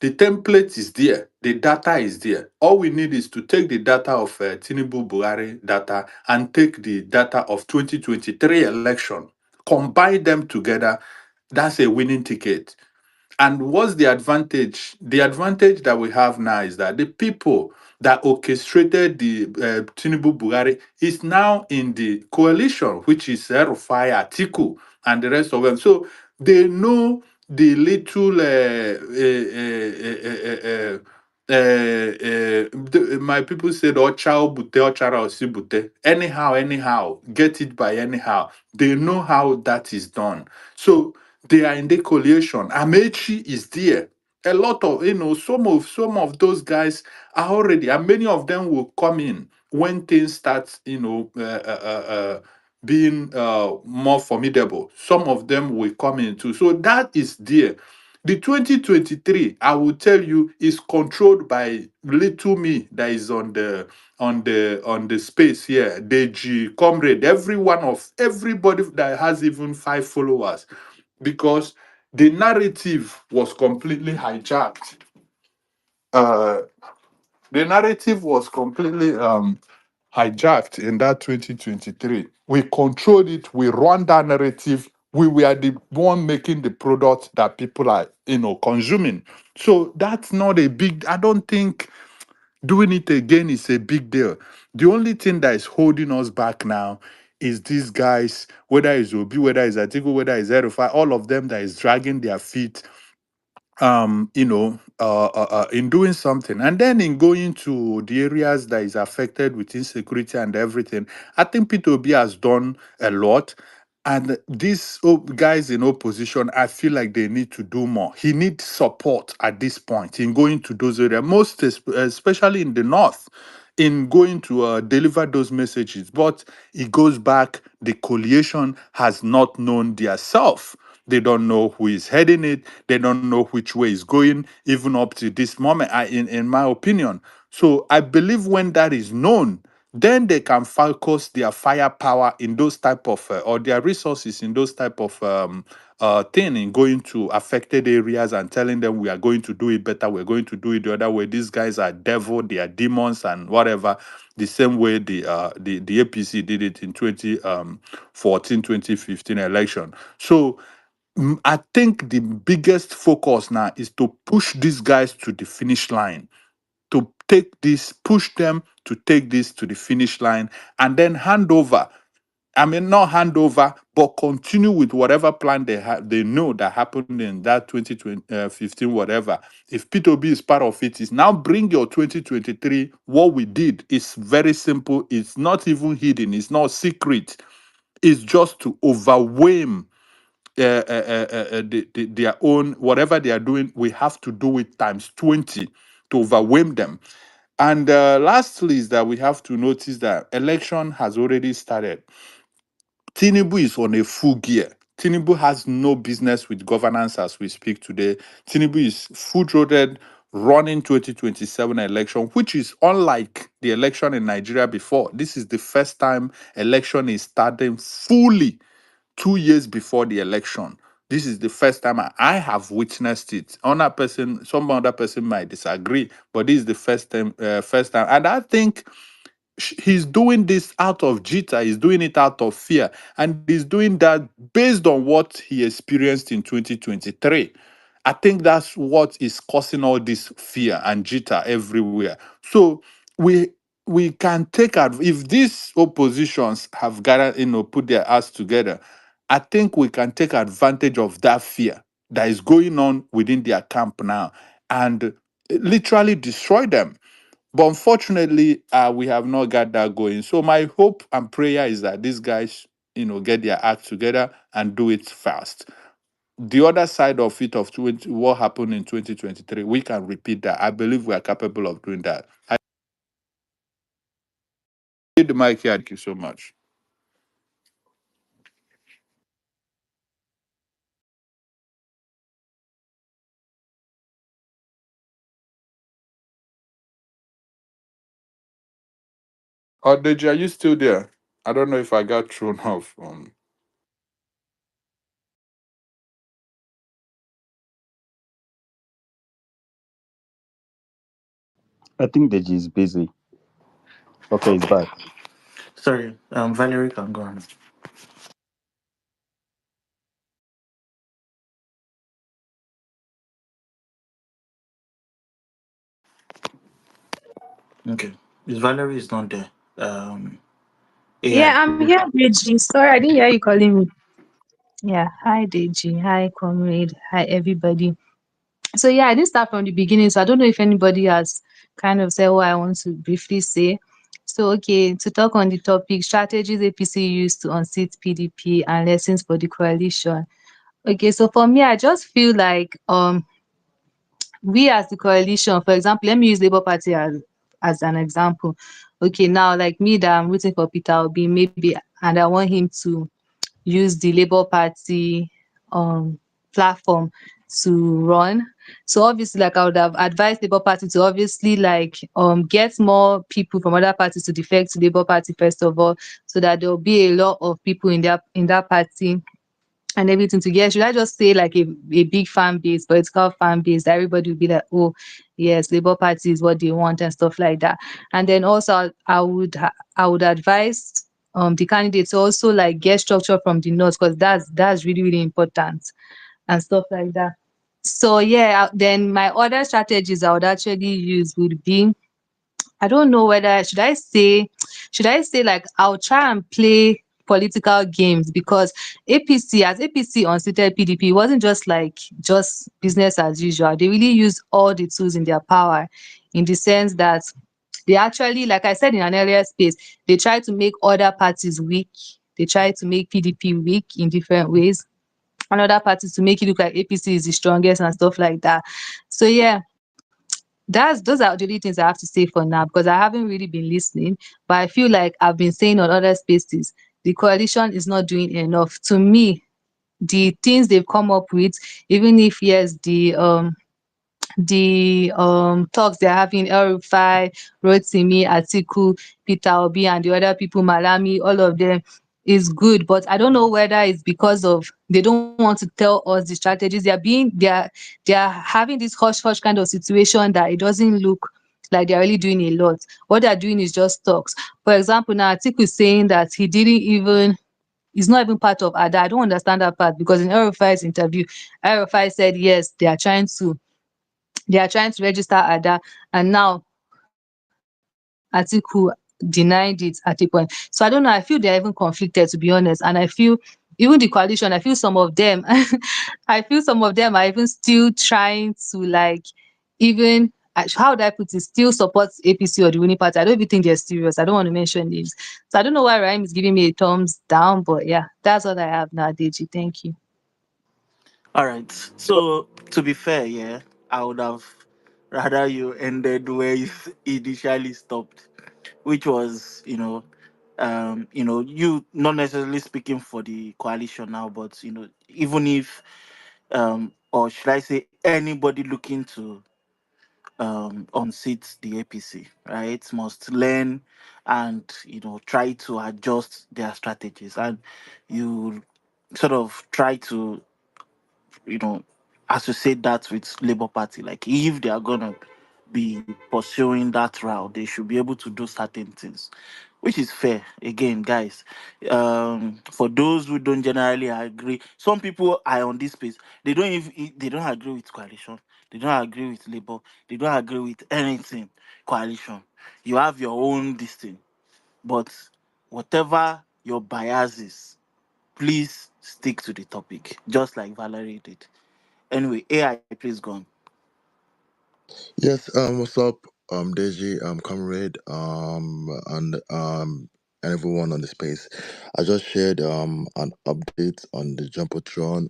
The template is there, the data is there. All we need is to take the data of Tinubu Buhari data and take the data of 2023 election, combine them together. That's a winning ticket. And what's the advantage? The advantage that we have now is that the people that orchestrated the Tinubu Buhari is now in the coalition, which is Rufai, Atiku, and the rest of them. So they know the little my people said ochao bute ochara osibute anyhow get it by anyhow. They know how that is done. So they are in the coalition. Amechi is there. A lot of some of those guys are already, and many of them will come in when things start, being more formidable. Some of them will come in too. So that is there. The 2023, I will tell you, is controlled by little me that is on the space here. Deji, comrade, everybody that has even 5 followers, because the narrative was completely hijacked. Uh, the narrative was completely hijacked in that 2023. We controlled it. We run that narrative. We were the one making the product that people are, consuming. So that's not a big. I don't think doing it again is a big deal. The only thing that is holding us back now is these guys, whether it's Obi, whether it's Atiku, whether it's Erufai, all of them that is dragging their feet in doing something, and then in going to the areas that is affected with insecurity and everything. I think P2B has done a lot, and these guys in opposition, I feel like they need to do more. He needs support at this point in going to those areas, especially in the north, in going to deliver those messages. But it goes back, the coalition has not known their self. They don't know who is heading it. They don't know which way is going, even up to this moment, in my opinion. So I believe when that is known, then they can focus their firepower in those type of, or their resources in those type of thing, in going to affected areas and telling them we are going to do it better, we're going to do it the other way. These guys are devil, they are demons and whatever. The same way the APC did it in 2014, 2015 election. So I think the biggest focus now is to push these guys to the finish line, to push them to take this to the finish line, and then hand over. I mean, not hand over, but continue with whatever plan they have. They know that happened in that 2015, whatever. If P2B is part of it, is now bring your 2023. What we did is very simple. It's not even hidden. It's not secret. It's just to overwhelm their own, whatever they are doing. We have to do it times 20 to overwhelm them. And lastly is that we have to notice that election has already started. Tinubu is on a full gear. Tinubu has no business with governance as we speak today. Tinubu is full-throated running 2027 election, which is unlike the election in Nigeria before. This is the first time election is starting fully 2 years before the election. This is the first time I have witnessed it. Some other person might disagree, but this is the first time, and I think he's doing this out of jitter. He's doing it out of fear, and he's doing that based on what he experienced in 2023. I think that's what is causing all this fear and jitter everywhere. So we can take if these oppositions have gathered, put their ass together. I think we can take advantage of that fear that is going on within their camp now, and literally destroy them. But unfortunately, we have not got that going. So my hope and prayer is that these guys, get their act together and do it fast. The other side of it, of what happened in 2023, we can repeat that. I believe we are capable of doing that. I need the mic here. Thank you so much. Oh, Deji, are you still there? I don't know if I got thrown off. I think Deji is busy. Okay, he's back. Sorry, Valerie can go on. Okay, if Valerie is not there, AI. Yeah, I'm here, Deji. Sorry, I didn't hear you calling me. Yeah, hi, Deji. Hi, comrade. Hi, everybody. So, yeah, I didn't start from the beginning, so I don't know if anybody has kind of said what I want to briefly say. So, okay, to talk on the topic, strategies APC used to unseat PDP and lessons for the coalition. Okay, so for me, I just feel like we as the coalition, for example, let me use Labour Party as an example. Okay, now like me that I'm rooting for Peter Obi, maybe, and I want him to use the Labour Party platform to run. So obviously, like I would have advised Labour Party to obviously like get more people from other parties to defect to Labour Party first of all, so that there will be a lot of people in that party and everything together. Should I just say like a big fan base, political fan base, that everybody will be like, oh, yes, Labour Party is what they want and stuff like that. And then also I would advise the candidates to also like get structure from the north, because that's really, really important and stuff like that. So yeah, then my other strategies I would actually use would be, I don't know whether should I say like I'll try and play political games, because APC unseated PDP, it wasn't just like just business as usual. They really used all the tools in their power, in the sense that they actually, like I said in an earlier space, they try to make other parties weak. They try to make PDP weak in different ways, and other parties to make it look like APC is the strongest and stuff like that. So yeah, those are the only things I have to say for now, because I haven't really been listening. But I feel like I've been saying on other spaces, the coalition is not doing enough. To me, the things they've come up with, even if yes, the talks they're having, El-Rufai, Rotimi, Atiku, Peter Obi, and the other people, Malami, all of them, is good. But I don't know whether it's because of they don't want to tell us the strategies. They are having this hush hush kind of situation that it doesn't look like they're really doing a lot. What they're doing is just talks. For example, now Atiku is saying that he's not even part of ADA. I don't understand that part, because in El-Rufai's interview, El-Rufai said yes, they are trying to register Ada, and now Atiku denied it at a point. So I don't know. I feel they're even conflicted, to be honest. And I feel even the coalition, I feel some of them, I feel some of them are even still trying to like, even how would I put it, still support APC or the winning party. I don't even think they're serious. I don't want to mention names. So I don't know why Raheem is giving me a thumbs down, but yeah, that's what I have now, Deji. Thank you. All right. So to be fair, yeah, I would have rather you ended where you initially stopped, which was, you not necessarily speaking for the coalition now, but even if, or should I say, anybody looking to unseat the APC, right, must learn and try to adjust their strategies, and you sort of try to you know, associate that with Labour Party. Like if they are gonna be pursuing that route, they should be able to do certain things, which is fair. Again, guys, for those who don't generally agree, some people are on this space. They don't agree with coalition. They don't agree with Labour. They don't agree with anything coalition. You have your own this thing, but whatever your bias is, please stick to the topic, just like Valerie did. Anyway, AI, please go on. Yes, what's up, Deji, comrade, and everyone on the space. I just shared an update on the Jumbotron.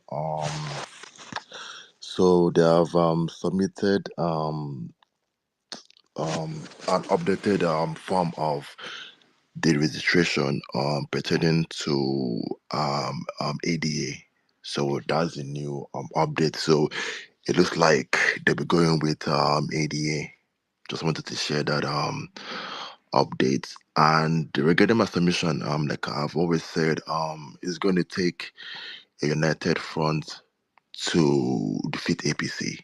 So they have submitted an updated form of the registration pertaining to ADA. So that's the new update. So it looks like they'll be going with ADA. Just wanted to share that updates. And regarding my submission, like I've always said, it's going to take a united front to defeat APC.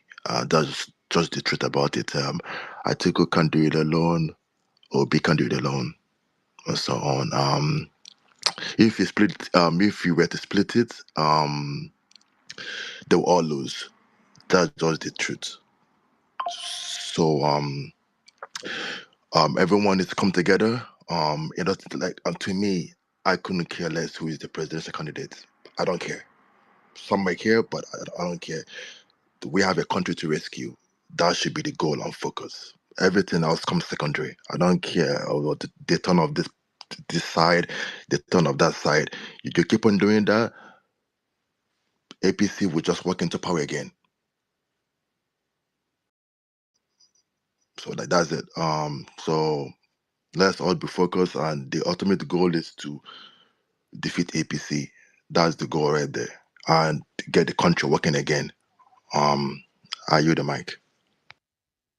That's just the truth about it. Atiku can't do it alone, Obi can't do it alone, and so on. If you were to split it, they'll all lose. That's just the truth. So everyone needs to come together. Like to me, I couldn't care less who is the presidential candidate. I don't care. Some might care, but I don't care. We have a country to rescue. That should be the goal and focus. Everything else comes secondary. I don't care about the turn of this side, the turn of that side. You keep on doing that, APC will just walk into power again. So like that's it. So let's all be focused, and the ultimate goal is to defeat APC. That's the goal right there, and get the country working again. Are you the mic?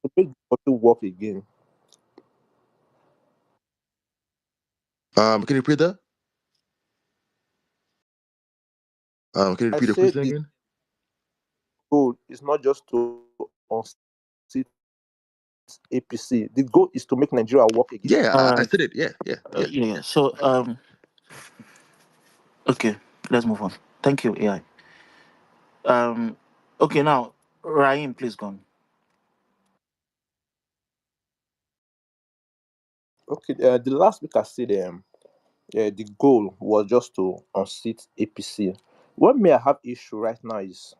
To make the country work again. Can you repeat that? Can you I repeat the said question the again? goal is not just to unseat APC. The goal is to make Nigeria work again. Yeah, I Uh, said it. Yeah, yeah, yeah. yeah. So okay, let's move on. Thank you, AI. Um, okay, now Raheem, please go on. Okay, the last week I said the goal was just to unseat APC. What may I have issue right now is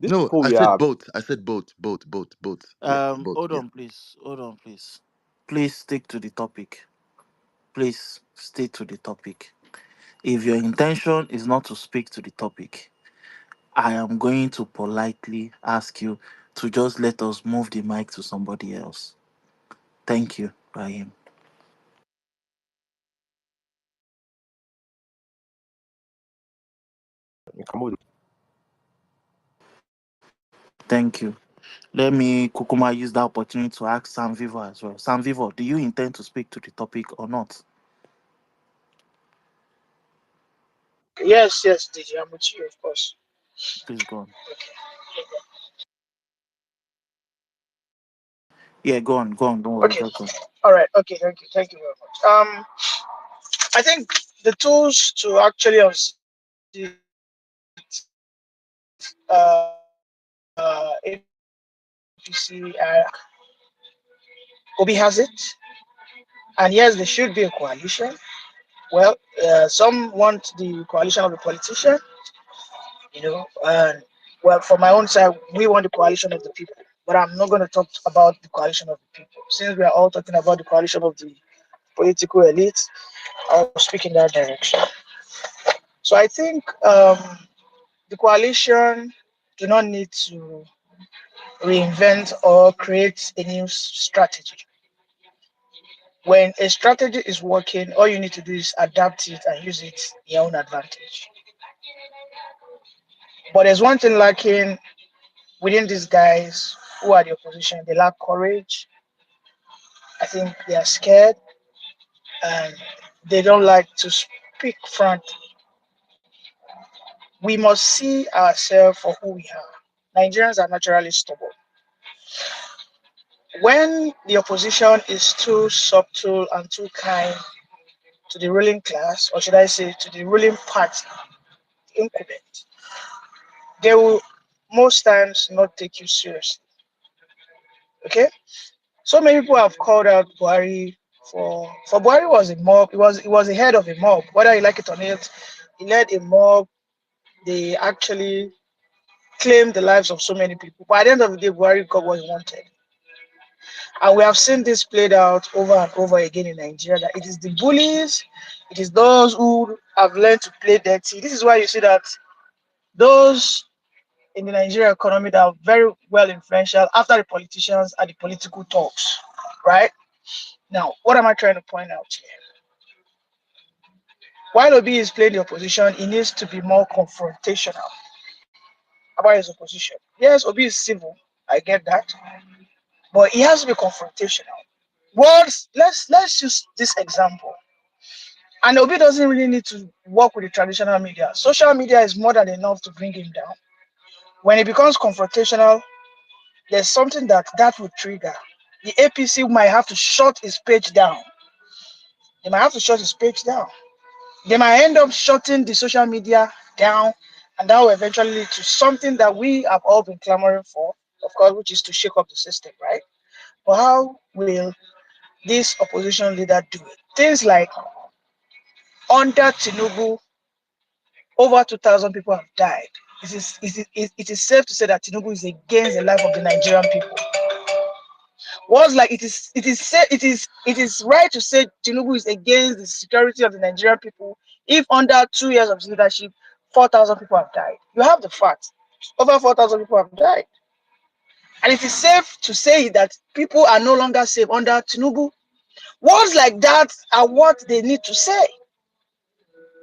these No, people I we said are. both. I said both, both, both, both. Yeah, both. Hold Yeah. on, please. Hold on, please. Please stick to the topic. Please stay to the topic. If your intention is not to speak to the topic, I am going to politely ask you to just let us move the mic to somebody else. Thank you, Raheem. Thank you. Let me, Kukuma, use that opportunity to ask Sam Vivo as well. Sam Vivo, do you intend to speak to the topic or not? Yes, yes, DJ, I'm with you, of course. Please go on. Yeah, go on, go on. Don't worry, Okay, just go on. all right, okay, thank you very much. I think the tools to actually APC, Obi has it, and yes, there should be a coalition. Well, some want the coalition of the politician, and well, for my own side, we want the coalition of the people. But I'm not going to talk about the coalition of the people. Since we are all talking about the coalition of the political elite, I'll speak in that direction. So I think the coalition do not need to reinvent or create a new strategy. When a strategy is working, all you need to do is adapt it and use it in your own advantage. But there's one thing lacking within these guys who are the opposition. They lack courage. I think they are scared and they don't like to speak front. We must see ourselves for who we are. Nigerians are naturally stubborn. When the opposition is too subtle and too kind to the ruling class, or should I say to the ruling party, the incumbent, they will most times not take you seriously. Okay? So many people have called out Buhari for Buhari was a mob, it was the head of a mob, whether you like it or not, he led a mob, they actually claimed the lives of so many people. But at the end of the day, Buhari got what he wanted. And we have seen this played out over and over again in Nigeria, that it is the bullies, it is those who have learned to play dirty. This is why you see that those in the Nigerian economy that are very well influential after the politicians are the political talks, right? Now, what am I trying to point out here? While Obi is playing the opposition, he needs to be more confrontational about his opposition. Yes, Obi is civil, I get that, but he has to be confrontational. Words, let's use this example. And Obi doesn't really need to work with the traditional media. Social media is more than enough to bring him down. When it becomes confrontational, there's something that will trigger. The APC might have to shut his page down. They might have to shut his page down. They might end up shutting the social media down, and that will eventually lead to something that we have all been clamoring for, of course, which is to shake up the system, right? But how will this opposition leader do it? Things like under Tinubu, over 2,000 people have died. It is safe to say that Tinubu is against the life of the Nigerian people. Was like it is right to say Tinubu is against the security of the Nigerian people if under 2 years of his leadership 4,000 people have died. You have the facts. Over 4,000 people have died. And it is safe to say that people are no longer safe under Tinubu. Words like that are what they need to say.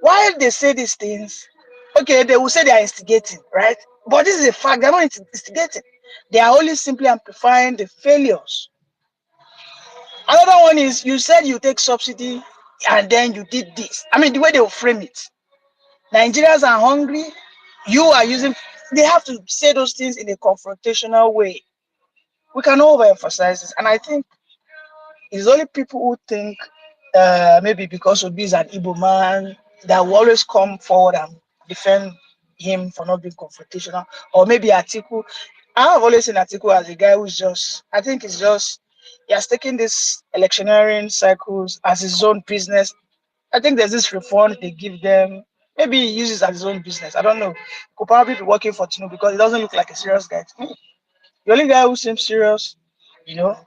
While they say these things, okay, they will say they are instigating, right? But this is a fact, they're not instigating. They are only simply amplifying the failures. Another one is you said you take subsidy and then you did this. I mean, the way they will frame it. Nigerians are hungry. You are using, they have to say those things in a confrontational way. We can overemphasize this. And I think it's only people who think maybe because Obi is an Igbo man that will always come forward and defend him for not being confrontational. Or maybe Atiku. I have always seen Atiku as a guy who's just, I think it's just, he has taken this electioneering cycles as his own business. I think there's this reform they give them. Maybe he uses it as his own business. I don't know. Could probably be working for Tinu because he doesn't look like a serious guy to me. The only guy who seems serious, you know,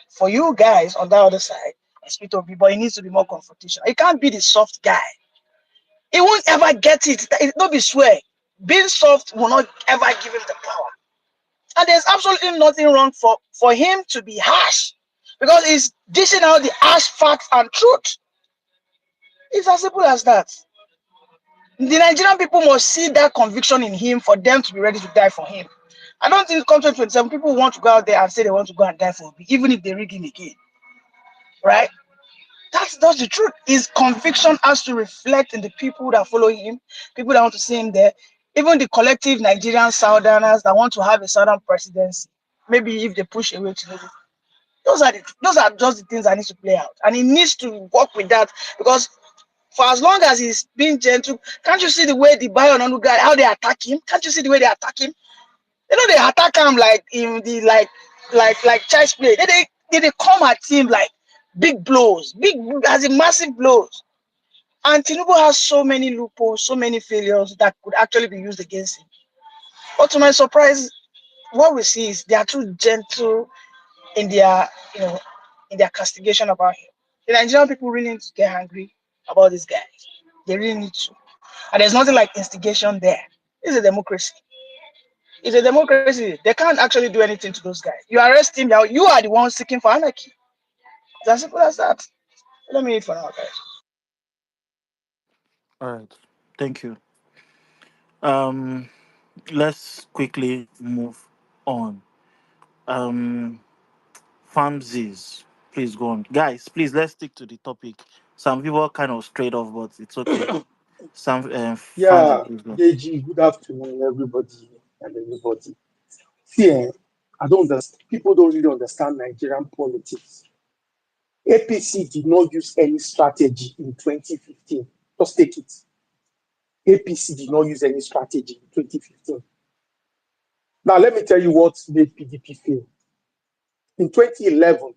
for you guys on the other side, is Peter Obi, but he needs to be more confrontational. He can't be the soft guy. He won't ever get it. Don't be swear. Being soft will not ever give him the power. And there's absolutely nothing wrong for him to be harsh because he's dishing out the harsh facts and truth. It's as simple as that. The Nigerian people must see that conviction in him for them to be ready to die for him. I don't think come 2027, people want to go out there and say they want to go and die for Obi, even if they rig him again. Right? That's the truth. His conviction has to reflect in the people that follow him, people that want to see him there, even the collective Nigerian Southerners that want to have a Southern presidency. Maybe if they push away to those are just the things that need to play out. And he needs to work with that because for as long as he's being gentle, can't you see the way the Bayononu guy, how they attack him? Can't you see the way they attack him? You know, they attack him like in the like child's play. They come at him like big blows, big as in massive blows. And Tinubu has so many loopholes, so many failures that could actually be used against him. But to my surprise, what we see is they are too gentle in their, in their castigation about him. The Nigerian people really need to get angry about these guys. They really need to. And there's nothing like instigation there. It's a democracy. It's a democracy. They can't actually do anything to those guys. You arrest him, you are the one seeking for anarchy. It's as simple as that. Let me eat for now, guys. All right. Thank you. Um, let's quickly move on. Um, Farmsies, please go on, guys. Please let's stick to the topic. Some people kind of straight off, but it's okay. Some Farmsies, Yeah, please go. Deji, good afternoon, everybody and everybody. See, I don't understand. People don't really understand Nigerian politics. APC did not use any strategy in 2015. Just take it. APC did not use any strategy in 2015. Now, let me tell you what made PDP fail. In 2011,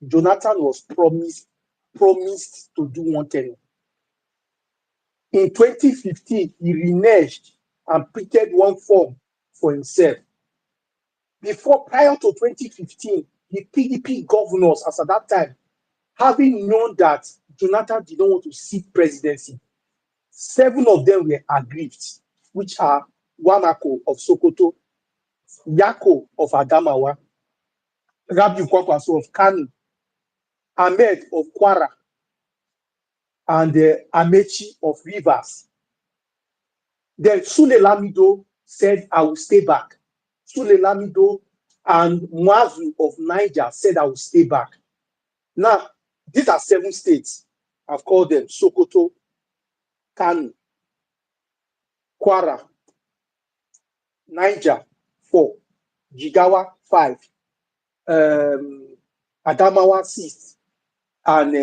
Jonathan was promised to do one thing. In 2015, he reneged and printed one form for himself. Before, prior to 2015, the PDP governors, as at that time, having known that Jonathan did not want to seek presidency, 7 of them were aggrieved, which are Wamako of Sokoto, Yako of Adamawa, Rabiu Kwankwaso of Kano, Ahmed of Kwara, and Amechi of Rivers. Then Sule Lamido said, I will stay back. Sule Lamido and Mwazu of Niger said, I will stay back. Now, these are 7 states. I've called them Sokoto, Kano, Kwara, Niger, 4, Jigawa, 5, Adamawa, 6, and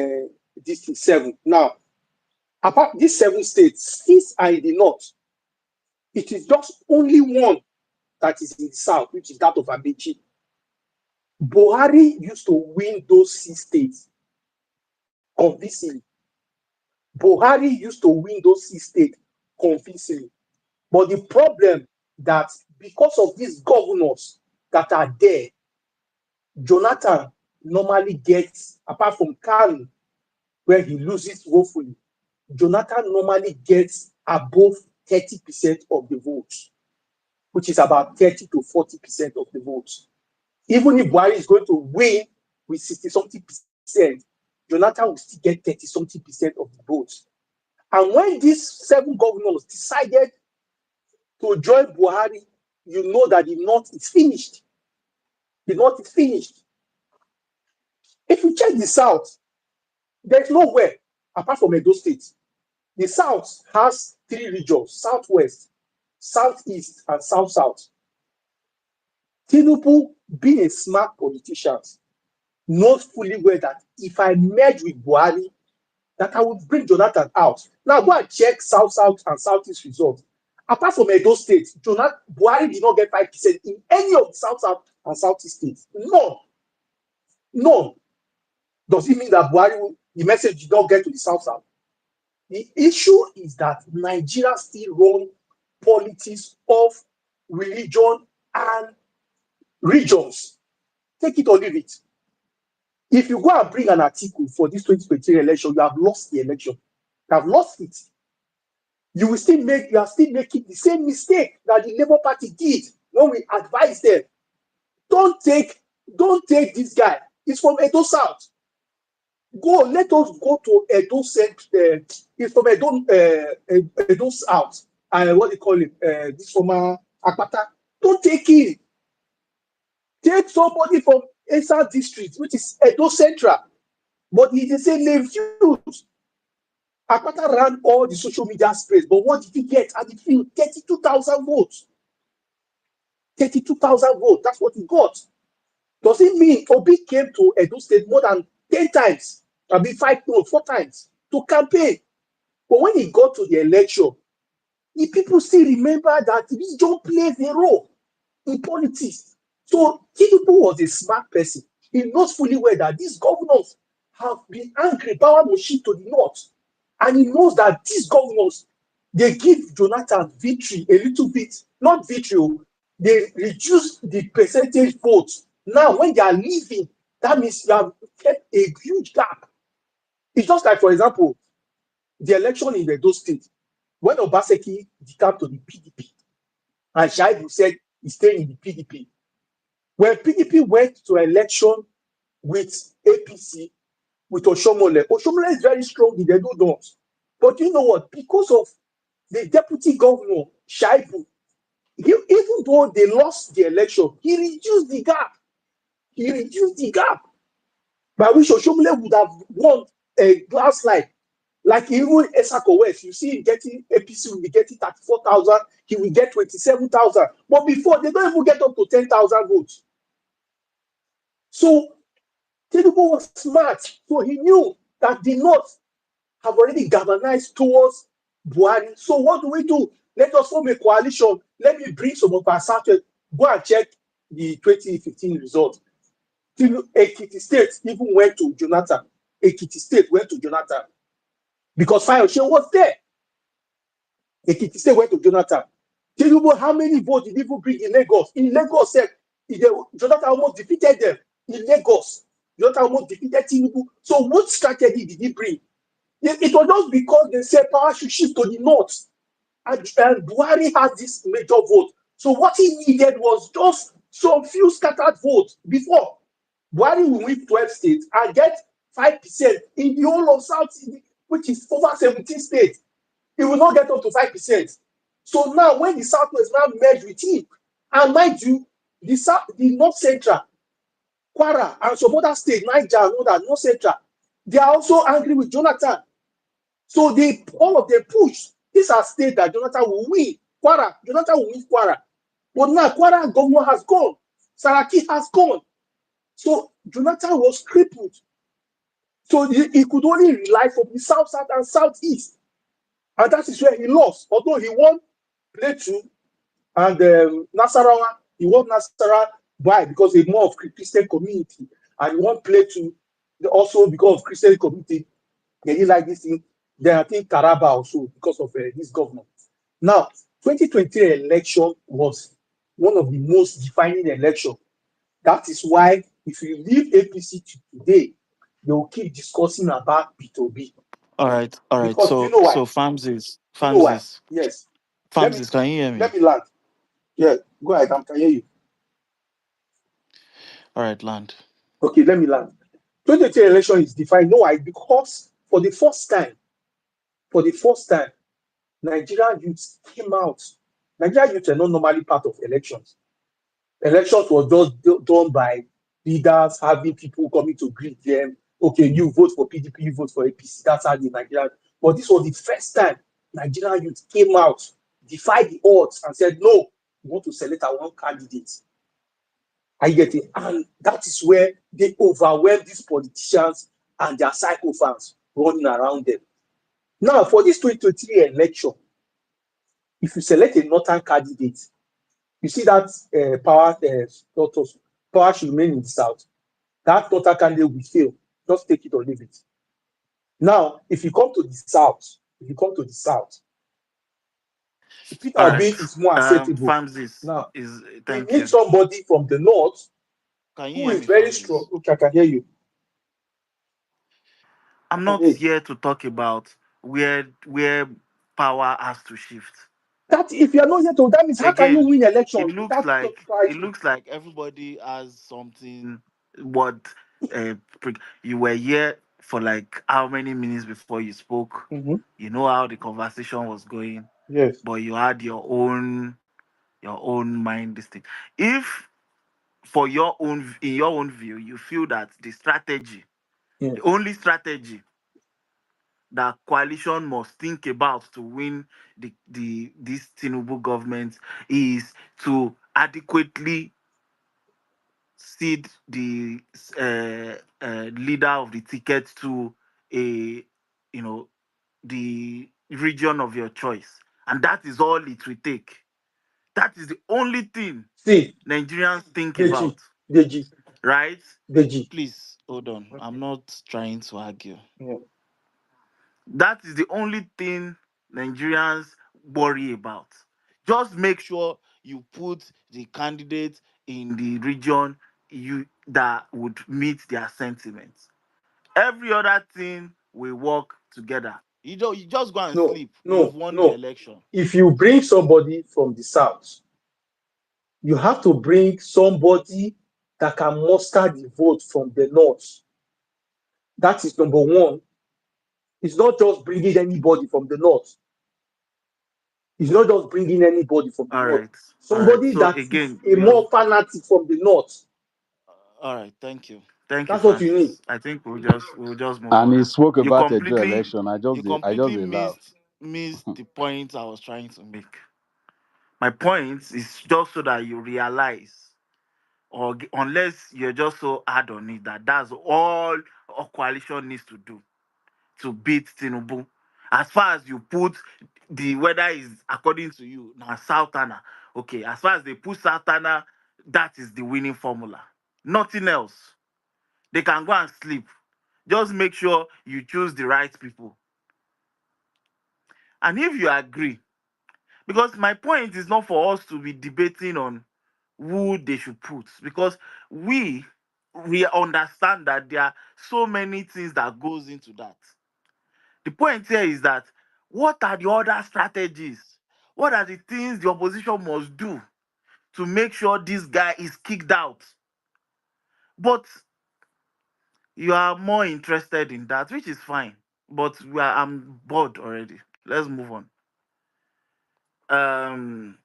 this is 7. Now, apart these 7 states, 6 are in the north. It is just only one that is in the south, which is that of Amechi. Buhari used to win those 6 states convincingly. Buhari used to win those 6 states convincingly. But the problem that because of these governors that are there, Jonathan normally gets, apart from Kanu, where he loses woefully, Jonathan normally gets above 30% of the votes, which is about 30 to 40% of the votes. Even if Buhari is going to win with 60-something percent, Jonathan will still get 30-something percent of the votes. And when these 7 governors decided to join Buhari, you know that the North is finished. The North is finished. If you check the South, there's nowhere apart from Edo State. The South has 3 regions: Southwest, Southeast, and South-South. Tinubu, being a smart politician, knows fully well that if I merge with Buhari, that I will bring Jonathan out. Now go and check South-South and Southeast results. Apart from Edo State, Buhari did not get 5% in any of the South-South and Southeast states. None. None. Does it mean that Buhari, the message did not get to the South-South? The issue is that Nigeria still run politics of religion and regions. Take it or leave it. If you go and bring an article for this 2023 election, you have lost the election. You have lost it. You are still making the same mistake that the Labour Party did when we advised them. Don't take this guy. He's from Edo South. Let us go to Edo Central. He's from Edo South. What do you call him? This former Akpata. Don't take him. Take somebody from Esa District, which is Edo Central. But he did say they refused. Akpata ran all the social media space, but what did he get at the field? 32,000 votes. 32,000 votes. That's what he got. Does it mean Obi came to Edo State more than 10 times? 4 times to campaign. But when he got to the election, the people still remember that religion plays a role in politics. So Tinubu was a smart person. He knows fully well that these governors have been angry, power machine to the north. And he knows that these governors, they give Jonathan victory a little bit, not victory, they reduce the percentage votes. Now, when they are leaving, that means you have kept a huge gap. It's just like, for example, the election in Edo State, when Obaseki decamped to the PDP, and Shaibu said he's staying in the PDP. When PDP went to election with APC, with Oshomole is very strong in the Edo North. But you know what? Because of the deputy governor, Shaibu, even though they lost the election, he reduced the gap. He reduced the gap by which Oshomole would have won a landslide. Like even Esako West, you see him getting APC will be getting 34,000, he will get 27,000. But before, they don't even get up to 10,000 votes. So Tinubu was smart. So he knew that the North have already galvanized towards Buhari. So what do? Let us form a coalition. Let me bring some of our Southwest. Go and check the 2015 results. Ekiti State even went to Jonathan. Ekiti State went to Jonathan. Because Fayoshe was there. Ekiti State went to Jonathan. Tinubu, how many votes did he even bring in Lagos? In Lagos, Jonathan almost defeated them. In Lagos, Jonathan almost defeated Tinubu. So what strategy did he bring? It was just because they said power should shift to the north. And Buhari has this major vote. So what he needed was just some few scattered votes before. Buhari will win 12 states and get 5% in the whole of South, which is over 17 states. He will not get up to 5%. So now, when the Southwest now merge with him, and mind you, the North Central, Kwara, and some other states, Niger and other North Central, they are also angry with Jonathan. So all of them push. These are states that Jonathan will win. Kwara, Jonathan will win Kwara. But now Kwara governor has gone. Saraki has gone. So Jonathan was crippled. So he could only rely from the south, south, and southeast. And that is where he lost. Although he won Plateau and Nasarawa, he won Nasarawa. Why? Because he's more of Christian community. And he won Plateau also because of Christian community. They didn't like this thing. Then I think Taraba also because of this government. Now, 2023 election was one of the most defining elections. That is why if you leave APC to today, they will keep discussing about P2B. All right. Because you So know why? so farms You know why? is Yes. Let farms me is. Can you hear let me? me land. Yeah, go ahead. I can hear you. All right, land. Okay, let me land. 2023 election is defined. No, why? Because for the first time, Nigerian youths came out. Nigerian youths are not normally part of elections. Elections was just done by leaders having people coming to greet them. Okay, you vote for PDP, you vote for APC. That's how the Nigerian. But this was the first time Nigerian youth came out, defied the odds, and said, "No, we want to select our one candidate." I get it, and that is where they overwhelm these politicians and their psychophans running around them. Now, for this 2023 election, if you select a northern candidate, you see that power should remain in the south. That northern candidate will fail. Just take it or leave it. Now, if you come to the south, Peter All Obi right. is more acceptable. Farms Now, is we thank need you. somebody from the north Can you who hear is me, very Farms? strong. Okay, I can hear you. I I'm can not hear you. here to talk about where power has to shift. That if you are not here to, that means how can you Again, win election without power? it looks like everybody has something. What you were here for like how many minutes before you spoke? Mm-hmm. You know how the conversation was going, Yes. but you had your own mind. This thing. If for your own in your own view, you feel that Yeah. the only strategy that coalition must think about to win the this Tinubu government is to adequately cede the leader of the ticket to a you know the region of your choice, and that is all it will take. That is the only thing See, Nigerians think Deji, about, Deji, right? Deji. Please hold on. I'm Okay. not trying to argue. Yeah. That is the only thing Nigerians worry about. Just make sure you put the candidate in the region that would meet their sentiments. Every other thing will work together. You just go and No, sleep. You've no, won the no. election. If you bring somebody from the south, you have to bring somebody that can muster the vote from the north. That is number one. It's not just bringing anybody from the north. It's not just bringing anybody from the All north. right. All right. Somebody So that is again, a more fanatic from the north. all right. Thank you. Thank you, That's what you need. Francis. I think we'll just move And on. he spoke You about a Joe completely election. I just you completely a laugh. missed the point I was trying to make. My point is just so that you realize, unless you're just so hard on it, that that's all a coalition needs to do to beat Tinubu. As far as you put the weather is according to you now Southern, okay. As far as they put Southern, that is the winning formula. Nothing else. They can go and sleep. Just make sure you choose the right people. And if you agree, Because my point is not for us to be debating on who they should put, because we understand that there are so many things that goes into that. The point here is that what are the other strategies? What are the things the opposition must do to make sure this guy is kicked out? But you are more interested in that, which is fine. But I'm bored already. Let's move on. Um,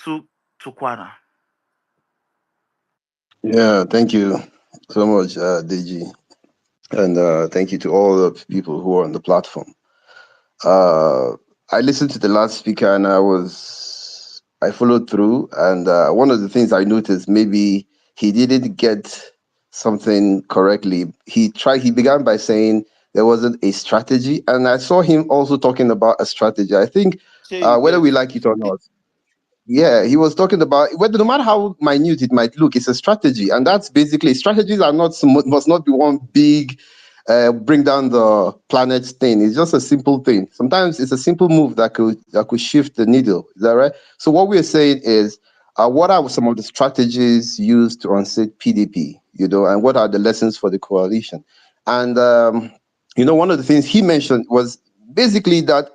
to Kwana. Yeah, thank you so much, DG. And thank you to all the people who are on the platform. Uh, I listened to the last speaker and I followed through. And one of the things I noticed, maybe he didn't get something correctly. He began by saying there wasn't a strategy. And I saw him also talking about a strategy. I think Sure, you whether get. we like it or not, yeah, he was talking about whether no matter how minute it might look, it's a strategy, and that's basically strategies are not must not be one big bring down the planet thing. It's just a simple thing. Sometimes it's a simple move that could shift the needle. Is that right? So what we're saying is, what are some of the strategies used to unseat PDP? And what are the lessons for the coalition? And one of the things he mentioned was basically that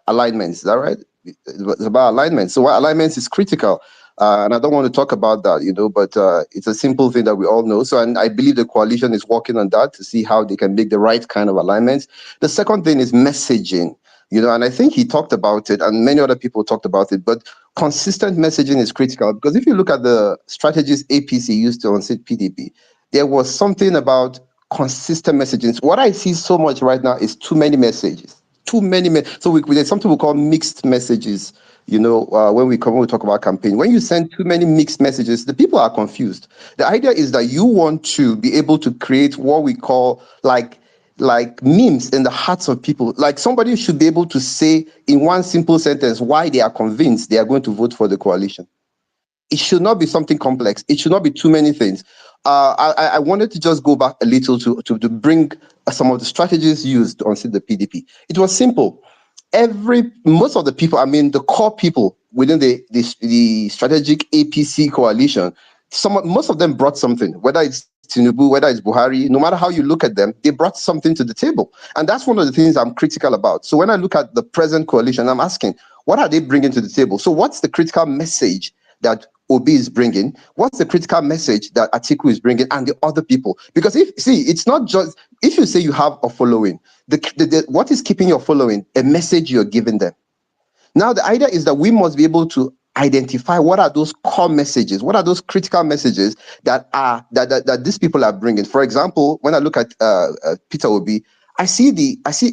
alignment. Is that right? It's about alignment. So what alignment is critical. And I don't want to talk about that, but it's a simple thing that we all know. So, and I believe the coalition is working on that to see how they can make the right kind of alignments. The second thing is messaging, and I think he talked about it and many other people talked about it, but consistent messaging is critical because if you look at the strategies APC used to unseat PDP, there was something about consistent messaging. What I see so much right now is too many messages. Too many. So there's something we call mixed messages. When we talk about campaign, when you send too many mixed messages, the people are confused. The idea is that you want to be able to create what we call like memes in the hearts of people. Like somebody should be able to say in one simple sentence why they are convinced they are going to vote for the coalition. It should not be something complex. It should not be too many things. I wanted to just go back a little to bring some of the strategies used to unseat the PDP. It was simple. Most of the people, I mean, the core people within the strategic APC coalition, most of them brought something, whether it's Tinubu, whether it's Buhari, no matter how you look at them, they brought something to the table. And that's one of the things I'm critical about. So when I look at the present coalition, I'm asking, what are they bringing to the table? So what's the critical message that Obi is bringing? What's the critical message that Atiku is bringing and the other people? Because it's not just, if you say you have a following, what is keeping your following? A message you're giving them. Now, the idea is that we must be able to identify what are those core messages, what are those critical messages that these people are bringing. For example, when I look at Peter Obi, I see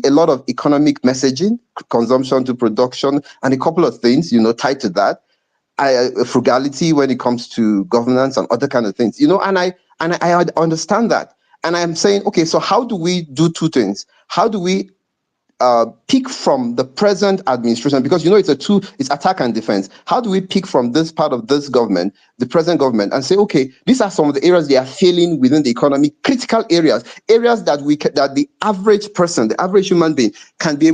a lot of economic messaging, consumption to production, and a couple of things, tied to that. Frugality when it comes to governance and other kind of things, and I understand that. And I'm saying, okay, so how do we do two things? How do we pick from the present administration, because it's attack and defense. How do we pick from this part of this government, the present government, and say, okay, these are some of the areas they are failing within the economy, critical areas that that the average person, the average human being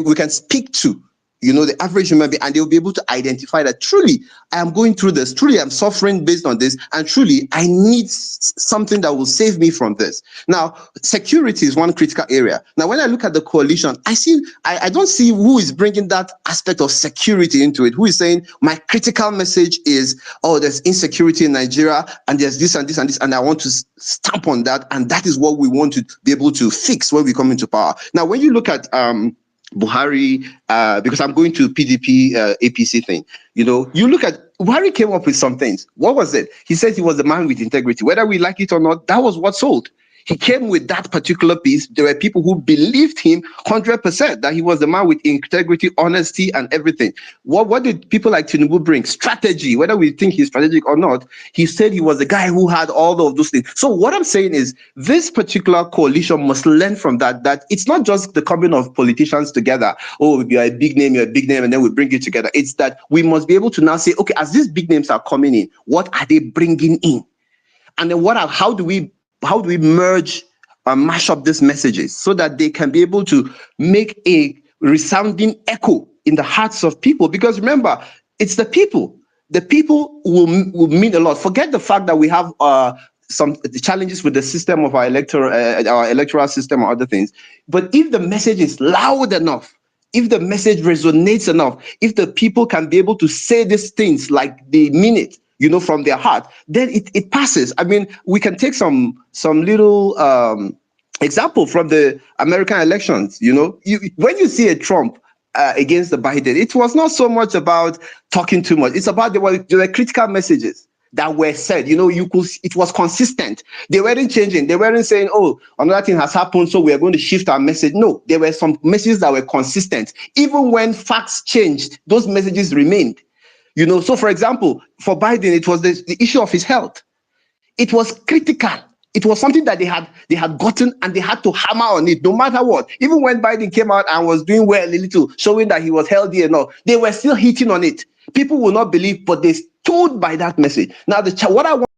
we can speak to, the average human being, and they'll be able to identify that truly I am going through this, truly I'm suffering based on this, and truly I need something that will save me from this. Now, security is one critical area. Now, when I look at the coalition, I don't see who is bringing that aspect of security into it. Who is saying my critical message is, oh, there's insecurity in Nigeria, and there's this and this and this, and I want to stamp on that, and that is what we want to be able to fix when we come into power. Now, when you look at Buhari, because I'm going to PDP APC thing, you look at Buhari came up with some things. What was it? He said he was the man with integrity. Whether we like it or not, that was what sold. He came with that particular piece. There were people who believed him 100% that he was the man with integrity, honesty, and everything. What did people like Tinubu bring? Strategy. Whether we think he's strategic or not, he said he was the guy who had all of those things. So what I'm saying is this particular coalition must learn from that it's not just the coming of politicians together. Oh, you're a big name, and then we bring you together. It's that we must be able to now say, okay, as these big names are coming in, what are they bringing in? And then how do we merge and mash up these messages so that they can be able to make a resounding echo in the hearts of people. Because remember, it's the people. The people will mean a lot. Forget the fact that we have some challenges with the system of our electoral system or other things. But if the message is loud enough, if the message resonates enough, if the people can be able to say these things like they mean it, from their heart, then it passes. I mean, we can take some little example from the American elections. When you see a Trump against the Biden, it was not so much about talking too much. It's about there were critical messages that were said. It was consistent. They weren't changing. They weren't saying, "Oh, another thing has happened, so we are going to shift our message." No, there were some messages that were consistent. Even when facts changed, those messages remained. So for example, for Biden, it was the issue of his health. It was critical. It was something that they had gotten, and they had to hammer on it no matter what. Even when Biden came out and was doing well a little, showing that he was healthy enough, they were still hitting on it. People will not believe, but they stood by that message. Now, what I want